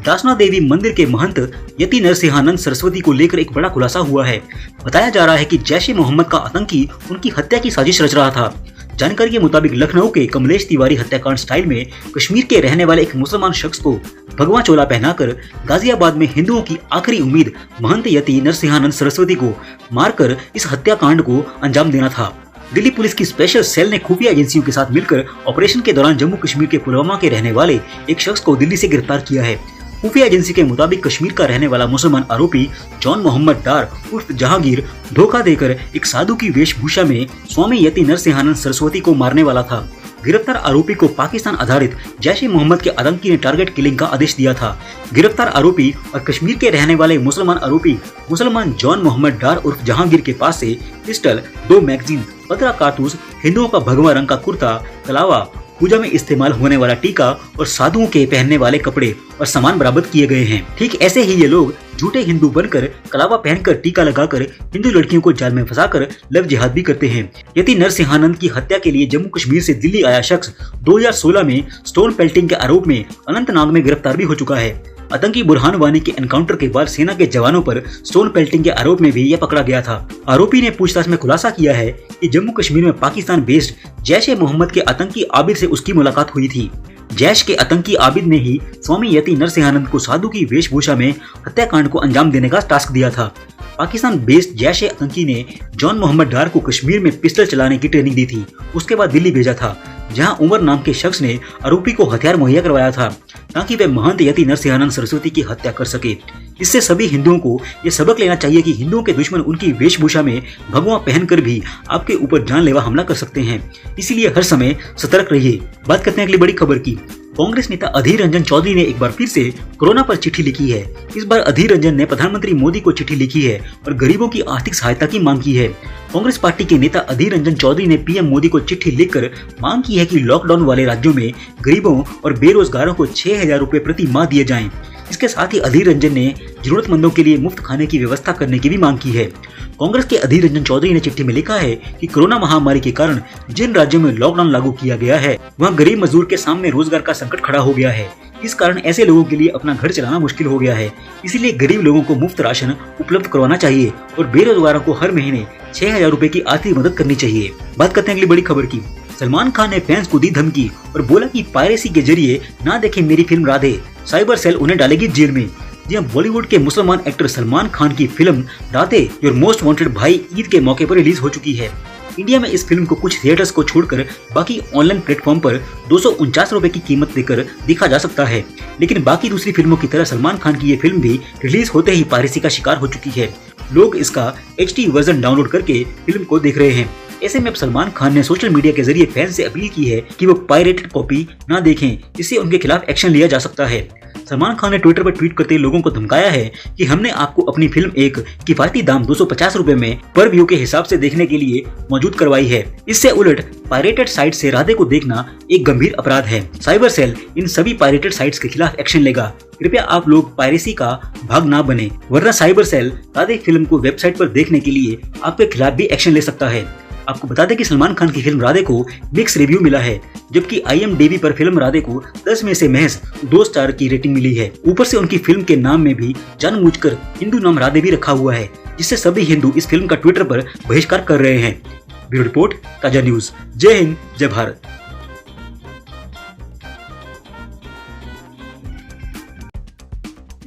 दासना देवी मंदिर के महंत यति नरसिंहानंद सरस्वती को लेकर एक बड़ा खुलासा हुआ है। बताया जा रहा है कि जैश ए मोहम्मद का आतंकी उनकी हत्या की साजिश रच रहा था। जानकारी के मुताबिक लखनऊ के कमलेश तिवारी हत्याकांड स्टाइल में कश्मीर के रहने वाले एक मुसलमान शख्स को भगवा चोला पहनाकर गाजियाबाद में हिंदुओं की आखिरी उम्मीद महंत यति नरसिंहानंद सरस्वती को मारकर इस हत्याकांड को अंजाम देना था। दिल्ली पुलिस की स्पेशल सेल ने खुफिया एजेंसियों के साथ मिलकर ऑपरेशन के दौरान जम्मू कश्मीर के पुलवामा के रहने वाले एक शख्स को दिल्ली से गिरफ्तार किया है। खुफिया एजेंसी के मुताबिक कश्मीर का रहने वाला मुसलमान आरोपी जॉन मोहम्मद डार उर्फ जहांगीर धोखा देकर एक साधु की वेशभूषा में स्वामी यति नरसिंहानंद सरस्वती को मारने वाला था। गिरफ्तार आरोपी को पाकिस्तान आधारित जैश ए मोहम्मद के आतंकी ने टारगेट किलिंग का आदेश दिया था। गिरफ्तार आरोपी और कश्मीर के रहने वाले मुसलमान आरोपी मुसलमान जॉन मोहम्मद डार उर्फ जहांगीर के पास से पिस्टल, 2 मैगजीन, 15 कारतूस, हिंदुओं का भगवा रंग का कुर्ता, कलावा, पूजा में इस्तेमाल होने वाला टीका और साधुओं के पहनने वाले कपड़े और सामान बरामद किए गए हैं। ठीक ऐसे ही ये लोग झूठे हिंदू बनकर कलावा पहनकर टीका लगाकर हिंदू लड़कियों को जाल में फंसाकर लव जिहाद भी करते हैं। यति नरसिंहानंद की हत्या के लिए जम्मू कश्मीर से दिल्ली आया शख्स 2016 में स्टोन पेल्टिंग के आरोप में अनंतनाग में गिरफ्तार भी हो चुका है। आतंकी बुरहान वानी के एनकाउंटर के बाद सेना के जवानों पर स्टोन पेल्टिंग के आरोप में भी यह पकड़ा गया था। आरोपी ने पूछताछ में खुलासा किया है कि जम्मू कश्मीर में पाकिस्तान बेस्ड जैश ए मोहम्मद के आतंकी आबिद से उसकी मुलाकात हुई थी। जैश के आतंकी आबिद ने ही स्वामी यति नरसिंहानंद को साधु की वेशभूषा में हत्याकांड को अंजाम देने का टास्क दिया था। पाकिस्तान बेस्ड जैश ए आतंकी ने जॉन मोहम्मद डार को कश्मीर में पिस्टल चलाने की ट्रेनिंग दी थी। उसके बाद दिल्ली भेजा था, जहां उमर नाम के शख्स ने आरोपी को हथियार मुहैया करवाया था ताकि वे महंत यति नरसिंहानंद सरस्वती की हत्या कर सके। इससे सभी हिंदुओं को ये सबक लेना चाहिए कि हिंदुओं के दुश्मन उनकी वेशभूषा में भगवा पहनकर भी आपके ऊपर जानलेवा हमला कर सकते हैं। इसीलिए हर समय सतर्क रहिए। बात करते हैं अगली बड़ी खबर की। कांग्रेस नेता अधीर रंजन चौधरी ने एक बार फिर से कोरोना पर चिट्ठी लिखी है। इस बार अधीर रंजन ने प्रधानमंत्री मोदी को चिट्ठी लिखी है और गरीबों की आर्थिक सहायता की मांग की है। कांग्रेस पार्टी के नेता अधीर रंजन चौधरी ने पीएम मोदी को चिट्ठी लिखकर मांग की है कि लॉकडाउन वाले राज्यों में गरीबों और बेरोजगारों को 6,000 रुपए प्रति माह दिए जाएं। इसके साथ ही अधीर रंजन ने जरूरतमंदों के लिए मुफ्त खाने की व्यवस्था करने की भी मांग की है। कांग्रेस के अधीर रंजन चौधरी ने चिट्ठी में लिखा है कि कोरोना महामारी के कारण जिन राज्यों में लॉकडाउन लागू किया गया है वहाँ गरीब मजदूर के सामने रोजगार का संकट खड़ा हो गया है। इस कारण ऐसे लोगों के लिए अपना घर चलाना मुश्किल हो गया है। इसीलिए गरीब लोगों को मुफ्त राशन उपलब्ध करवाना चाहिए और बेरोजगारों को हर महीने 6,000 रुपए की आर्थिक मदद करनी चाहिए। बात करते हैं अगली बड़ी खबर की। सलमान खान ने फैंस को दी धमकी और बोला कि पायरेसी के जरिए ना देखें मेरी फिल्म राधे, साइबर सेल उन्हें डालेगी जेल में। जी हां, बॉलीवुड के मुसलमान एक्टर सलमान खान की film Radhe your most wanted भाई ईद के मौके पर रिलीज हो चुकी है। इंडिया में इस फिल्म को कुछ थिएटर्स को छोड़कर बाकी ऑनलाइन प्लेटफॉर्म पर 249 रुपए की कीमत देकर देखा जा सकता है। लेकिन बाकी दूसरी फिल्मों की तरह सलमान खान की ये फिल्म भी रिलीज होते ही पायरेसी का शिकार हो चुकी है। लोग इसका HD वर्जन डाउनलोड करके फिल्म को देख रहे हैं। ऐसे में अब सलमान खान ने सोशल मीडिया के जरिए फैंस से अपील की है कि वो पायरेटेड कॉपी ना देखें, इससे उनके खिलाफ एक्शन लिया जा सकता है। सलमान खान ने ट्विटर पर ट्वीट करते लोगों को धमकाया है कि हमने आपको अपनी फिल्म एक किफायती दाम 250 रुपए में पर व्यू के हिसाब से देखने के लिए मौजूद करवाई है। इससे उलट पायरेटेड साइट से राधे को देखना एक गंभीर अपराध है। साइबर सेल इन सभी पायरेटेड साइट्स के खिलाफ एक्शन लेगा। कृपया आप लोग पायरेसी का भाग ना बने, वरना साइबर सेल राधे फिल्म को वेबसाइट पर देखने के लिए आपके खिलाफ भी एक्शन ले सकता है। आपको बता दें कि सलमान खान की फिल्म राधे को मिक्स रिव्यू मिला है, जबकि IMDb पर फिल्म राधे को 10 में से महज 2 स्टार की रेटिंग मिली है। ऊपर से उनकी फिल्म के नाम में भी जानबूझकर हिंदू नाम राधे भी रखा हुआ है, जिससे सभी हिंदू इस फिल्म का ट्विटर पर बहिष्कार कर रहे हैं। ब्यूरो रिपोर्ट, ताजा न्यूज। जय हिंद, जय भारत।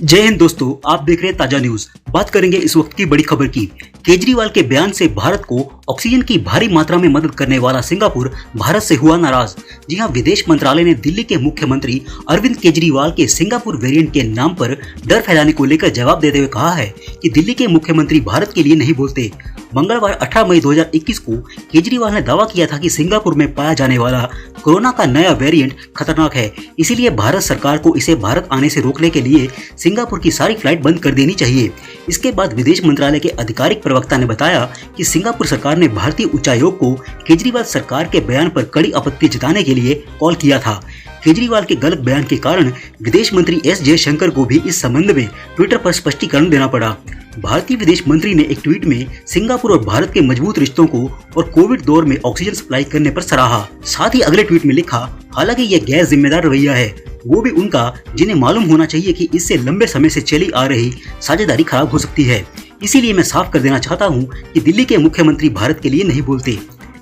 जय हिंद दोस्तों, आप देख रहे हैं ताजा न्यूज। बात करेंगे इस वक्त की बड़ी खबर की। केजरीवाल के बयान से भारत को ऑक्सीजन की भारी मात्रा में मदद करने वाला सिंगापुर भारत से हुआ नाराज। जी हां, विदेश मंत्रालय ने दिल्ली के मुख्यमंत्री अरविंद केजरीवाल के सिंगापुर वेरिएंट के नाम पर डर फैलाने को लेकर जवाब देते हुए कहा है कि दिल्ली के मुख्यमंत्री भारत के लिए नहीं बोलते। मंगलवार 18 मई 2021 को केजरीवाल ने दावा किया था कि सिंगापुर में पाया जाने वाला कोरोना का नया वेरिएंट खतरनाक है, इसीलिए भारत सरकार को इसे भारत आने से रोकने के लिए सिंगापुर की सारी फ्लाइट बंद कर देनी चाहिए। इसके बाद विदेश मंत्रालय के आधिकारिक प्रवक्ता ने बताया कि सिंगापुर सरकार ने भारतीय उच्चायोग को केजरीवाल सरकार के बयान पर कड़ी आपत्ति जताने के लिए कॉल किया था। केजरीवाल के गलत बयान के कारण विदेश मंत्री एस जयशंकर को भी इस संबंध में ट्विटर पर स्पष्टीकरण देना पड़ा। भारतीय विदेश मंत्री ने एक ट्वीट में सिंगापुर और भारत के मजबूत रिश्तों को और कोविड दौर में ऑक्सीजन सप्लाई करने पर सराहा। साथ ही अगले ट्वीट में लिखा, हालांकि यह गैर जिम्मेदार रवैया है, वो भी उनका जिन्हें मालूम होना चाहिए कि इससे लंबे समय से चली आ रही साझेदारी खराब हो सकती है। इसीलिए मैं साफ कर देना चाहता हूँ कि दिल्ली के मुख्यमंत्री भारत के लिए नहीं बोलते।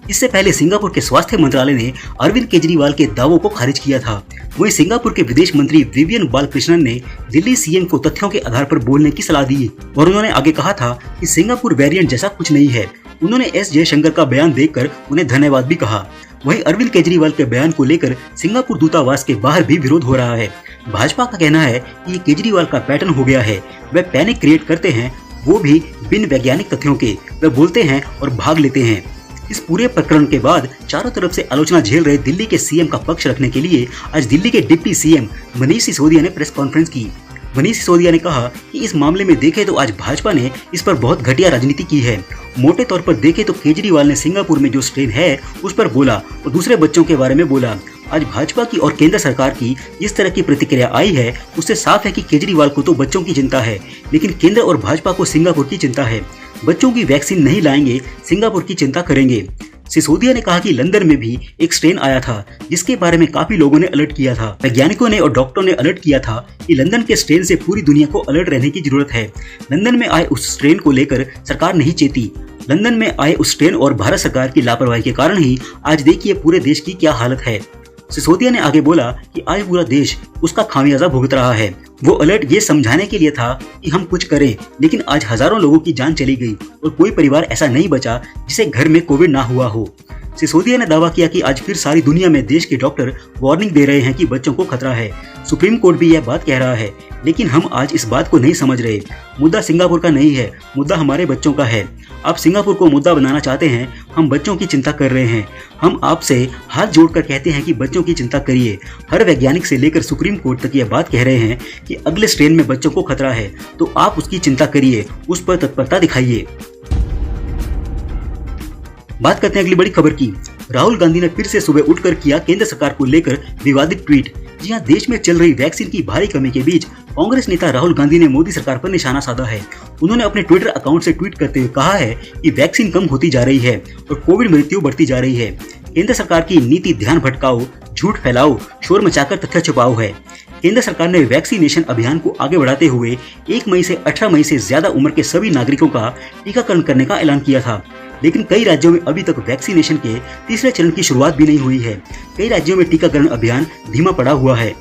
इससे पहले सिंगापुर के स्वास्थ्य मंत्रालय ने अरविंद केजरीवाल के दावों को खारिज किया था। वहीं सिंगापुर के विदेश मंत्री विवियन बालकृष्णन ने दिल्ली सीएम को तथ्यों के आधार पर बोलने की सलाह दी और उन्होंने आगे कहा था कि सिंगापुर वेरिएंट जैसा कुछ नहीं है। उन्होंने एस जयशंकर का बयान देखकर उन्हें धन्यवाद भी कहा। वहीं अरविंद केजरीवाल के बयान को लेकर सिंगापुर दूतावास के बाहर भी विरोध हो रहा है। भाजपा का कहना है कि ये केजरीवाल का पैटर्न हो गया है, वे पैनिक क्रिएट करते हैं, वो भी बिन वैज्ञानिक तथ्यों के, वे बोलते हैं और भाग लेते हैं। इस पूरे प्रकरण के बाद चारों तरफ से आलोचना झेल रहे दिल्ली के सीएम का पक्ष रखने के लिए आज दिल्ली के डिप्टी सीएम मनीष सिसोदिया ने प्रेस कॉन्फ्रेंस की। मनीष सिसोदिया ने कहा कि इस मामले में देखें तो आज भाजपा ने इस पर बहुत घटिया राजनीति की है। मोटे तौर पर देखें तो केजरीवाल ने सिंगापुर में जो स्ट्रेन है उस पर बोला और दूसरे बच्चों के बारे में बोला। आज भाजपा की और केंद्र सरकार की जिस तरह की प्रतिक्रिया आई है उससे साफ है कि केजरीवाल को तो बच्चों की चिंता है, लेकिन केंद्र और भाजपा को सिंगापुर की चिंता है। बच्चों की वैक्सीन नहीं लाएंगे, सिंगापुर की चिंता करेंगे। सिसोदिया ने कहा कि लंदन में भी एक स्ट्रेन आया था जिसके बारे में काफी लोगों ने अलर्ट किया था। वैज्ञानिकों ने और डॉक्टरों ने अलर्ट किया था कि लंदन के स्ट्रेन से पूरी दुनिया को अलर्ट रहने की जरूरत है। लंदन में आए उस स्ट्रेन को लेकर सरकार नहीं चेती। लंदन में आए उस स्ट्रेन और भारत सरकार की लापरवाही के कारण ही आज देखिए पूरे देश की क्या हालत है। सिसोदिया ने आगे बोला कि आज पूरा देश उसका खामियाजा भुगत रहा है। वो अलर्ट ये समझाने के लिए था कि हम कुछ करें, लेकिन आज हजारों लोगों की जान चली गई और कोई परिवार ऐसा नहीं बचा जिसे घर में कोविड ना हुआ हो। सिसोदिया ने दावा किया कि आज फिर सारी दुनिया में देश के डॉक्टर वार्निंग दे रहे हैं कि बच्चों को खतरा है। सुप्रीम कोर्ट भी यह बात कह रहा है, लेकिन हम आज इस बात को नहीं समझ रहे। मुद्दा सिंगापुर का नहीं है, मुद्दा हमारे बच्चों का है। आप सिंगापुर को मुद्दा बनाना चाहते हैं, हम बच्चों की चिंता कर रहे हैं। हम आपसे हाथ जोड़कर कहते हैं कि बच्चों की चिंता करिए। हर वैज्ञानिक से लेकर सुप्रीम कोर्ट तक यह बात कह रहे हैं कि अगले स्ट्रेन में बच्चों को खतरा है, तो आप उसकी चिंता करिए, उस पर तत्परता दिखाइए। बात करते हैं अगली बड़ी खबर की। राहुल गांधी ने फिर से सुबह उठकर किया केंद्र सरकार को लेकर विवादित ट्वीट। जी हां, देश में चल रही वैक्सीन की भारी कमी के बीच कांग्रेस नेता राहुल गांधी ने मोदी सरकार पर निशाना साधा है। उन्होंने अपने ट्विटर अकाउंट से ट्वीट करते हुए कहा है कि वैक्सीन कम होती जा रही है और कोविड मृत्यु बढ़ती जा रही है। केंद्र सरकार की नीति ध्यान भटकाओ, झूठ फैलाओ, शोर मचाकर तथ्य छुपाओ है। केंद्र सरकार ने वैक्सीनेशन अभियान को आगे बढ़ाते हुए 1 मई से 18 मई से ज्यादा उम्र के सभी नागरिकों का टीकाकरण करने का ऐलान किया था, लेकिन कई राज्यों में अभी तक वैक्सीनेशन के तीसरे चरण की शुरुआत भी नहीं हुई है। कई राज्यों में टीकाकरण अभियान धीमा पड़ा हुआ है।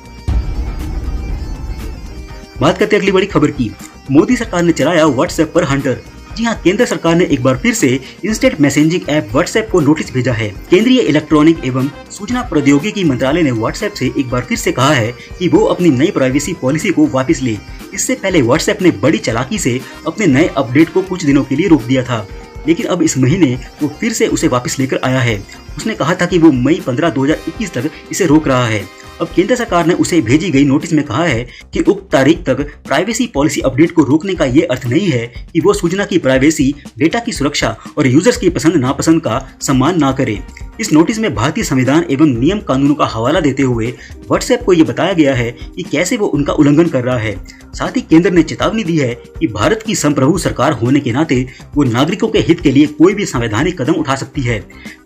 बात करते हैं अगली बड़ी खबर की। मोदी सरकार ने चलाया व्हाट्सएप पर हंटर। जी हां, केंद्र सरकार ने एक बार फिर से इंस्टेंट मैसेजिंग ऐप व्हाट्सएप को नोटिस भेजा है। केंद्रीय इलेक्ट्रॉनिक एवं सूचना प्रौद्योगिकी मंत्रालय ने व्हाट्सएप से एक बार फिर से कहा है कि वो अपनी नई प्राइवेसी पॉलिसी को वापस ले। इससे पहले व्हाट्सएप ने बड़ी चालाकी से अपने नए अपडेट को कुछ दिनों के लिए रोक दिया था, लेकिन अब इस महीने वो फिर से उसे वापस लेकर आया है। उसने कहा था कि वो मई 15, 2021 तक इसे रोक रहा है। अब केंद्र सरकार ने उसे भेजी गई नोटिस में कहा है कि उक्त तारीख तक प्राइवेसी पॉलिसी अपडेट को रोकने का ये अर्थ नहीं है कि वो सूचना की प्राइवेसी, डेटा की सुरक्षा और यूजर्स की पसंद नापसंद का सम्मान ना करे। इस नोटिस में भारतीय संविधान एवं नियम कानूनों का हवाला देते हुए व्हाट्सएप को ये बताया गया है कि कैसे वो उनका उल्लंघन कर रहा है। साथ ही केंद्र ने चेतावनी दी है कि भारत की संप्रभु सरकार होने के नाते वो नागरिकों के हित के लिए कोई भी संवैधानिक कदम उठा सकती है।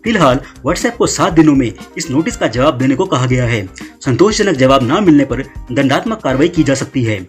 फिलहाल व्हाट्सएप को 7 दिनों में इस नोटिस का जवाब देने को कहा गया है। संतोषजनक जवाब न मिलने पर दंडात्मक कार्रवाई की जा सकती है।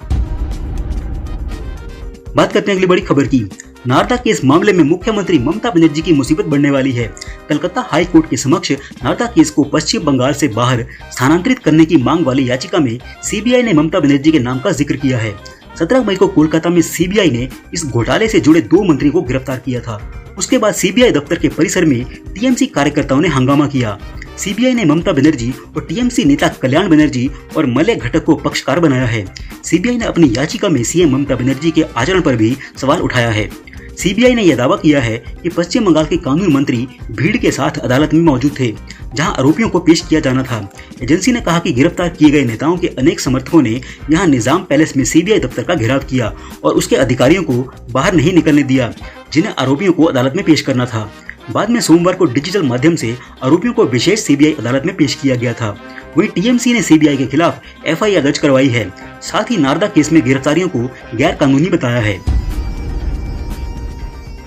बात करते हैं अगली बड़ी खबर की। नारदा केस मामले में मुख्यमंत्री ममता बनर्जी की मुसीबत बढ़ने वाली है। कलकत्ता हाई कोर्ट के समक्ष नारदा केस को पश्चिम बंगाल से बाहर स्थानांतरित करने की मांग वाली याचिका में सीबीआई ने ममता बनर्जी के नाम का जिक्र किया है। 17 मई को कोलकाता में सीबीआई ने इस घोटाले से जुड़े 2 मंत्रियों को गिरफ्तार किया था। उसके बाद सीबीआई दफ्तर के परिसर में टीएमसी कार्यकर्ताओं ने हंगामा किया। सीबीआई ने ममता बनर्जी और टीएमसी नेता कल्याण बनर्जी और मलय घटक को पक्षकार बनाया है। सीबीआई ने अपनी याचिका में सीएम ममता बनर्जी के आचरण पर भी सवाल उठाया है। सीबीआई ने यह दावा किया है कि पश्चिम बंगाल के कानून मंत्री भीड़ के साथ अदालत में मौजूद थे, जहां आरोपियों को पेश किया जाना था। एजेंसी ने कहा कि गिरफ्तार किए गए नेताओं के अनेक समर्थकों ने यहां निजाम पैलेस में सीबीआई दफ्तर का घेराव किया और उसके अधिकारियों को बाहर नहीं निकलने दिया, जिन्हें आरोपियों को अदालत में पेश करना था। बाद में सोमवार को डिजिटल माध्यम से आरोपियों को विशेष सीबीआई अदालत में पेश किया गया था। वहीं टीएमसी ने सीबीआई के खिलाफ एफआईआर दर्ज करवाई है। साथ ही नारदा केस में गिरफ्तारियों को गैर कानूनी बताया है।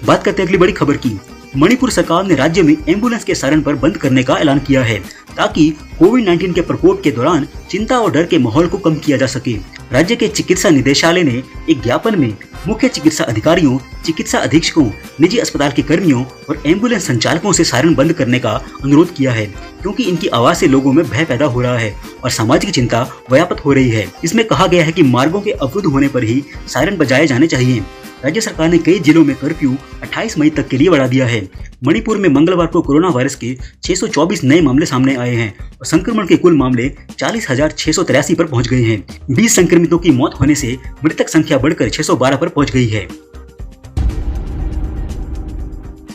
बात करते हैं अगली बड़ी खबर की। मणिपुर सरकार ने राज्य में एम्बुलेंस के सायरन पर बंद करने का ऐलान किया है ताकि कोविड-19 के प्रकोप के दौरान चिंता और डर के माहौल को कम किया जा सके। राज्य के चिकित्सा निदेशालय ने एक ज्ञापन में मुख्य चिकित्सा अधिकारियों, चिकित्सा अधीक्षकों, निजी अस्पताल के कर्मियों और एम्बुलेंस संचालकों से सायरन बंद करने का अनुरोध किया है, क्योंकि इनकी आवाज से लोगों में भय पैदा हो रहा है और सामाजिक चिंता व्याप्त हो रही है। इसमें कहा गया है कि मार्गों के अवरुद्ध होने पर ही सायरन बजाए जाने चाहिए। राज्य सरकार ने कई जिलों में कर्फ्यू 28 मई तक के लिए बढ़ा दिया है। मणिपुर में मंगलवार को कोरोना वायरस के 624 नए मामले सामने आए हैं और संक्रमण के कुल मामले 40,683 पर पहुंच गए हैं। 20 संक्रमितों की मौत होने से मृतक संख्या बढ़कर 612 पर पहुंच गई है।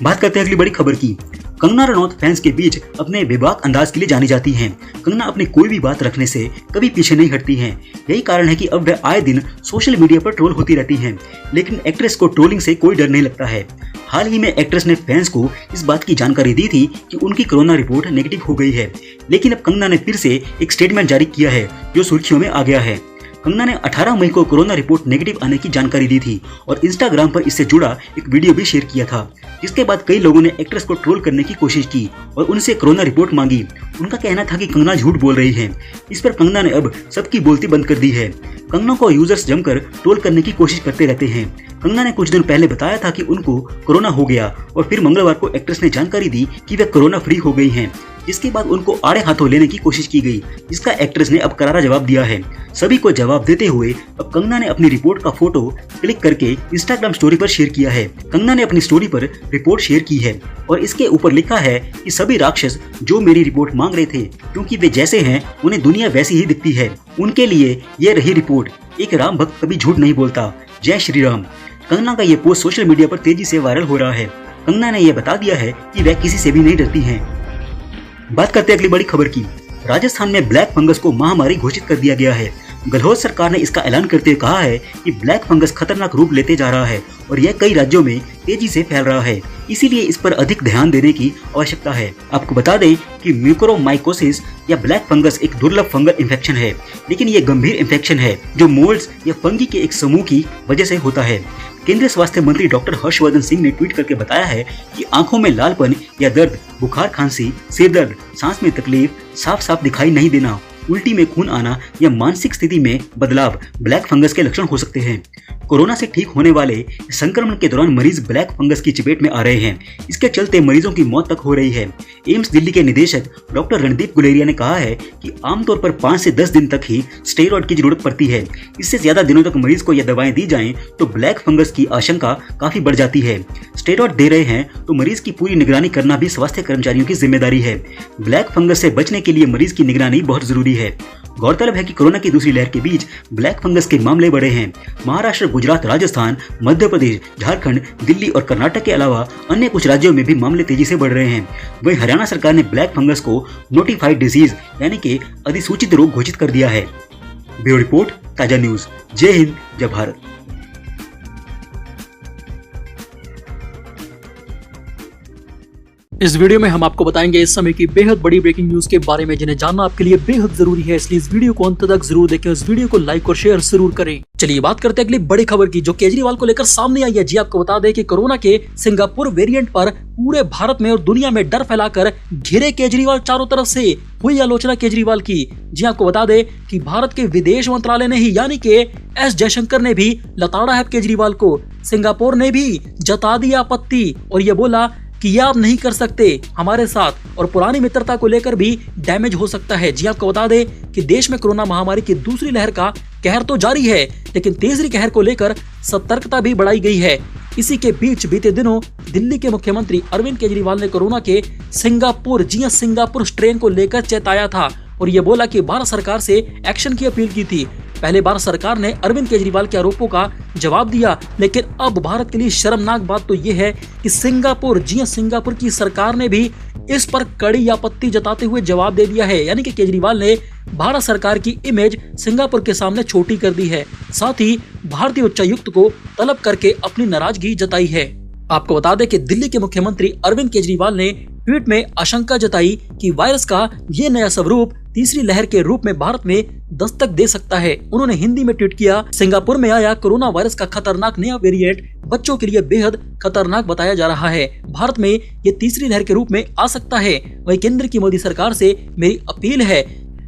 बात करते हैं अगली बड़ी खबर की। कंगना रनौत फैंस के बीच अपने बेबाक अंदाज के लिए जानी जाती हैं। कंगना अपनी कोई भी बात रखने से कभी पीछे नहीं हटती हैं। यही कारण है कि अब वह आए दिन सोशल मीडिया पर ट्रोल होती रहती हैं। लेकिन एक्ट्रेस को ट्रोलिंग से कोई डर नहीं लगता है। हाल ही में एक्ट्रेस ने फैंस को इस बात की जानकारी दी थी कि उनकी कोरोना रिपोर्ट नेगेटिव हो गई है। लेकिन अब कंगना ने फिर से एक स्टेटमेंट जारी किया है जो सुर्खियों में आ गया है। कंगना ने 18 मई को कोरोना रिपोर्ट नेगेटिव आने की जानकारी दी थी और इंस्टाग्राम पर इससे जुड़ा एक वीडियो भी शेयर किया था, जिसके बाद कई लोगों ने एक्ट्रेस को ट्रोल करने की कोशिश की और उनसे कोरोना रिपोर्ट मांगी। उनका कहना था कि कंगना झूठ बोल रही है। इस पर कंगना ने अब सबकी बोलती बंद कर दी है। कंगना को यूजर्स जमकर ट्रोल करने की कोशिश करते रहते हैं। कंगना ने कुछ दिन पहले बताया था कि उनको कोरोना हो गया और फिर मंगलवार को एक्ट्रेस ने जानकारी दी कि वे कोरोना फ्री हो गई हैं, जिसके बाद उनको आड़े हाथों लेने की कोशिश की गई, जिसका एक्ट्रेस ने अब करारा जवाब दिया है। सभी को जवाब देते हुए अब कंगना ने अपनी रिपोर्ट का फोटो क्लिक करके इंस्टाग्राम स्टोरी पर शेयर किया है। कंगना ने अपनी स्टोरी पर रिपोर्ट शेयर की है और इसके ऊपर लिखा है कि सभी राक्षस जो मेरी रिपोर्ट मांग रहे थे, क्योंकि वे जैसे हैं उन्हें दुनिया वैसी ही दिखती है, उनके लिए ये रही रिपोर्ट। एक राम भक्त कभी झूठ नहीं बोलता। जय श्री राम। कंगना का ये पोस्ट सोशल मीडिया पर तेजी से वायरल हो रहा है। कंगना ने यह बता दिया है कि वह किसी से भी नहीं डरती हैं। बात करते हैं अगली बड़ी खबर की। राजस्थान में ब्लैक फंगस को महामारी घोषित कर दिया गया है। गहलोत सरकार ने इसका ऐलान करते हुए कहा है कि ब्लैक फंगस खतरनाक रूप लेते जा रहा है और यह कई राज्यों में तेजी से फैल रहा है, इसीलिए इस पर अधिक ध्यान देने की आवश्यकता है। आपको बता दें कि म्यूकोरमाइकोसिस या ब्लैक फंगस एक दुर्लभ फंगल इन्फेक्शन है, लेकिन यह गंभीर इन्फेक्शन है जो मोल्ड्स या फंगी के एक समूह की वजह से होता है। केंद्रीय स्वास्थ्य मंत्री डॉक्टर हर्षवर्धन सिंह ने ट्वीट करके बताया है कि आंखों में लालपन या दर्द, बुखार, खांसी, सिर दर्द, सांस में तकलीफ, साफ साफ दिखाई नहीं देना, उल्टी में खून आना या मानसिक स्थिति में बदलाव ब्लैक फंगस के लक्षण हो सकते हैं। कोरोना से ठीक होने वाले संक्रमण के दौरान मरीज ब्लैक फंगस की चपेट में आ रहे हैं। इसके चलते मरीजों की मौत तक हो रही है। एम्स दिल्ली के निदेशक डॉक्टर रणदीप गुलेरिया ने कहा है कि आमतौर पर 5 से 10 दिन तक ही स्टेरॉइड की जरूरत पड़ती है। इससे ज्यादा दिनों तक मरीज को यह दवाएं दी जाएं तो ब्लैक फंगस की आशंका काफी बढ़ जाती है। स्टेरॉइड दे रहे हैं तो मरीज की पूरी निगरानी करना भी स्वास्थ्य कर्मचारियों की जिम्मेदारी है। ब्लैक फंगस से बचने के लिए मरीज की निगरानी बहुत जरूरी है। गौरतलब है कि कोरोना की दूसरी लहर के बीच ब्लैक फंगस के मामले बढ़े हैं। महाराष्ट्र, गुजरात, राजस्थान, मध्य प्रदेश, झारखंड, दिल्ली और कर्नाटक के अलावा अन्य कुछ राज्यों में भी मामले तेजी से बढ़ रहे हैं। वहीं हरियाणा सरकार ने ब्लैक फंगस को नोटिफाइड डिजीज यानी कि अधिसूचित रोग घोषित कर दिया है। ब्यूरो रिपोर्ट, ताजा न्यूज। जय हिंद, जय भारत। इस वीडियो में हम आपको बताएंगे इस समय की बेहद बड़ी ब्रेकिंग न्यूज के बारे में, जिन्हें जानना आपके लिए बेहद जरूरी है, इसलिए इस वीडियो को अंत तक जरूर देखें। इस वीडियो को लाइक और शेयर जरूर करें। चलिए बात करते हैं अगली बड़ी खबर की, जो केजरीवाल को लेकर सामने आई है। जी आपको बता दें कि कोरोना के सिंगापुर वेरिएंट पर पूरे भारत में और दुनिया में डर फैलाकर घिरे केजरीवाल चारों तरफ से हुई आलोचना केजरीवाल की। जी आपको बता दें कि भारत के विदेश मंत्रालय ने ही यानी कि एस जयशंकर ने भी लताड़ा है केजरीवाल को। सिंगापुर ने भी जता दी आपत्ति और ये बोला कि ये आप नहीं कर सकते हमारे साथ, और पुरानी मित्रता को लेकर भी डैमेज हो सकता है। जी आपको बता दें कि देश में कोरोना महामारी की दूसरी लहर का कहर तो जारी है, लेकिन तीसरी कहर को लेकर सतर्कता भी बढ़ाई गई है। इसी के बीच बीते दिनों दिल्ली के मुख्यमंत्री अरविंद केजरीवाल ने कोरोना के सिंगापुर स्ट्रेन को लेकर चेताया था और ये बोला कि भारत सरकार से एक्शन की अपील की थी। पहले भारत सरकार ने अरविंद केजरीवाल के आरोपों का जवाब दिया, लेकिन अब भारत के लिए शर्मनाक बात तो ये है कि सिंगापुर की सरकार ने भी इस पर कड़ी आपत्ति जताते हुए जवाब दे दिया है। यानी कि केजरीवाल ने भारत सरकार की इमेज सिंगापुर के सामने छोटी कर दी है। साथ ही भारतीय उच्चायुक्त को तलब करके अपनी नाराजगी जताई है। आपको बता दें कि दिल्ली के मुख्यमंत्री अरविंद केजरीवाल ने ट्वीट में आशंका जताई कि वायरस का ये नया स्वरूप तीसरी लहर के रूप में भारत में दस्तक दे सकता है। उन्होंने हिंदी में ट्वीट किया, सिंगापुर में आया कोरोना वायरस का खतरनाक नया वेरिएंट बच्चों के लिए बेहद खतरनाक बताया जा रहा है। भारत में ये तीसरी लहर के रूप में आ सकता है। वहीं केंद्र की मोदी सरकार से मेरी अपील है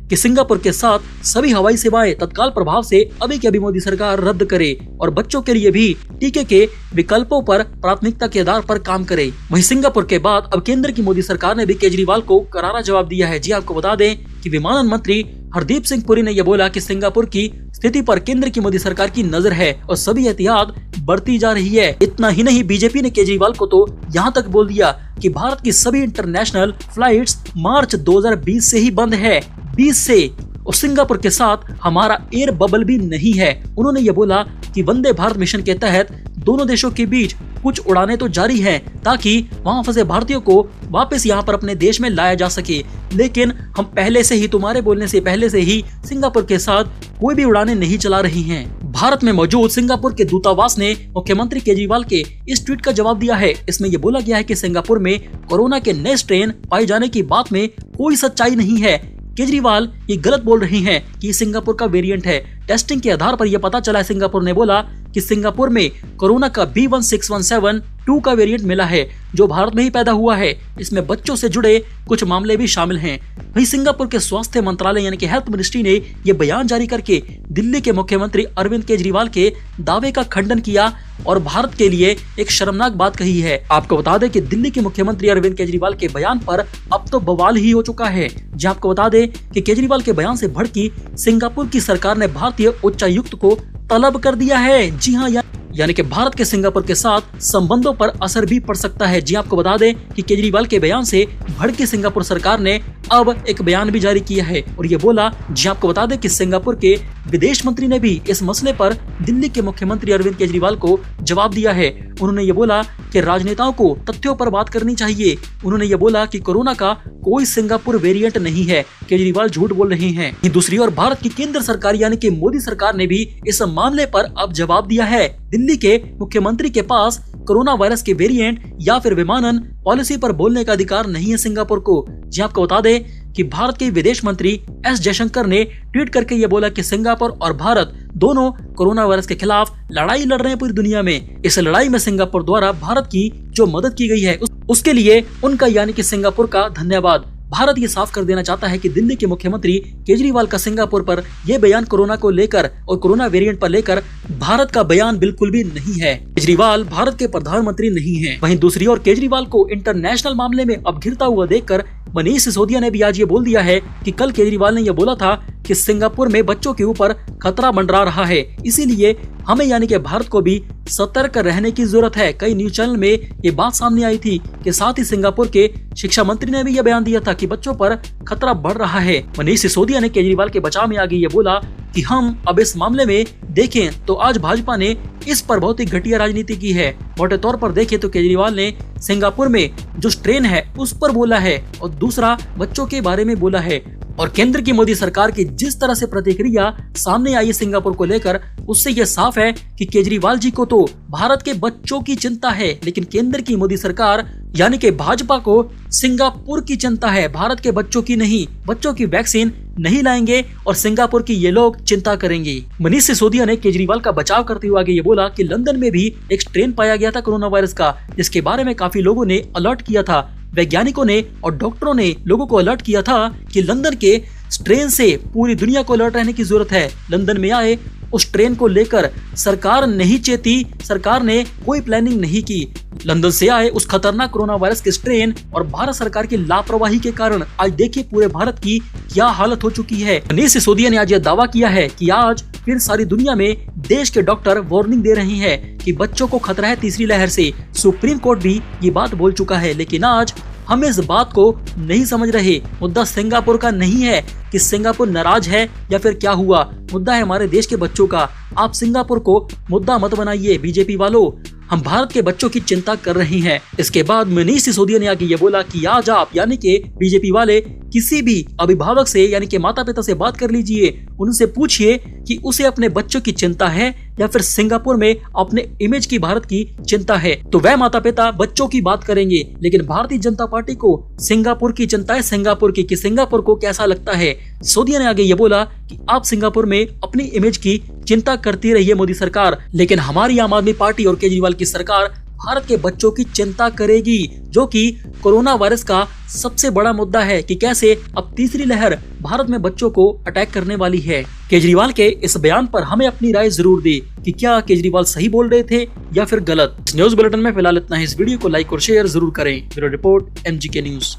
कि सिंगापुर के साथ सभी हवाई सेवाएं तत्काल प्रभाव से अभी के अभी मोदी सरकार रद्द करे और बच्चों के लिए भी टीके के विकल्पों पर प्राथमिकता के आधार पर काम करे। वहीं सिंगापुर के बाद अब केंद्र की मोदी सरकार ने भी केजरीवाल को करारा जवाब दिया है। जी आपको बता दें कि विमानन मंत्री हरदीप सिंह पुरी ने यह बोला कि सिंगापुर की स्थिति पर केंद्र की मोदी सरकार की नजर है और सभी एहतियात बढ़ती जा रही है। इतना ही नहीं, बीजेपी ने केजरीवाल को तो यहाँ तक बोल दिया कि भारत की सभी इंटरनेशनल फ्लाइट्स मार्च 2020 से ही बंद है, 20 से, और सिंगापुर के साथ हमारा एयर बबल भी नहीं है। उन्होंने ये बोला कि वंदे भारत मिशन के तहत दोनों देशों के बीच कुछ उड़ानें तो जारी हैं ताकि वहां फंसे भारतीयों को वापस यहां पर अपने देश में लाया जा सके, लेकिन हम पहले से ही, तुम्हारे बोलने से पहले से ही सिंगापुर के साथ कोई भी उड़ानें नहीं चला रही हैं। भारत में मौजूद सिंगापुर के दूतावास ने मुख्यमंत्री केजरीवाल के इस ट्वीट का जवाब दिया है। इसमें यह बोला गया है कि सिंगापुर में कोरोना के नए स्ट्रेन पाए जाने की बात में कोई सच्चाई नहीं है। केजरीवाल ये गलत बोल रही हैं कि सिंगापुर का वेरिएंट है। टेस्टिंग के आधार पर यह पता चला है, सिंगापुर ने बोला कि सिंगापुर में कोरोना का B16172 का वेरिएंट मिला है जो भारत में ही पैदा हुआ है। इसमें बच्चों से जुड़े कुछ मामले भी शामिल हैं। वहीं सिंगापुर के स्वास्थ्य मंत्रालय यानी कि हेल्थ मिनिस्ट्री ने यह बयान जारी करके दिल्ली के मुख्यमंत्री अरविंद केजरीवाल के दावे का खंडन किया और भारत के लिए एक शर्मनाक बात कही है। आपको बता दें कि दिल्ली के मुख्यमंत्री अरविंद केजरीवाल के बयान पर अब तो बवाल ही हो चुका है। जी आपको बता दें कि केजरीवाल के बयान से भड़की सिंगापुर की सरकार ने भारतीय उच्चायुक्त को तलब कर दिया है। जी हाँ, यानी कि भारत के सिंगापुर के साथ संबंधों पर असर भी पड़ सकता है। जी आपको बता दें कि केजरीवाल के बयान से भड़की सिंगापुर सरकार ने अब एक बयान भी जारी किया है और ये बोला, जी आपको बता दें कि सिंगापुर के विदेश मंत्री ने भी इस मसले पर दिल्ली के मुख्यमंत्री अरविंद केजरीवाल को जवाब दिया है। उन्होंने ये बोला कि राजनेताओं को तथ्यों पर बात करनी चाहिए। उन्होंने ये बोला कि कोरोना का कोई सिंगापुर वेरिएंट नहीं है, केजरीवाल झूठ बोल रहे हैं। दूसरी ओर भारत की केंद्र सरकार यानी कि मोदी सरकार ने भी इस मामले पर अब जवाब दिया है। दिल्ली के मुख्यमंत्री के पास कोरोना वायरस के वेरिएंट या फिर विमानन पॉलिसी पर बोलने का अधिकार नहीं है सिंगापुर को। जी आपको बता दें कि भारत के विदेश मंत्री एस जयशंकर ने ट्वीट करके ये बोला कि सिंगापुर और भारत दोनों कोरोना वायरस के खिलाफ लड़ाई लड़ रहे हैं पूरी दुनिया में। इस लड़ाई में सिंगापुर द्वारा भारत की जो मदद की गई है उसके लिए उनका यानी कि सिंगापुर का धन्यवाद। भारत ये साफ कर देना चाहता है कि दिल्ली के मुख्यमंत्री केजरीवाल का सिंगापुर पर यह बयान कोरोना को लेकर और कोरोना वेरिएंट पर लेकर भारत का बयान बिल्कुल भी नहीं है। केजरीवाल भारत के प्रधानमंत्री नहीं हैं। वहीं दूसरी ओर केजरीवाल को इंटरनेशनल मामले में अब घिरता हुआ देखकर मनीष सिसोदिया ने भी आज ये बोल दिया है कि कल केजरीवाल ने यह बोला था कि सिंगापुर में बच्चों के ऊपर खतरा मंडरा रहा है, इसीलिए हमें यानी कि भारत को भी सतर्क रहने की जरूरत है। कई न्यूज चैनल में ये बात सामने आई थी कि साथ ही सिंगापुर के शिक्षा मंत्री ने भी यह बयान दिया था कि बच्चों पर खतरा बढ़ रहा है। मनीष सिसोदिया ने केजरीवाल के बचाव में आगे ये बोला कि हम अब इस मामले में देखें तो आज भाजपा ने इस पर बहुत ही घटिया राजनीति की है। मोटे तौर पर देखें तो केजरीवाल ने सिंगापुर में जो स्ट्रेन है उस पर बोला है और दूसरा बच्चों के बारे में बोला है। और केंद्र की मोदी सरकार की जिस तरह से प्रतिक्रिया सामने आई है सिंगापुर को लेकर, उससे यह साफ है कि केजरीवाल जी को तो भारत के बच्चों की चिंता है, लेकिन केंद्र की मोदी सरकार यानी कि भाजपा को सिंगापुर की चिंता है, भारत के बच्चों की नहीं। बच्चों की वैक्सीन नहीं लाएंगे और सिंगापुर की ये लोग चिंता करेंगे। मनीष सिसोदिया ने केजरीवाल का बचाव करते हुए आगे ये बोला कि लंदन में भी एक स्ट्रेन पाया गया था कोरोना वायरस का, जिसके बारे में काफी लोगों ने अलर्ट किया था। वैज्ञानिकों ने और डॉक्टरों ने लोगों को अलर्ट किया था कि लंदन के स्ट्रेन से पूरी दुनिया को अलर्ट रहने की जरूरत है। लंदन में आए उस ट्रेन को लेकर सरकार नहीं चेती, सरकार ने कोई प्लानिंग नहीं की। लंदन से आए उस खतरनाक कोरोना वायरस के स्ट्रेन और भारत सरकार की लापरवाही के कारण आज देखिए पूरे भारत की क्या हालत हो चुकी है। मनीष सिसोदिया ने आज यह दावा किया है कि आज फिर सारी दुनिया में देश के डॉक्टर वार्निंग दे रहे हैं कि बच्चों को खतरा है तीसरी लहर से। सुप्रीम कोर्ट भी ये बात बोल चुका है, लेकिन आज हम इस बात को नहीं समझ रहे। मुद्दा सिंगापुर का नहीं है कि सिंगापुर नाराज है या फिर क्या हुआ, मुद्दा है हमारे देश के बच्चों का। आप सिंगापुर को मुद्दा मत बनाइए बीजेपी वालों। हम भारत के बच्चों की चिंता कर रही हैं। इसके बाद मनीष सिसोदिया ने आगे ये बोला कि आज आप यानी कि बीजेपी वाले किसी भी अभिभावक से यानी कि माता पिता से बात कर लीजिए, उनसे पूछिए कि उसे अपने बच्चों की चिंता है या फिर सिंगापुर में अपने इमेज की भारत की चिंता है, तो वह माता पिता बच्चों की बात करेंगे। लेकिन भारतीय जनता पार्टी को सिंगापुर की चिंता है, सिंगापुर की कि सिंगापुर को कैसा लगता है। सिसोदिया ने आगे ये बोला कि आप सिंगापुर में अपनी इमेज की चिंता करती रही है मोदी सरकार, लेकिन हमारी आम आदमी पार्टी और केजरीवाल की सरकार भारत के बच्चों की चिंता करेगी, जो कि कोरोना वायरस का सबसे बड़ा मुद्दा है कि कैसे अब तीसरी लहर भारत में बच्चों को अटैक करने वाली है। केजरीवाल के इस बयान पर हमें अपनी राय जरूर दे कि क्या केजरीवाल सही बोल रहे थे या फिर गलत। इस न्यूज बुलेटिन में फिलहाल इतना ही। इस वीडियो को लाइक और शेयर जरूर करें। Bureau report MGK news.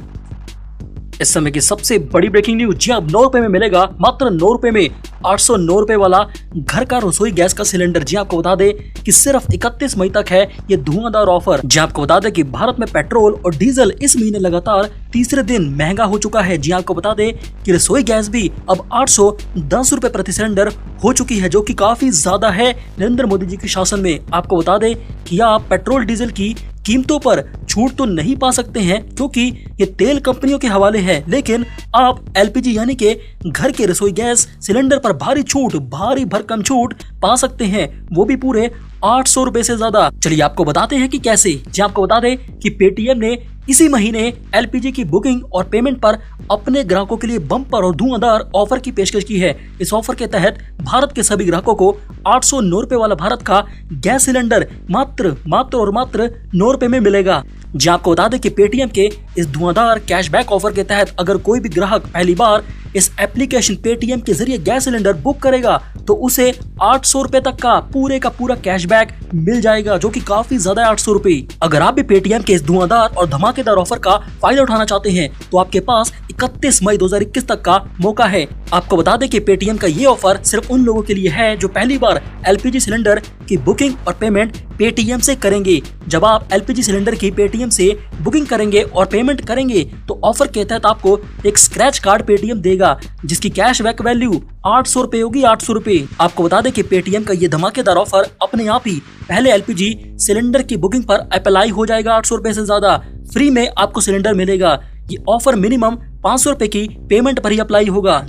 इस समय की सबसे बड़ी ब्रेकिंग न्यूज। जी अब 9 रुपए में मिलेगा, मात्र 9 रुपए में 809 रुपए वाला घर का रसोई गैस का सिलेंडर। जी आपको बता दें कि सिर्फ 31 मई तक है ये धुआंधार ऑफर। जी आपको बता दें कि भारत में पेट्रोल और डीजल इस महीने लगातार तीसरे दिन महंगा हो चुका है। जी आपको बता दें कि रसोई गैस भी अब 810 रुपए प्रति सिलेंडर हो चुकी है, जो कि काफी ज्यादा है नरेंद्र मोदी जी के शासन में। आपको बता दें कि आप पेट्रोल डीजल की कीमतों पर छूट तो नहीं पा सकते हैं क्योंकि ये तेल कंपनियों के हवाले है, लेकिन आप LPG यानी कि घर के रसोई गैस सिलेंडर पर भारी छूट, भारी भरकम छूट पा सकते हैं, वो भी पूरे 800 रुपए से ज्यादा। चलिए आपको बताते हैं कि कैसे। जी आपको बता दें कि पेटीएम ने इसी महीने LPG की बुकिंग और पेमेंट पर अपने ग्राहकों के लिए बम्पर और धुआंधार ऑफर की पेशकश की है। इस ऑफर के तहत भारत के सभी ग्राहकों को 809 रुपए वाला भारत का गैस सिलेंडर मात्र 9 रुपए में मिलेगा। जी आपको बता दें कि पेटीएम के इस धुआंधार कैशबैक ऑफर के तहत अगर कोई भी ग्राहक पहली बार इस एप्लीकेशन पेटीएम के जरिए गैस सिलेंडर बुक करेगा तो उसे 800 रुपए तक का पूरा कैशबैक मिल जाएगा, जो कि काफी ज्यादा है 800 रुपए। अगर आप भी पेटीएम के इस धुआंधार और धमाकेदार ऑफर का फायदा उठाना चाहते हैं तो आपके पास 31 मई 2021 तक का मौका है। आपको बता दें कि पेटीएम का ये ऑफर सिर्फ उन लोगों के लिए है जो पहली बार LPG सिलेंडर की बुकिंग और पेमेंट पेटीएम से करेंगे। जब आप LPG सिलेंडर की पेटीएम से बुकिंग करेंगे और पेमेंट करेंगे तो ऑफर के तहत आपको एक स्क्रैच कार्ड पेटीएम देगा, जिसकी कैशबैक वैल्यू 800 रुपए होगी, 800 रुपए। आपको बता दें कि पेटीएम का ये धमाकेदार ऑफर अपने आप ही पहले LPG सिलेंडर की बुकिंग पर अप्लाई हो जाएगा। 800 रुपए से ज्यादा फ्री में आपको सिलेंडर मिलेगा। ये ऑफर मिनिमम 500 रुपए की पेमेंट पर ही अप्लाई होगा।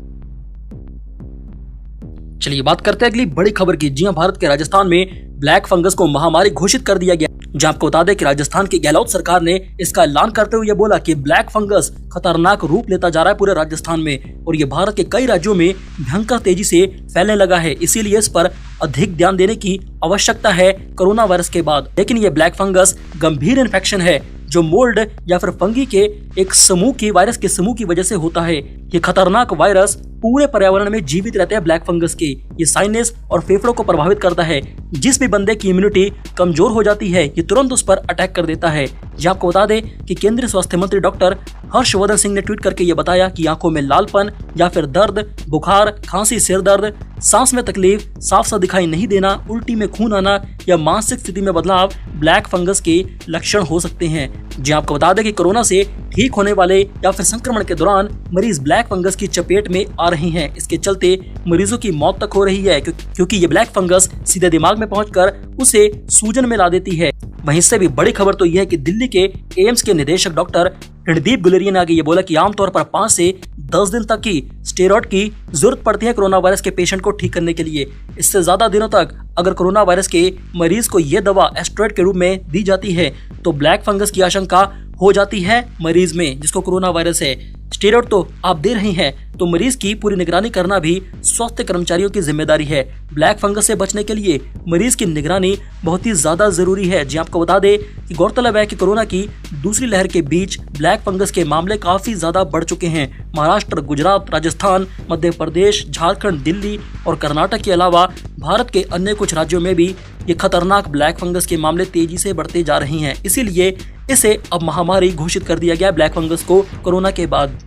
चलिए बात करते हैं अगली बड़ी खबर की। जी भारत के राजस्थान में ब्लैक फंगस को महामारी घोषित कर दिया गया। जहां आपको बता दें कि राजस्थान की गहलोत सरकार ने इसका ऐलान करते हुए बोला कि ब्लैक फंगस खतरनाक रूप लेता जा रहा है पूरे राजस्थान में, और ये भारत के कई राज्यों में भयंकर तेजी से फैलने लगा है। इसीलिए इस पर अधिक ध्यान देने की आवश्यकता है कोरोना वायरस के बाद। लेकिन ये ब्लैक फंगस गंभीर इन्फेक्शन है जो मोल्ड या फिर फंगी के एक समूह की वायरस के समूह की वजह से होता है। ये खतरनाक वायरस पूरे पर्यावरण में जीवित रहते हैं ब्लैक फंगस के। ये साइनस और फेफड़ों को प्रभावित करता है। जिस भी बंदे की इम्यूनिटी कमजोर हो जाती है ये तुरंत उस पर अटैक कर देता है। जी आपको बता दें कि केंद्रीय स्वास्थ्य मंत्री डॉक्टर हर्षवर्धन सिंह ने ट्वीट करके ये बताया कि आंखों में लालपन या फिर दर्द, बुखार, खांसी, सिर दर्द, सांस में तकलीफ, साफ सा दिखाई नहीं देना, उल्टी में खून आना या मानसिक स्थिति में बदलाव ब्लैक फंगस के लक्षण हो सकते हैं। जी आपको बता दें कि कोरोना से ठीक होने वाले या फिर संक्रमण के दौरान मरीज ब्लैक फंगस की चपेट में आ रहे हैं। इसके चलते मरीजों की मौत तक हो रही है क्योंकि ये ब्लैक फंगस सीधे दिमाग में पहुंचकर उसे सूजन में ला देती है। वहीं इससे भी बड़ी खबर तो यह है कि दिल्ली के एम्स के निदेशक डॉक्टर रणदीप गुलेरिया ने आगे ये बोला कि आमतौर पर 5 से 10 दिन तक की स्टेरॉइड की जरूरत पड़ती है कोरोना वायरस के पेशेंट को ठीक करने के लिए। इससे ज्यादा दिनों तक अगर कोरोना वायरस के मरीज को यह दवा एस्टेरॉइड के रूप में दी जाती है तो ब्लैक फंगस की आशंका हो जाती है मरीज में जिसको कोरोना वायरस है। स्टेरॉइड तो आप दे रहे हैं तो मरीज की पूरी निगरानी करना भी स्वास्थ्य कर्मचारियों की जिम्मेदारी है। ब्लैक फंगस से बचने के लिए मरीज की निगरानी बहुत ही ज्यादा जरूरी है। जी आपको बता दें कि गौरतलब है कि कोरोना की दूसरी लहर के बीच ब्लैक फंगस के मामले काफी ज्यादा बढ़ चुके हैं। महाराष्ट्र, गुजरात, राजस्थान, मध्य प्रदेश, झारखंड, दिल्ली और कर्नाटक के अलावा भारत के अन्य कुछ राज्यों में भी ये खतरनाक ब्लैक फंगस के मामले तेजी से बढ़ते जा रहे हैं। इसीलिए इसे अब महामारी घोषित कर दिया गया ब्लैक फंगस को कोरोना के बाद।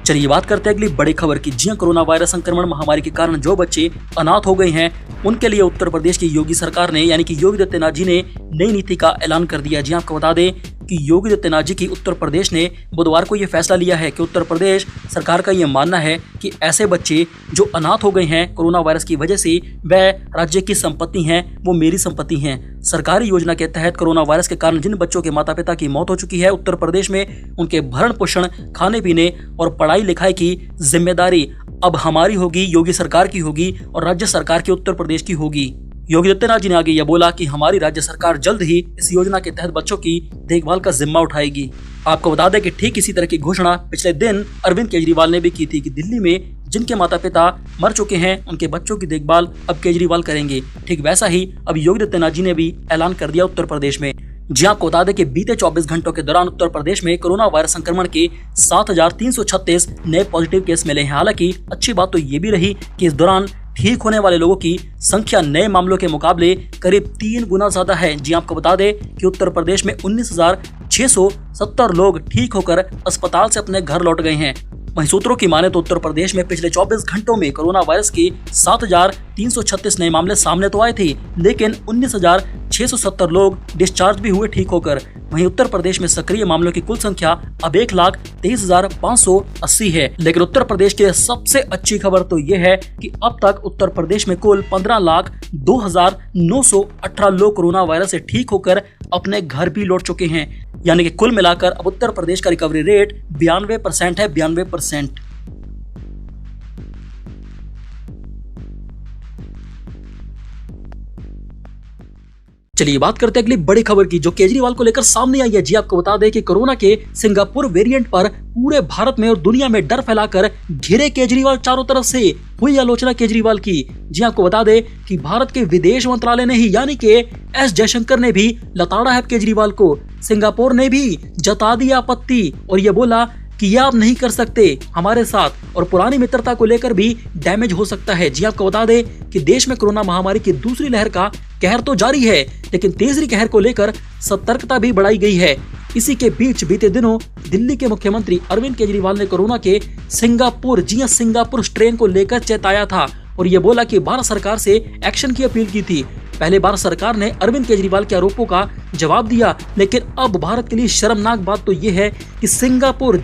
चलिए बात करते हैं अगली बड़ी खबर की। जी कोरोना वायरस संक्रमण महामारी के कारण जो बच्चे अनाथ हो गए हैं उनके लिए उत्तर प्रदेश की योगी सरकार ने यानी कि योगी आदित्यनाथ जी ने नई नीति का ऐलान कर दिया। जी आपको बता दें क्योंकि योगी आदित्यनाथ जी की उत्तर प्रदेश ने बुधवार को ये फैसला लिया है कि उत्तर प्रदेश सरकार का ये मानना है कि ऐसे बच्चे जो अनाथ हो गए हैं कोरोना वायरस की वजह से, वह राज्य की संपत्ति हैं, वो मेरी संपत्ति हैं। सरकारी योजना के तहत कोरोना वायरस के कारण जिन बच्चों के माता पिता की मौत हो चुकी है उत्तर प्रदेश में, उनके भरण पोषण, खाने पीने और पढ़ाई लिखाई की जिम्मेदारी अब हमारी होगी, योगी सरकार की होगी और राज्य सरकार की उत्तर प्रदेश की होगी। योगी आदित्यनाथ जी ने आगे यह बोला कि हमारी राज्य सरकार जल्द ही इस योजना के तहत बच्चों की देखभाल का जिम्मा उठाएगी। आपको बता दें कि ठीक इसी तरह की घोषणा पिछले दिन अरविंद केजरीवाल ने भी की थी कि दिल्ली में जिनके माता पिता मर चुके हैं उनके बच्चों की देखभाल अब केजरीवाल करेंगे। ठीक वैसा ही अब योगी आदित्यनाथ जी ने भी ऐलान कर दिया उत्तर प्रदेश में। जी आपको बता दें कि बीते 24 घंटों के दौरान उत्तर प्रदेश में कोरोना वायरस संक्रमण के 7,336 नए पॉजिटिव केस मिले हैं। हालांकि अच्छी बात तो ये भी रही कि इस दौरान ठीक होने वाले लोगों की संख्या नए मामलों के मुकाबले करीब 3 गुना ज्यादा है। जी आपको बता दें कि उत्तर प्रदेश में 19,670 लोग ठीक होकर अस्पताल से अपने घर लौट गए हैं। वहीं सूत्रों की माने तो उत्तर प्रदेश में पिछले 24 घंटों में कोरोना वायरस के 7,336 नए मामले सामने तो आए थे, लेकिन 19,670 लोग डिस्चार्ज भी हुए ठीक होकर। वहीं उत्तर प्रदेश में सक्रिय मामलों की कुल संख्या अब 1,23,580 है। लेकिन उत्तर प्रदेश की सबसे अच्छी खबर तो ये है कि अब तक उत्तर प्रदेश में कुल 15,02,918 लोग कोरोना वायरस से ठीक होकर अपने घर भी लौट चुके हैं। यानी कि कुल मिलाकर अब उत्तर प्रदेश का रिकवरी रेट 92% है, 92%। चलिए बात करते हैं अगली बड़ी खबर की जो केजरीवाल को लेकर सामने आई है। जी आपको बता दें कि कोरोना के सिंगापुर वेरिएंट पर पूरे भारत में और दुनिया में डर फैलाकर घिरे केजरीवाल चारों तरफ से हुई आलोचना केजरीवाल की। जी आपको बता दें कि भारत के विदेश मंत्रालय ने ही यानी कि एस जयशंकर ने भी लताड़ा है केजरीवाल को। सिंगापुर ने भी जता दी आपत्ति और ये बोला कि ये आप नहीं कर सकते हमारे साथ, और पुरानी मित्रता को लेकर भी डैमेज हो सकता है। जी आपको बता दें कि देश में कोरोना महामारी की दूसरी लहर का कहर तो जारी है, लेकिन तीसरी कहर को लेकर सतर्कता भी बढ़ाई गई है। इसी के बीच बीते दिनों दिल्ली के मुख्यमंत्री अरविंद केजरीवाल ने कोरोना के सिंगापुर स्ट्रेन को लेकर चेताया था और ये बोला कि भारत सरकार से एक्शन की अपील की थी। पहले भारत सरकार ने अरविंद केजरीवाल के आरोपों का जवाब दिया, लेकिन अब भारत के लिए शर्मनाक बात तो ये है कि सिंगापुर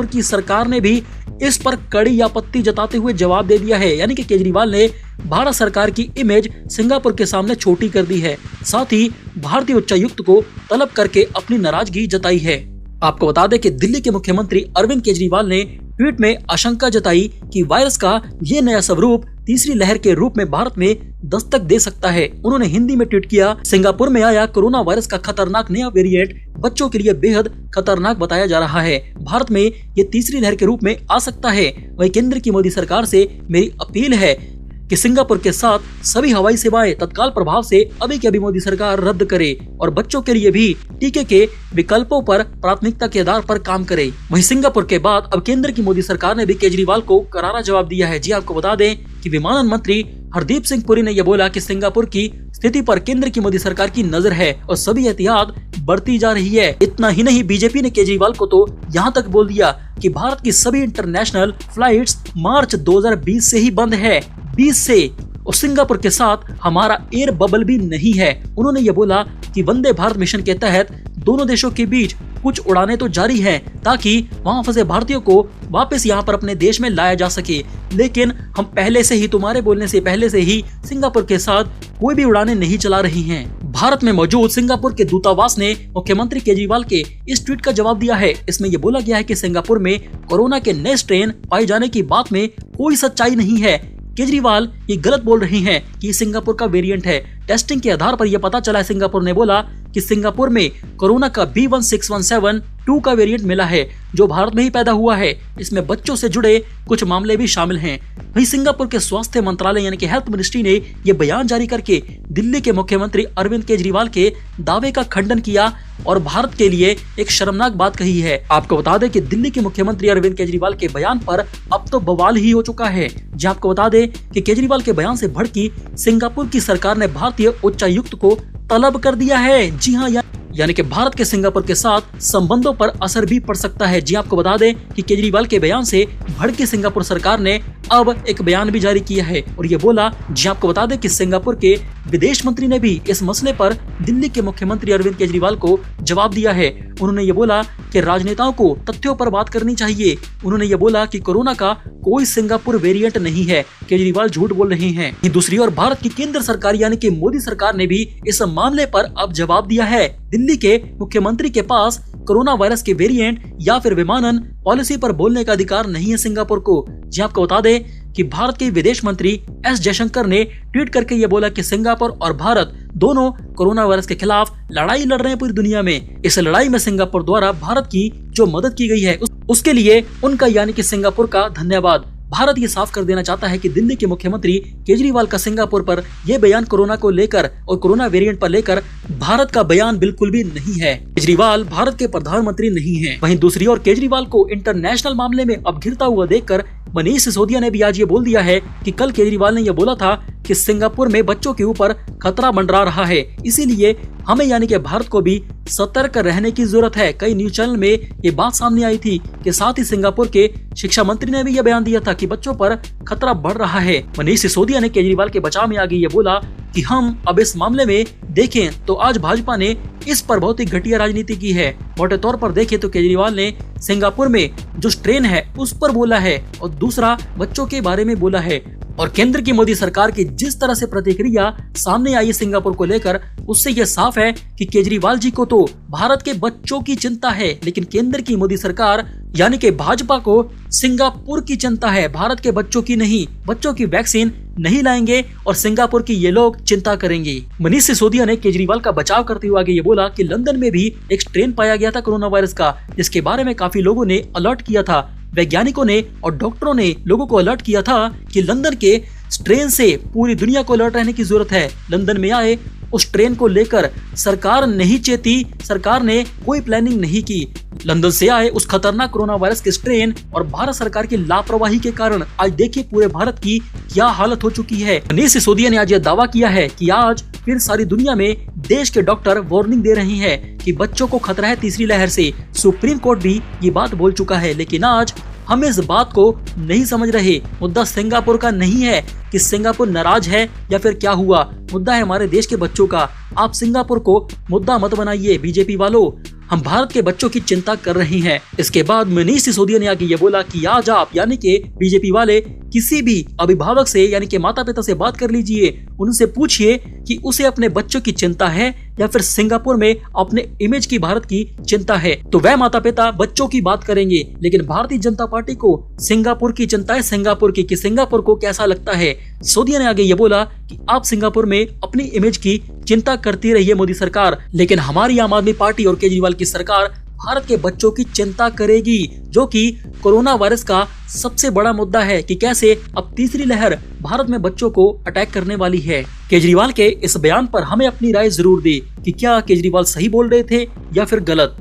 की सरकार ने भी इस पर कड़ी आपत्ति जताते हुए जवाब दे दिया है। यानी कि केजरीवाल ने भारत सरकार की इमेज सिंगापुर के सामने छोटी कर दी है। साथ ही भारतीय उच्चायुक्त को तलब करके अपनी नाराजगी जताई है। आपको बता दें कि दिल्ली के मुख्यमंत्री अरविंद केजरीवाल ने ट्वीट में आशंका जताई कि वायरस का ये नया स्वरूप तीसरी लहर के रूप में भारत में दस्तक दे सकता है। उन्होंने हिंदी में ट्वीट किया, सिंगापुर में आया कोरोना वायरस का खतरनाक नया वेरिएंट बच्चों के लिए बेहद खतरनाक बताया जा रहा है। भारत में ये तीसरी लहर के रूप में आ सकता है। वहीं केंद्र की मोदी सरकार से मेरी अपील है कि सिंगापुर के साथ सभी हवाई सेवाएं तत्काल प्रभाव से अभी की अभी मोदी सरकार रद्द करे और बच्चों के लिए भी टीके के विकल्पों पर प्राथमिकता के आधार पर काम करे। वहीं सिंगापुर के बाद अब केंद्र की मोदी सरकार ने भी केजरीवाल को करारा जवाब दिया है। जी आपको बता दें कि विमानन मंत्री हरदीप सिंह पुरी ने यह बोला कि सिंगापुर की स्थिति पर केंद्र की मोदी सरकार की नजर है और सभी एहतियात बढ़ती जा रही है। इतना ही नहीं, बीजेपी ने केजरीवाल को तो यहाँ तक बोल दिया कि भारत की सभी इंटरनेशनल फ्लाइट्स मार्च 2020 से ही बंद है, 20 से, और सिंगापुर के साथ हमारा एयर बबल भी नहीं है। उन्होंने ये बोला कि वंदे भारत मिशन के तहत दोनों देशों के बीच कुछ उड़ानें तो जारी हैं ताकि वहां फंसे भारतीयों को वापस यहां पर अपने देश में लाया जा सके, लेकिन हम पहले से ही, तुम्हारे बोलने से पहले से ही सिंगापुर के साथ कोई भी उड़ानें नहीं चला रही हैं। भारत में मौजूद सिंगापुर के दूतावास ने मुख्यमंत्री केजरीवाल के इस ट्वीट का जवाब दिया है। इसमें यह बोला गया है कि सिंगापुर में कोरोना के नए स्ट्रेन पाए जाने की बात में कोई सच्चाई नहीं है। केजरीवाल ये गलत बोल रहे हैं कि सिंगापुर का वेरिएंट है। टेस्टिंग के आधार पर यह पता चला है, सिंगापुर ने बोला कि सिंगापुर में कोरोना का B16172 का वेरिएंट मिला है जो भारत में ही पैदा हुआ है। इसमें बच्चों से जुड़े कुछ मामले भी शामिल हैं। वहीं सिंगापुर के स्वास्थ्य मंत्रालय यानी कि हेल्थ मिनिस्ट्री ने यह बयान जारी करके दिल्ली के मुख्यमंत्री अरविंद केजरीवाल के दावे का खंडन किया और भारत के लिए एक शर्मनाक बात कही है। आपको बता दें कि दिल्ली के मुख्यमंत्री अरविंद केजरीवाल के बयान पर अब तो बवाल ही हो चुका है। जी आपको बता दें कि केजरीवाल के बयान से भड़की सिंगापुर की सरकार ने भारतीय उच्चायुक्त को तलब कर दिया है। जी हाँ, यानी कि भारत के सिंगापुर के साथ संबंधों पर असर भी पड़ सकता है। जी आपको बता दें कि केजरीवाल के बयान से भड़की सिंगापुर सरकार ने अब एक बयान भी जारी किया है और ये बोला, जी आपको बता दें कि सिंगापुर के विदेश मंत्री ने भी इस मसले पर दिल्ली के मुख्यमंत्री अरविंद केजरीवाल को जवाब दिया है। उन्होंने ये बोला कि राजनेताओं को तथ्यों पर बात करनी चाहिए। उन्होंने ये बोला कि कोरोना का कोई सिंगापुर वेरिएंट नहीं है, केजरीवाल झूठ बोल रहे हैं। दूसरी ओर भारत की केंद्र सरकार यानी कि मोदी सरकार ने भी इस मामले पर अब जवाब दिया है। दिल्ली के मुख्यमंत्री के पास कोरोना वायरस के वेरिएंट या फिर विमानन पॉलिसी पर बोलने का अधिकार नहीं है सिंगापुर को। जी आपको बता दें कि भारत के विदेश मंत्री एस जयशंकर ने ट्वीट करके ये बोला कि सिंगापुर और भारत दोनों कोरोना वायरस के खिलाफ लड़ाई लड़ रहे हैं पूरी दुनिया में। इस लड़ाई में सिंगापुर द्वारा भारत की जो मदद की गई है उसके लिए उनका यानी कि सिंगापुर का धन्यवाद। भारत ये साफ कर देना चाहता है कि दिल्ली के मुख्यमंत्री केजरीवाल का सिंगापुर पर यह बयान कोरोना को लेकर और कोरोना वेरिएंट पर लेकर भारत का बयान बिल्कुल भी नहीं है। केजरीवाल भारत के प्रधानमंत्री नहीं हैं। वहीं दूसरी ओर केजरीवाल को इंटरनेशनल मामले में अब घिरता हुआ देखकर मनीष सिसोदिया ने भी आज ये बोल दिया है कि कल केजरीवाल ने यह बोला था कि सिंगापुर में बच्चों के ऊपर खतरा मंडरा रहा है, इसीलिए हमें यानी कि भारत को भी सतर्क रहने की जरूरत है। कई न्यूज चैनल में ये बात सामने आई थी कि साथ ही सिंगापुर के शिक्षा मंत्री ने भी यह बयान दिया था कि बच्चों पर खतरा बढ़ रहा है। मनीष सिसोदिया ने केजरीवाल के बचाव में आगे ये बोला कि हम अब इस मामले में देखें तो आज भाजपा ने इस पर बहुत ही घटिया राजनीति की है। मोटे तौर पर देखें तो केजरीवाल ने सिंगापुर में जो स्ट्रेन है उस पर बोला है और दूसरा बच्चों के बारे में बोला है। और केंद्र की मोदी सरकार की जिस तरह से प्रतिक्रिया सामने आई है सिंगापुर को लेकर, उससे यह साफ है कि केजरीवाल जी को तो भारत के बच्चों की चिंता है, लेकिन केंद्र की मोदी सरकार यानी कि भाजपा को सिंगापुर की चिंता है, भारत के बच्चों की नहीं। बच्चों की वैक्सीन नहीं लाएंगे और सिंगापुर की ये लोग चिंता करेंगे। मनीष सिसोदिया ने केजरीवाल का बचाव करते हुए आगे ये बोला कि लंदन में भी एक स्ट्रेन पाया गया था कोरोना वायरस का, जिसके बारे में काफी लोगों ने अलर्ट किया था। वैज्ञानिकों ने और डॉक्टरों ने लोगों को अलर्ट किया था कि लंदन के स्ट्रेन से पूरी दुनिया को अलर्ट रहने की जरूरत है। लंदन में आए उस ट्रेन को लेकर सरकार नहीं चेती, सरकार ने कोई प्लानिंग नहीं की। लंदन से आए उस खतरनाक कोरोना वायरस के स्ट्रेन और भारत सरकार की लापरवाही के कारण आज देखिए पूरे भारत की क्या हालत हो चुकी है। मनीष सिसोदिया ने आज यह दावा किया है कि आज फिर सारी दुनिया में देश के डॉक्टर वार्निंग दे रहे हैं कि बच्चों को खतरा है तीसरी लहर से। सुप्रीम कोर्ट भी ये बात बोल चुका है, लेकिन आज हम इस बात को नहीं समझ रहे। मुद्दा सिंगापुर का नहीं है कि सिंगापुर नाराज है या फिर क्या हुआ, मुद्दा है हमारे देश के बच्चों का। आप सिंगापुर को मुद्दा मत बनाइए बीजेपी वालों, हम भारत के बच्चों की चिंता कर रहे हैं। इसके बाद मनीष सिसोदिया ने आगे ये बोला कि आज आप यानी कि बीजेपी वाले किसी भी अभिभावक से यानी कि माता पिता से बात कर लीजिए, उनसे पूछिए कि उसे अपने बच्चों की चिंता है या फिर सिंगापुर में अपने इमेज की भारत की चिंता है, तो वह माता पिता बच्चों की बात करेंगे। लेकिन भारतीय जनता पार्टी को सिंगापुर की चिंता है, सिंगापुर की कि सिंगापुर को कैसा लगता है। सिसोदिया ने आगे ये बोला कि आप सिंगापुर में अपनी इमेज की चिंता करती रही है मोदी सरकार, लेकिन हमारी आम आदमी पार्टी और केजरीवाल की सरकार भारत के बच्चों की चिंता करेगी, जो कि कोरोना वायरस का सबसे बड़ा मुद्दा है कि कैसे अब तीसरी लहर भारत में बच्चों को अटैक करने वाली है। केजरीवाल के इस बयान पर हमें अपनी राय जरूर दी कि क्या केजरीवाल सही बोल रहे थे या फिर गलत।